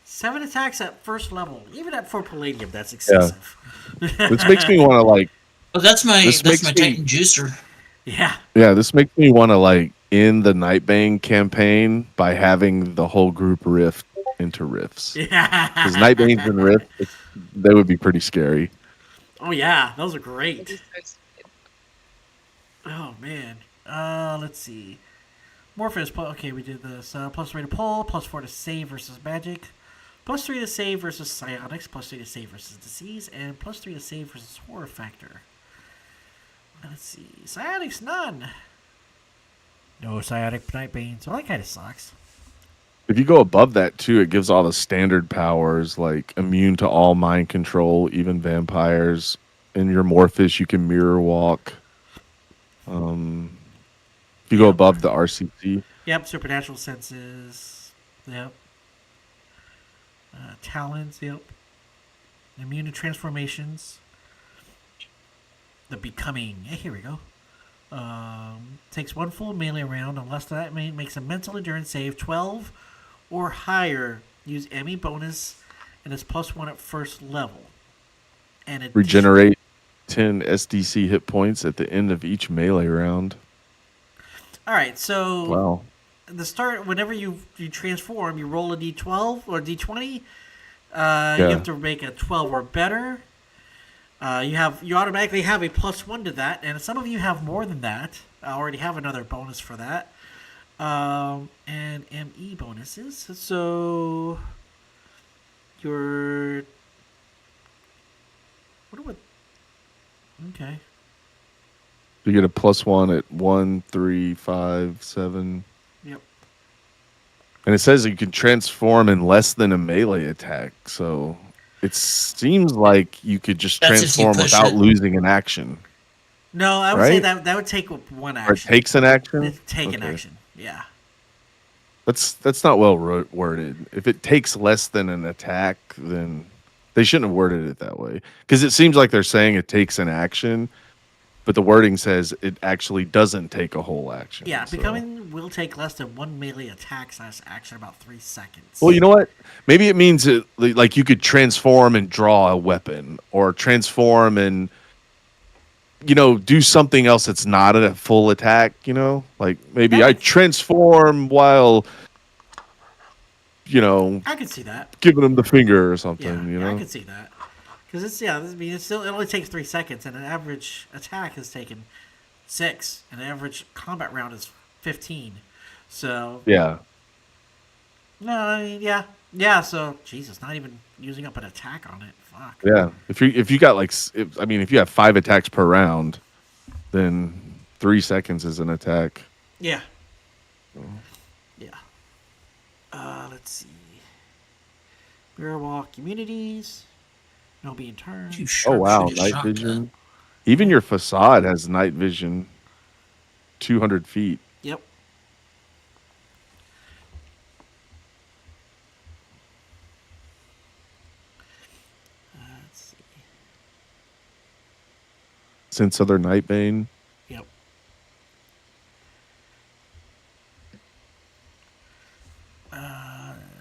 7 attacks at first level. Even for Palladium, that's excessive. this makes me want to like Well, that's my This makes me- Titan juicer. Yeah. yeah, this makes me want to like end the NightBane campaign by having the whole group rift into rifts. Yeah. Because NightBane's and rift, they would be pretty scary. Oh, yeah. Those are great. It is so stupid. Oh, man. Let's see. Morphus, okay, we did this. +3 to pull, +4 to save versus magic, +3 to save versus psionics, +3 to save versus disease, and +3 to save versus horror factor. Let's see. Psionics, none. No psionic NightBane, so that kind of sucks. If you go above that too, it gives all the standard powers like immune to all mind control, even vampires. In your Morphus, you can mirror walk. If you go Yep. above the RCC, Yep, supernatural senses. Yep. Talents, yep. Immune to transformations. The becoming. Here we go. Takes one full melee round unless that makes a mental endurance save 12 or higher. Use ME bonus and it's +1 at first level. And regenerate 10 SDC hit points at the end of each melee round. All right, so Wow. the start whenever you transform, you roll a d12 or d20. You have to make a 12 or better. You automatically have a +1 to that, and some of you have more than that. I already have another bonus for that, and ME bonuses. So your okay. You get a +1 at 1, 3, 5, 7. Yep. And it says you can transform in less than a melee attack. So it seems like you could just That's if you transform push without it. losing an action. No, I would say Right? that would take one Or it action. takes an action? Take an Okay. action. Yeah. That's not well worded. If it takes less than an attack, then they shouldn't have worded it that way. Because it seems like they're saying it takes an action, but the wording says it actually doesn't take a whole action. Yeah, so. becoming will take less than one melee attack / action, about 3 seconds. Well, you know what? Maybe it means like you could transform and draw a weapon, or transform and do something else that's not a full attack. Like maybe I transform while I could see that. giving him the finger or Yeah, something. I could see that. Because it only takes 3 seconds, and an average attack is taken 6, and an average combat round is 15. So Yeah. no, I mean, yeah. So Jesus, not even using up an attack on it. Fuck. Yeah. If you got if you have 5 attacks per round, then 3 seconds is an attack. Yeah. Yeah. Let's see. Mirror walk immunities. No being turned. Oh wow, night vision. Even your facade has night vision. 200 feet. Yep. Let's see. Since other Nightbane. Yep.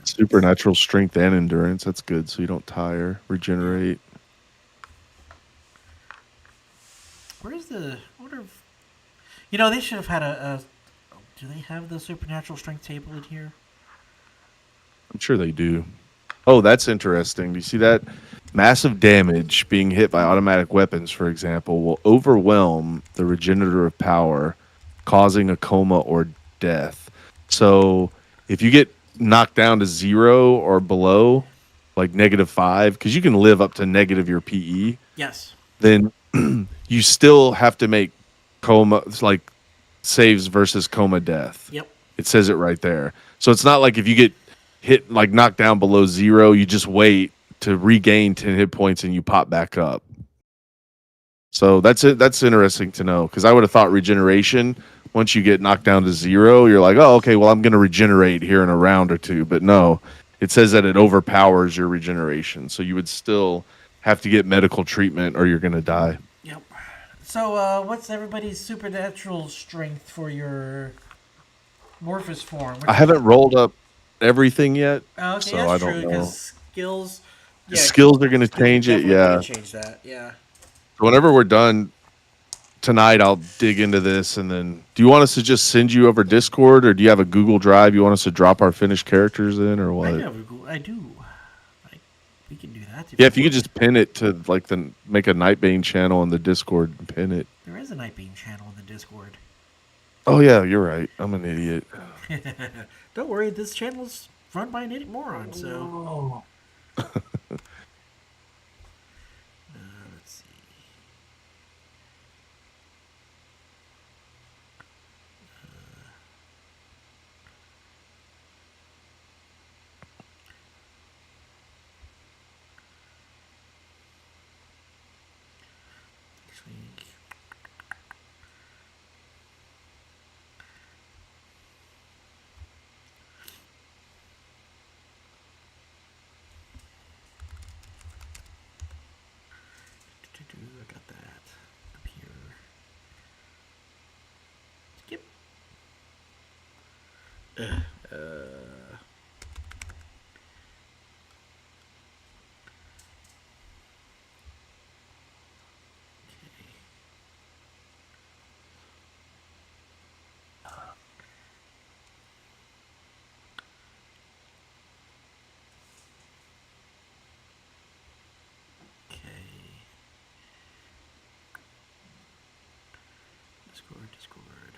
Supernatural strength and endurance. That's good, so you don't tire. Regenerate. Where's the? I wonder if, they should have had a. Do they have the supernatural strength table in here? I'm sure they do. Oh, that's interesting. Do you see that? Massive damage being hit by automatic weapons, for example, will overwhelm the regenerative power, causing a coma or death. So if you get knocked down to 0 or below, like -5, because you can live up to negative your PE. Yes. Then you still have to make coma, like saves versus coma death. Yep. It says it right there. So it's not like if you get hit, like knocked down below 0, you just wait to regain 10 hit points and you pop back up. So that's it. That's interesting to know, because I would have thought regeneration, once you get knocked down to 0, you're like, oh, okay, well, I'm going to regenerate here in a round or two. But no, it says that it overpowers your regeneration. So you would still have to get medical treatment or you're going to die. Yep. So what's everybody's supernatural strength for your Morphus form? I haven't rolled up everything yet, Okay, so that's I true, don't know. because skills. Yeah, Skills are going to change it, definitely yeah. gonna change that, yeah. Whenever we're done tonight, I'll dig into this. And then, do you want us to just send you over Discord, or do you have a Google Drive you want us to drop our finished characters in, or what? I do. We can do that. Yeah, if you could just pin it to make a Nightbane channel on the Discord and pin it. There is a NightBane channel in the Discord. Oh yeah, you're right. I'm an idiot. Don't worry, this channel is run by an idiot moron. So. Let's see. Okay. Discord.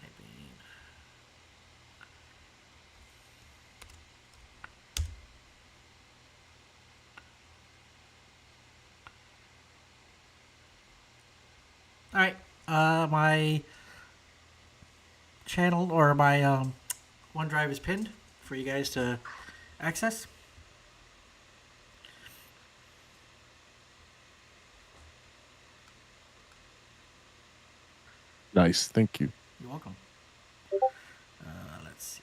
NightBane. All right. My channel or my OneDrive is pinned for you guys to access. Nice. Thank you. You're welcome. Let's see.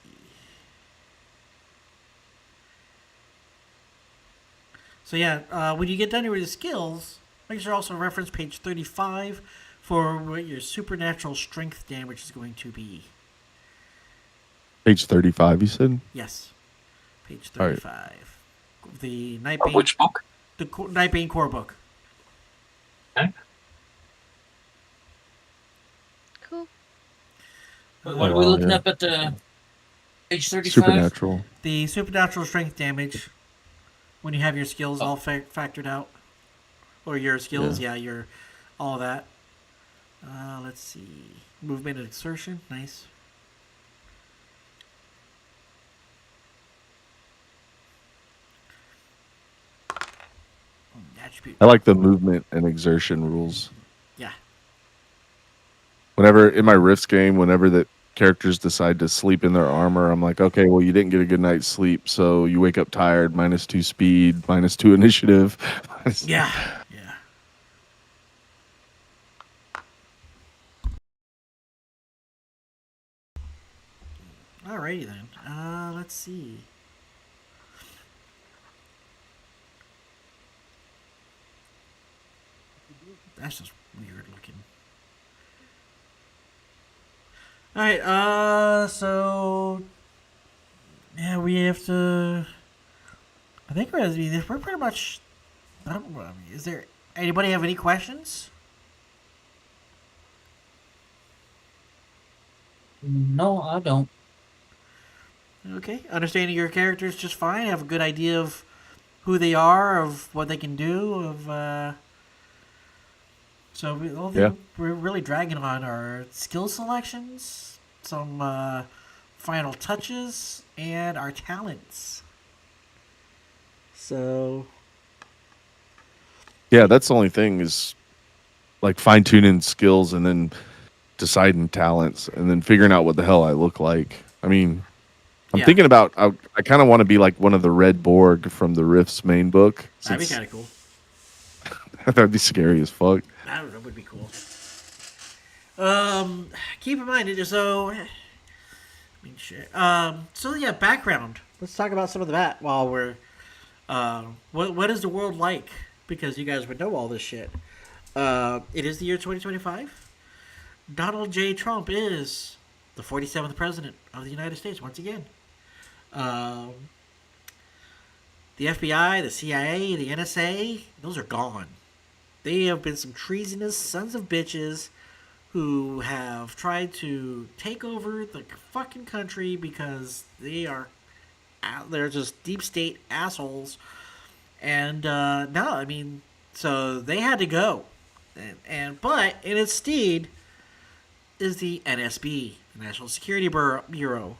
So yeah, when you get done with your skills, make sure also reference page 35 for what your supernatural strength damage is going to be. Page 35, you said? Yes, page All right. 35. The Of NightBane, which book? the NightBane core book. Okay. Cool. What are we wow, looking yeah. up at page 35? Supernatural. The supernatural strength damage when you have your skills Oh. all factored out, or your skills, yeah, your all of that. Let's see, movement and exertion, nice. Attribute. I like the movement and exertion rules. Yeah. Whenever in my Rifts game, whenever the characters decide to sleep in their armor, I'm like, okay, well, you didn't get a good night's sleep, so you wake up tired, -2 speed, -2 initiative. Yeah. Yeah. Alrighty then. Let's see. That's just weird looking. Alright, so yeah, we have to. I think we're pretty much. Is there anybody have any questions? No, I don't. Okay, understanding your characters just fine. Have a good idea of who they are, of what they can do, of. So we're really dragging on our skill selections, some final touches, and our talents. So Yeah, that's the only thing is like fine tuning skills and then deciding talents and then figuring out what the hell I look like. I mean, I'm Yeah. thinking about I kind of want to be like one of the Red Borg from the Rifts main book. that'd be kind of cool. That'd be scary as fuck. That would be cool. Keep in mind, so I mean, shit. So yeah, background. Let's talk about some of that while we're. What is the world like? Because you guys would know all this shit. It is the year 2025. Donald J. Trump is the 47th president of the United States once again. The FBI, the CIA, the NSA, those are gone. They have been some treasonous sons of bitches who have tried to take over the fucking country because they're just deep state assholes. And no, I mean, so they had to go. But in its stead is the NSB, the National Security Bureau.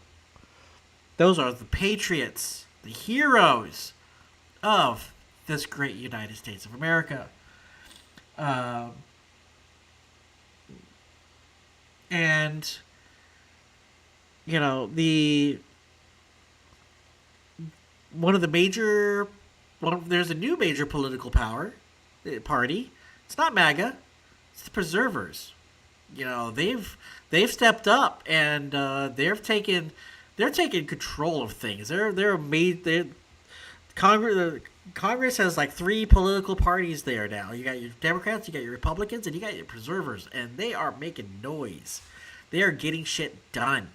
Those are the patriots, the heroes of this great United States of America. And you know, there's a new major political party. It's not MAGA. It's the Preservers. You know, they've stepped up and they're taking control of things. Congress has like 3 political parties there now. You got your Democrats, you got your Republicans, and you got your Preservers, and they are making noise. They are getting shit done.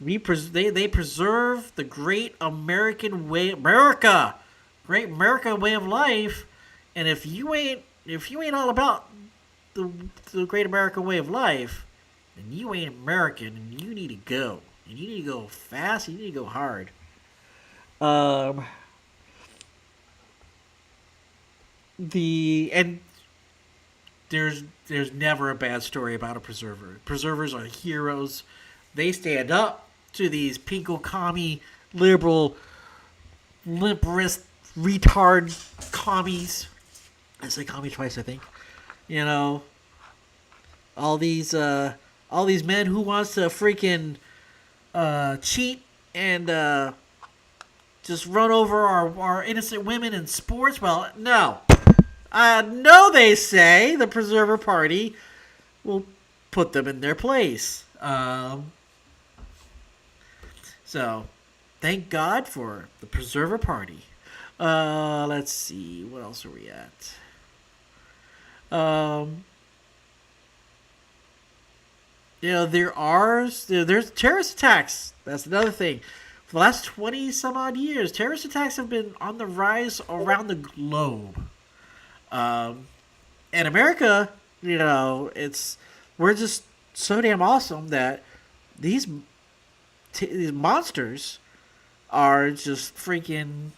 They preserve the great American way, great America way of life. And if you ain't all about the the great American way of life, then you ain't American, and you need to go. And you need to go fast. And you need to go hard. Um, the and there's never a bad story about a preserver. Preservers are heroes. They stand up to these pinko commie liberal limp wrist retard commies. I say commie twice, I think. You know, all these men who wants to freaking cheat and just run over our innocent women in sports. Well, no. No, they say the Preserver Party will put them in their place. So, thank God for the Preserver Party. Let's see, what else are we at? There's terrorist attacks. That's another thing. For the last 20 some odd years, terrorist attacks have been on the rise around the globe. And America, we're just so damn awesome that these monsters are just freaking.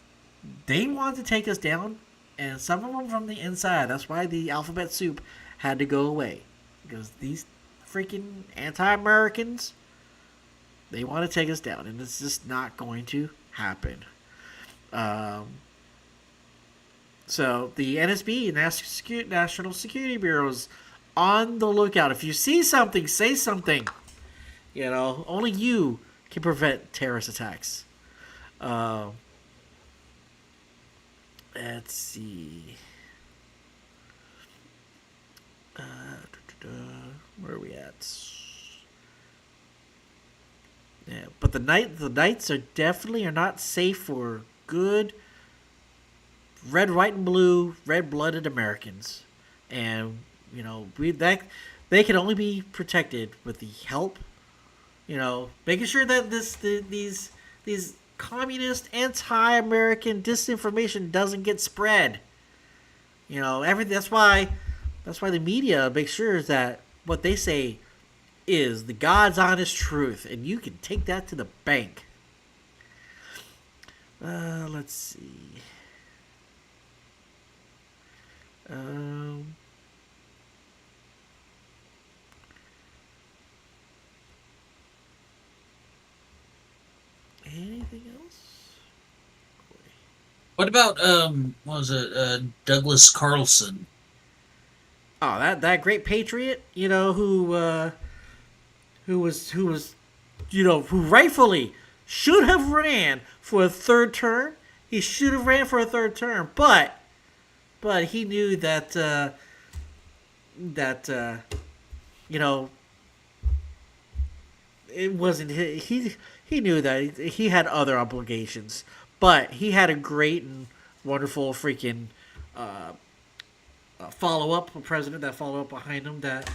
They want to take us down, and some of them from the inside. That's why the alphabet soup had to go away, because these freaking anti-Americans, they want to take us down, and it's just not going to happen. So the NSB, National Security Bureau, is on the lookout. If you see something, say something. Only you can prevent terrorist attacks. Let's see. Where are we at? Yeah, but the nights are definitely not safe for good red, white, and blue, red-blooded Americans, and they can only be protected with the help, making sure that these communist, anti-American disinformation doesn't get spread. That's why the media makes sure that what they say is the God's honest truth, and you can take that to the bank. Let's see. Anything else? What about what was it? Douglas Carlson. Oh, that great patriot, who rightfully should have ran for a third term. He should have ran for a third term, but he knew that it wasn't he knew that he had other obligations, but he had a great and wonderful freaking follow-up president that followed up behind him that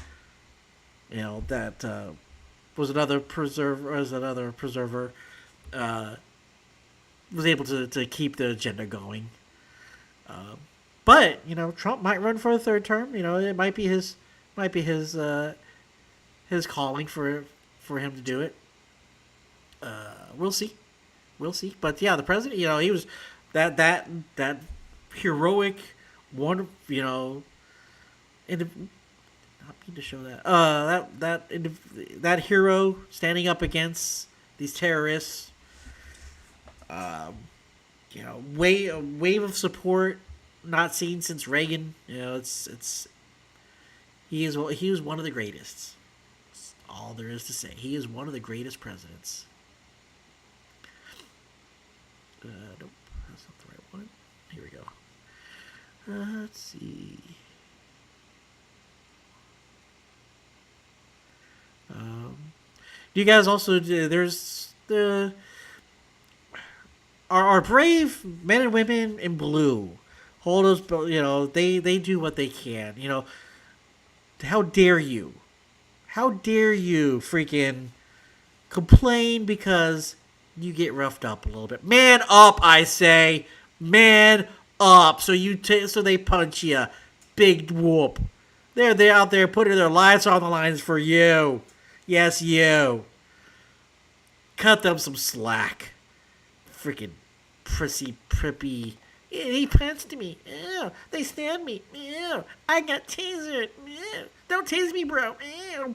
was another preserver was able to keep the agenda going. But Trump might run for a third term. It might be his calling for him to do it. We'll see. But yeah, the president, he was that heroic one. And not mean to show that that hero standing up against these terrorists. Wave of support not seen since Reagan. He was one of the greatest. That's all there is to say. He is one of the greatest presidents. Nope, that's not the right one. Here we go. Let's see. You guys also there's our brave men and women in blue. Hold those, they do what they can. How dare you? How dare you freaking complain because you get roughed up a little bit. Man up, I say. Man up. So they punch you. Big whoop. They're out there putting their lives on the lines for you. Yes, you. Cut them some slack. Freaking prissy, prippy. He punched me. Ew. They stabbed me. Ew. I got tasered. Ew. Don't tase me, bro. Ew.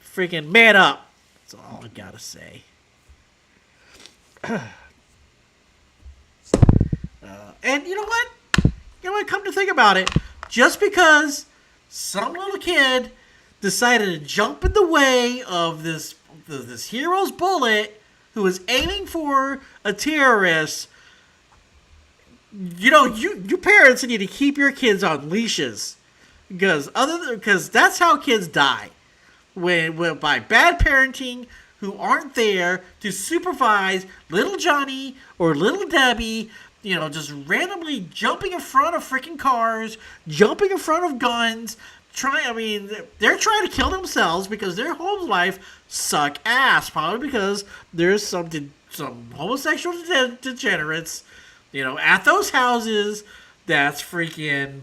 Freaking man up. That's all I gotta say. And you know what? You know what? Come to think about it, just because some little kid decided to jump in the way of this hero's bullet who was aiming for a terrorist, you parents need to keep your kids on leashes, because that's how kids die, when by bad parenting who aren't there to supervise little Johnny or little Debbie. Just randomly jumping in front of freaking cars, jumping in front of guns, they're trying to kill themselves because their home life suck ass. Probably because there's some homosexual degenerates, at those houses. That's freaking,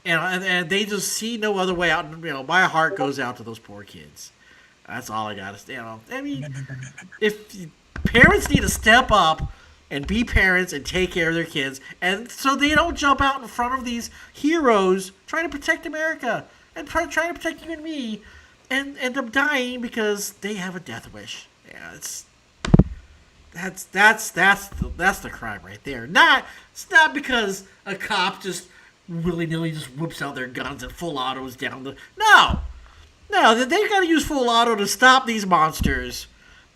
and they just see no other way out. My heart goes out to those poor kids. That's all I gotta say. If parents need to step up and be parents and take care of their kids, and so they don't jump out in front of these heroes trying to protect America and trying to protect you and me, and end up dying because they have a death wish. Yeah, that's the crime right there. It's not because a cop just willy nilly just whips out their guns and full autos down the. No, they got to use full auto to stop these monsters.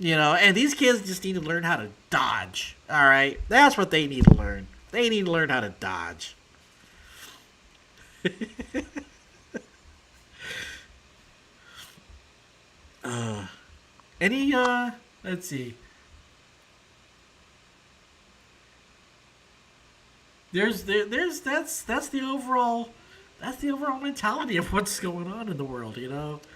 And these kids just need to learn how to dodge. All right, that's what they need to learn. They need to learn how to dodge. Let's see. That's the overall mentality of what's going on in the world.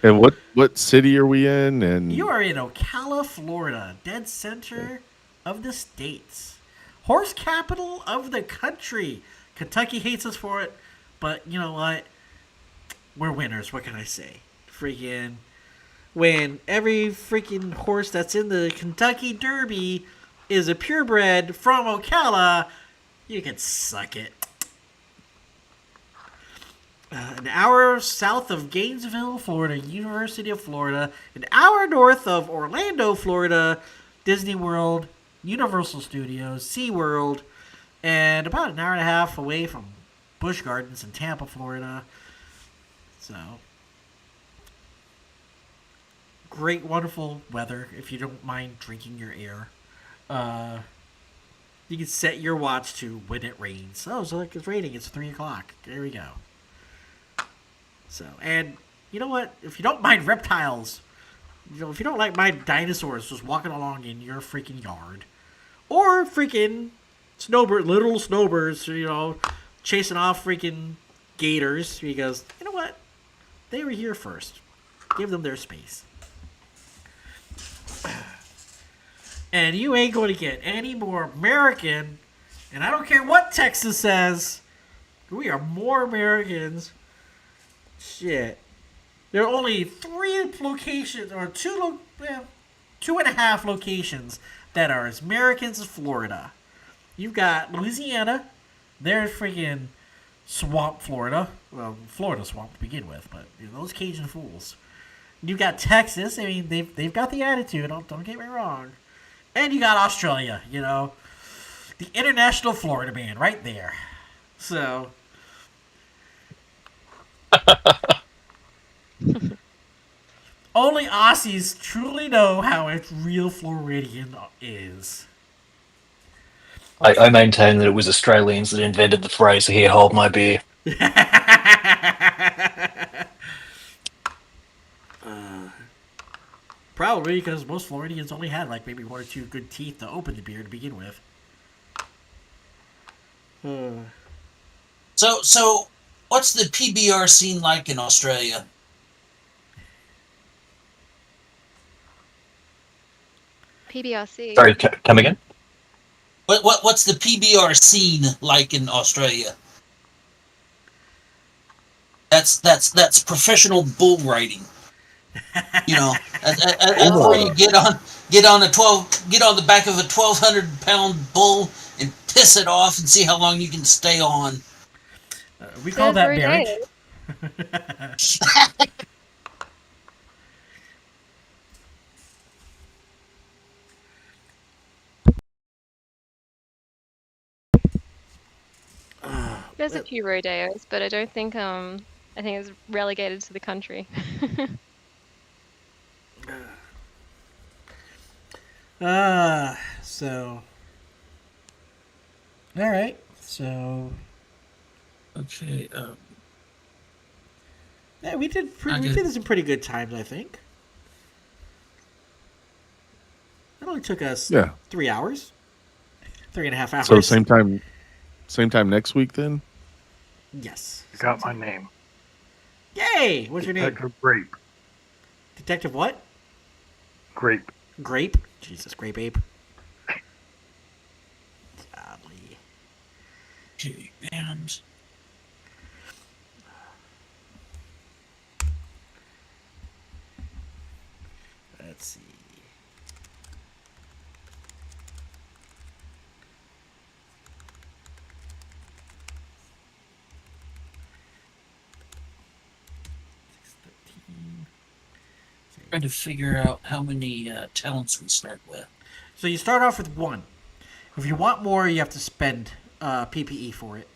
And what city are we in? And You are in Ocala, Florida, dead center of the states. Horse capital of the country. Kentucky hates us for it, but you know what? We're winners. What can I say? Freaking, when every freaking horse that's in the Kentucky Derby is a purebred from Ocala, you can suck it. An hour south of Gainesville, Florida, University of Florida. An hour north of Orlando, Florida, Disney World, Universal Studios, SeaWorld. And about an hour and a half away from Busch Gardens in Tampa, Florida. So, great, wonderful weather if you don't mind drinking your air. You can set your watch to when it rains. Oh, so like it's raining. It's 3 o'clock. There we go. So, and you know what? If you don't mind reptiles, if you don't mind dinosaurs just walking along in your freaking yard, or freaking little snowbirds, chasing off freaking gators, because you know what? They were here first. Give them their space. And you ain't going to get any more American, and I don't care what Texas says, we are more Americans. Shit. There are only 3 locations, or 2.5 locations that are as Americans as Florida. You've got Louisiana. There's freaking swamp Florida. Well, Florida swamp to begin with, but those Cajun fools. You've got Texas. They've got the attitude. Don't get me wrong. And you got Australia. The international Florida man right there. So. Only Aussies truly know how a real Floridian is. I maintain that it was Australians that invented the phrase, "Here, hold my beer." Probably because most Floridians only had like maybe 1 or 2 good teeth to open the beer to begin with. So what's the PBR scene like in Australia? PBRC. Sorry, come again? What's the PBR scene like in Australia? That's professional bull riding. You know, that's where you get on the back of a 1,200-pound bull and piss it off and see how long you can stay on. We call There's that marriage. There's a few rodeos, but I don't think I think it's relegated to the country. So. All right. So. Okay. Yeah, we did some pretty good times, I think. That only took us 3 hours, 3.5 hours. So same time next week then. Yes. You got my name. Yay! What's your name? Detective Grape. Detective what? Grape. Grape. Jesus, Grape Ape. Godly. Okay, and let's see. trying to figure out how many talents we start with. So you start off with 1. If you want more, you have to spend PPE for it.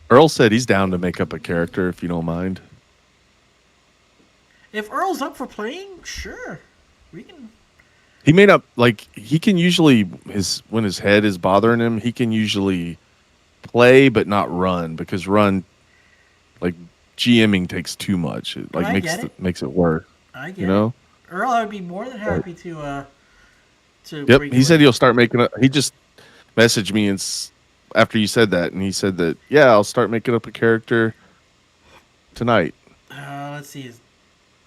Earl said he's down to make up a character if you don't mind. If Earl's up for playing, sure, we can. He may not he can usually when his head is bothering him, he can usually play but not run because GMing takes too much. It makes it worse. I get you know? it. Earl, I would be more than happy to Yep, he said he'll start making up. He just messaged me after you said that, and he said that I'll start making up a character tonight. Let's see.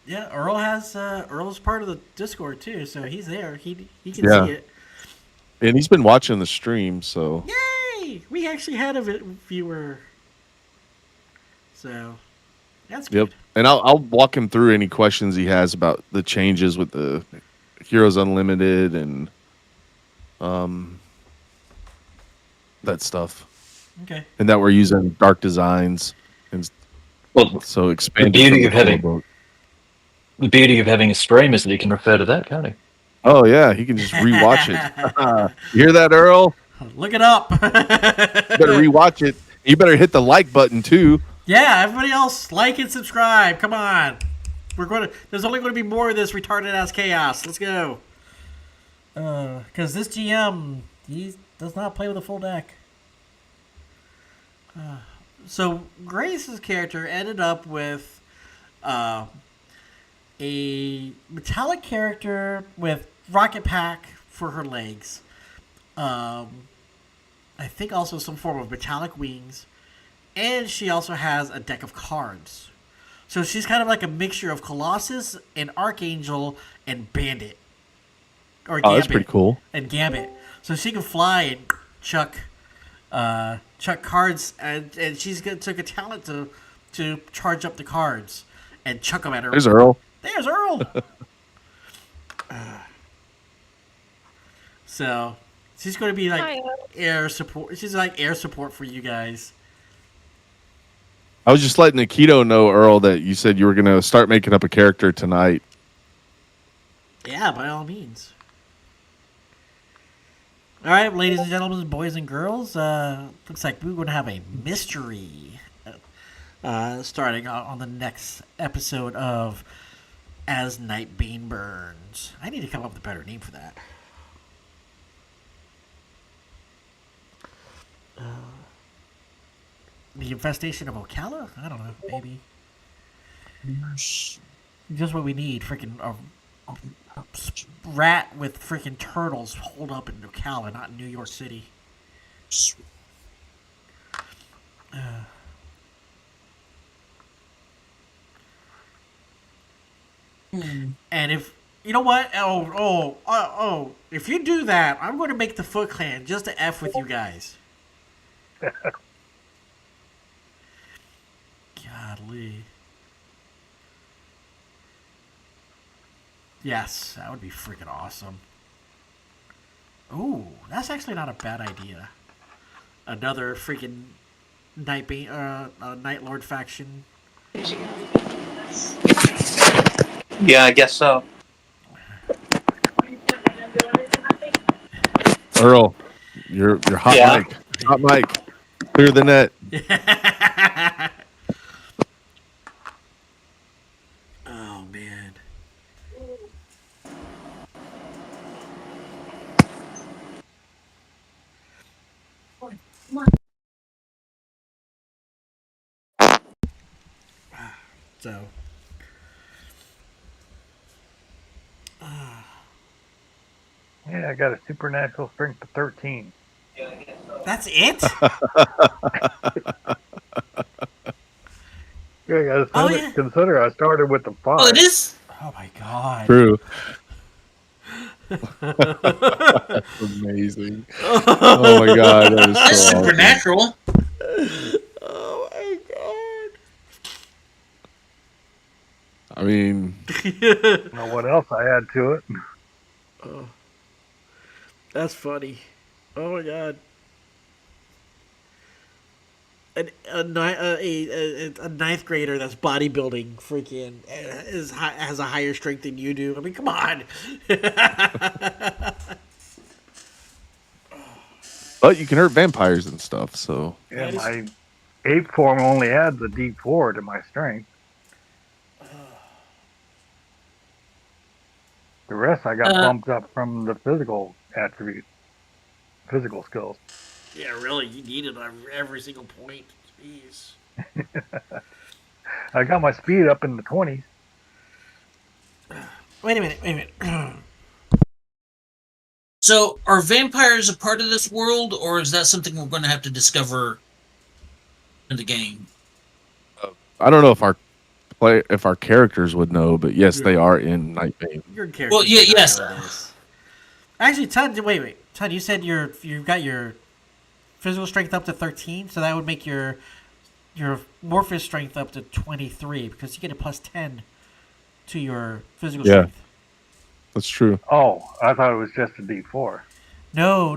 Yeah, Earl has Earl's part of the Discord too, so he's there. He can see it. And he's been watching the stream, so yay! We actually had a viewer, so that's good. Yep, and I'll walk him through any questions he has about the changes with the Heroes Unlimited and that stuff. Okay. And that we're using dark designs and so expanded. The beauty of having a stream is that he can refer to that, can't he? Oh yeah, he can just rewatch it. You hear that, Earl? Look it up. You better rewatch it. You better hit the like button too. Yeah, everybody else, like and subscribe. Come on. There's only going to be more of this retarded ass chaos. Let's go. Because this GM, he does not play with a full deck. So Grace's character ended up with a metallic character with rocket pack for her legs. I think also some form of metallic wings. And she also has a deck of cards. So she's kind of like a mixture of Colossus and Archangel and Bandit. Or Gambit. Oh, that's pretty cool. And Gambit. So she can fly and chuck cards, and she's took a talent to charge up the cards and chuck them at her. There's Earl. There's Earl. So she's going to be like air support. She's like air support for you guys. I was just letting Nikito know, Earl, that you said you were going to start making up a character tonight. Yeah, by all means. All right, ladies and gentlemen, boys and girls, looks like we're going to have a mystery starting on the next episode of As NightBane Burns. I need to come up with a better name for that. The Infestation of Ocala? I don't know, maybe. Just what we need, freaking a rat with freaking turtles holed up in Ocala, not in New York City. And if you know what, if you do that, I'm going to make the Foot Clan just to f with you guys. Godly. Yes, that would be freaking awesome. Ooh, that's actually not a bad idea. Another freaking Night Lord faction. Yeah, I guess so. Earl, your hot Yeah. mic. Hot mic. Clear the net. Oh man. So. Yeah, I got a supernatural strength of 13. That's it? Yeah, Oh, yeah. consider I started with the 5. Oh, it is. Oh my god. True. That's amazing. Oh my god, that is That's so awesome. supernatural. Oh my I mean, I don't know what else I add to it. god. That's funny. Oh my god. A ninth grader that's bodybuilding freaking has a higher strength than you do. I mean, come on. but you can hurt vampires and stuff, so Yeah, my ape form only adds a D4 to my strength. The rest I got bumped up from the physical attribute, physical skills. Yeah, really, you need it on every single point. Jeez. I got my speed up in the 20s. Wait a minute. So, are vampires a part of this world, or is that something we're going to have to discover in the game? I don't know if our characters would know, but yes, they are in NightBane. Your character. Well, yes. Actually, Todd, wait. Todd, you said you've got your physical strength up to 13, so that would make your Morphous strength up to 23 because you get a plus 10 to your physical strength. That's true. Oh, I thought it was just a D4. No.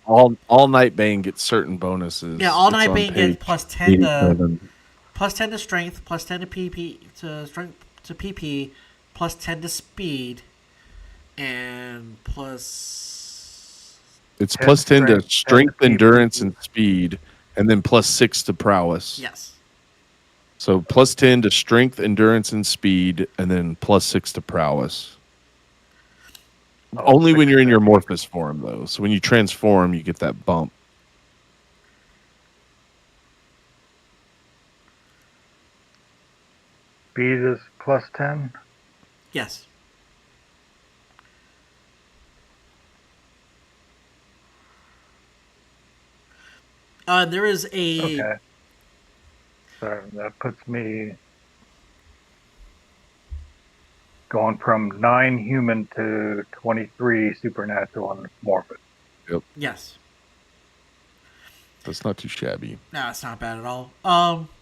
All NightBane gets certain bonuses. Yeah, all It's on NightBane gets page plus 10 to 87. plus 10 to strength, plus 10 to PP to strength to PP, plus 10 to speed, and plus. It's plus 10 to strength, 10 to endurance, and speed, and then plus 6 to prowess. Yes. So plus 10 to strength, endurance, and speed, and then plus 6 to prowess. Only when you're in your Morphous form, though. So when you transform, you get that bump. Speed is plus 10. Yes. There is a. Okay. So that puts me going from 9 human to 23 supernatural and Morphous. Yep. Yes. That's not too shabby. No, it's not bad at all.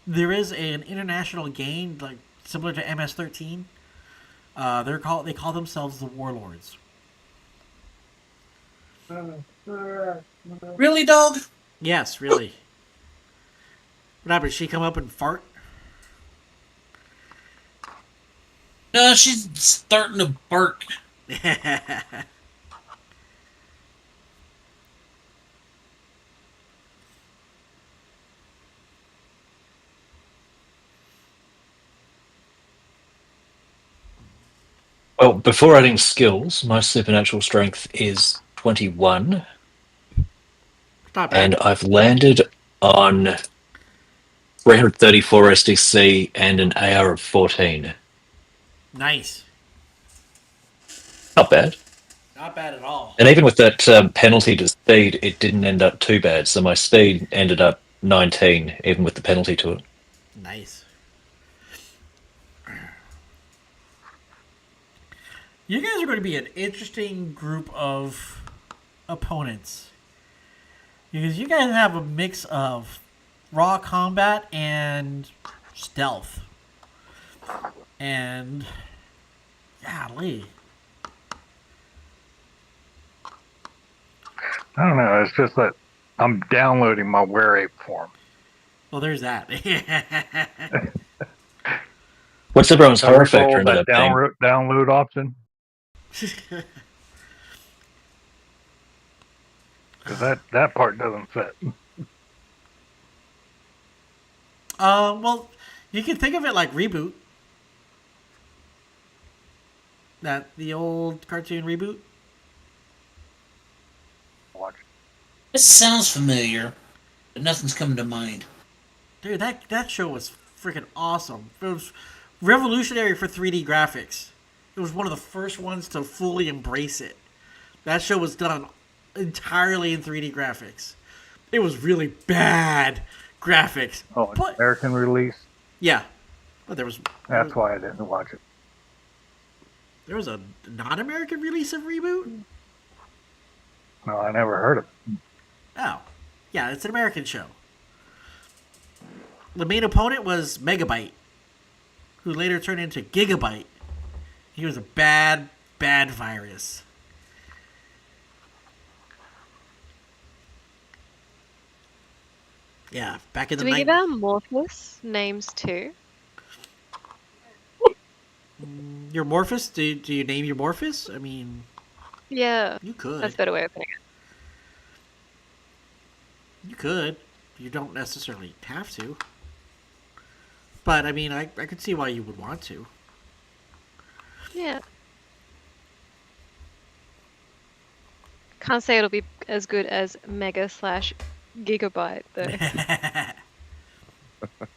There is an international game like similar to MS-13. They call themselves the Warlords. Really, dog? Yes, really. What happened? Did she come up and fart? No, she's starting to bark. Well, before adding skills, my supernatural strength is 21, Not bad. and I've landed on 334 SDC and an AR of 14. Nice. Not bad. Not bad at all. And even with that penalty to speed, it didn't end up too bad. So my speed ended up 19, even with the penalty to it. Nice. You guys are going to be an interesting group of opponents. Because you guys have a mix of raw combat and stealth. And golly. I don't know. It's just that I'm downloading my Were Ape form. Well, there's that. What's everyone's So horror we factor roll into that that thing? download option because that part doesn't fit. Well, you can think of it like Reboot. The old cartoon Reboot. Watch. It sounds familiar, but nothing's coming to mind. Dude, that show was freaking awesome. It was revolutionary for 3D graphics. It was one of the first ones to fully embrace it. That show was done entirely in 3D graphics. It was really bad graphics. Oh, but, American release. yeah. But That's why I didn't watch it. there was a non-American release of Reboot? No, I never heard of it. Oh. Yeah, it's an American show. The main opponent was Megabyte, who later turned into Gigabyte. He was a bad, bad virus. Yeah, back in Do the we give our Morphos names too? Your Morphus? Do you name your Morphus? I mean, Yeah, you could. that's a better way of putting it. You could. You don't necessarily have to. But, I mean, I could see why you would want to. Yeah. Can't say it'll be as good as Mega/Gigabyte, though.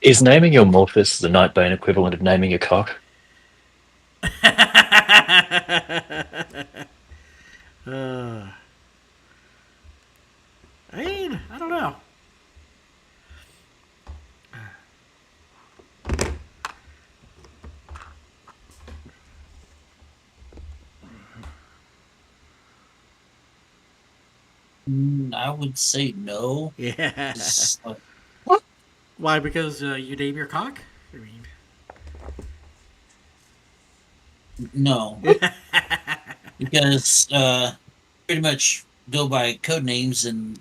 Is naming your Morphus the Nightbane equivalent of naming your cock? I mean, I don't know. I would say no. Yeah. It's, Why? Because you name your cock? I mean, no. Because pretty much go by code names and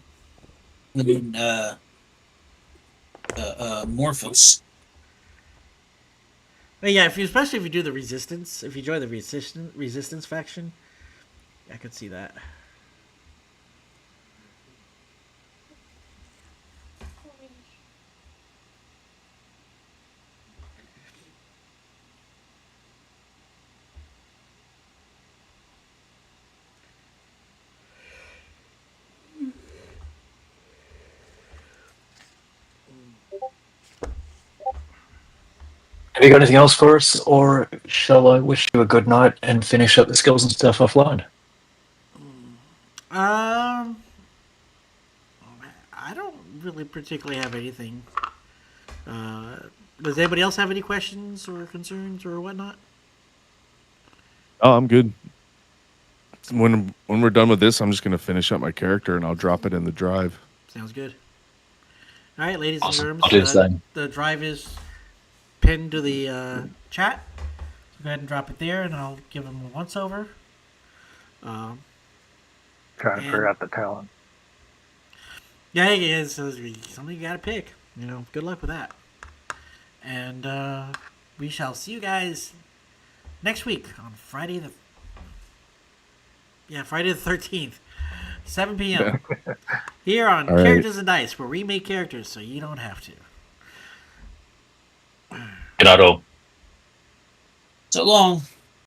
Morphos. but yeah, especially if you do the resistance, if you join the resistance faction, I could see that. Have you got anything else for us, or shall I wish you a good night and finish up the skills and stuff offline? I don't really particularly have anything. Does anybody else have any questions or concerns or whatnot? Oh, I'm good. When we're done with this, I'm just gonna finish up my character and I'll drop it in the drive. Sounds good. All right, ladies Awesome. and I'll do the germs, same. the drive is pinned to the chat. So go ahead and drop it there, and I'll give them a once over. Trying to figure out the talent. Yeah, it is. Something you gotta pick. You know, good luck with that. And we shall see you guys next week on Friday the 13th, 7 p.m. here on All right. Characters and Dice, where we make characters so you don't have to. Good night, all. So long.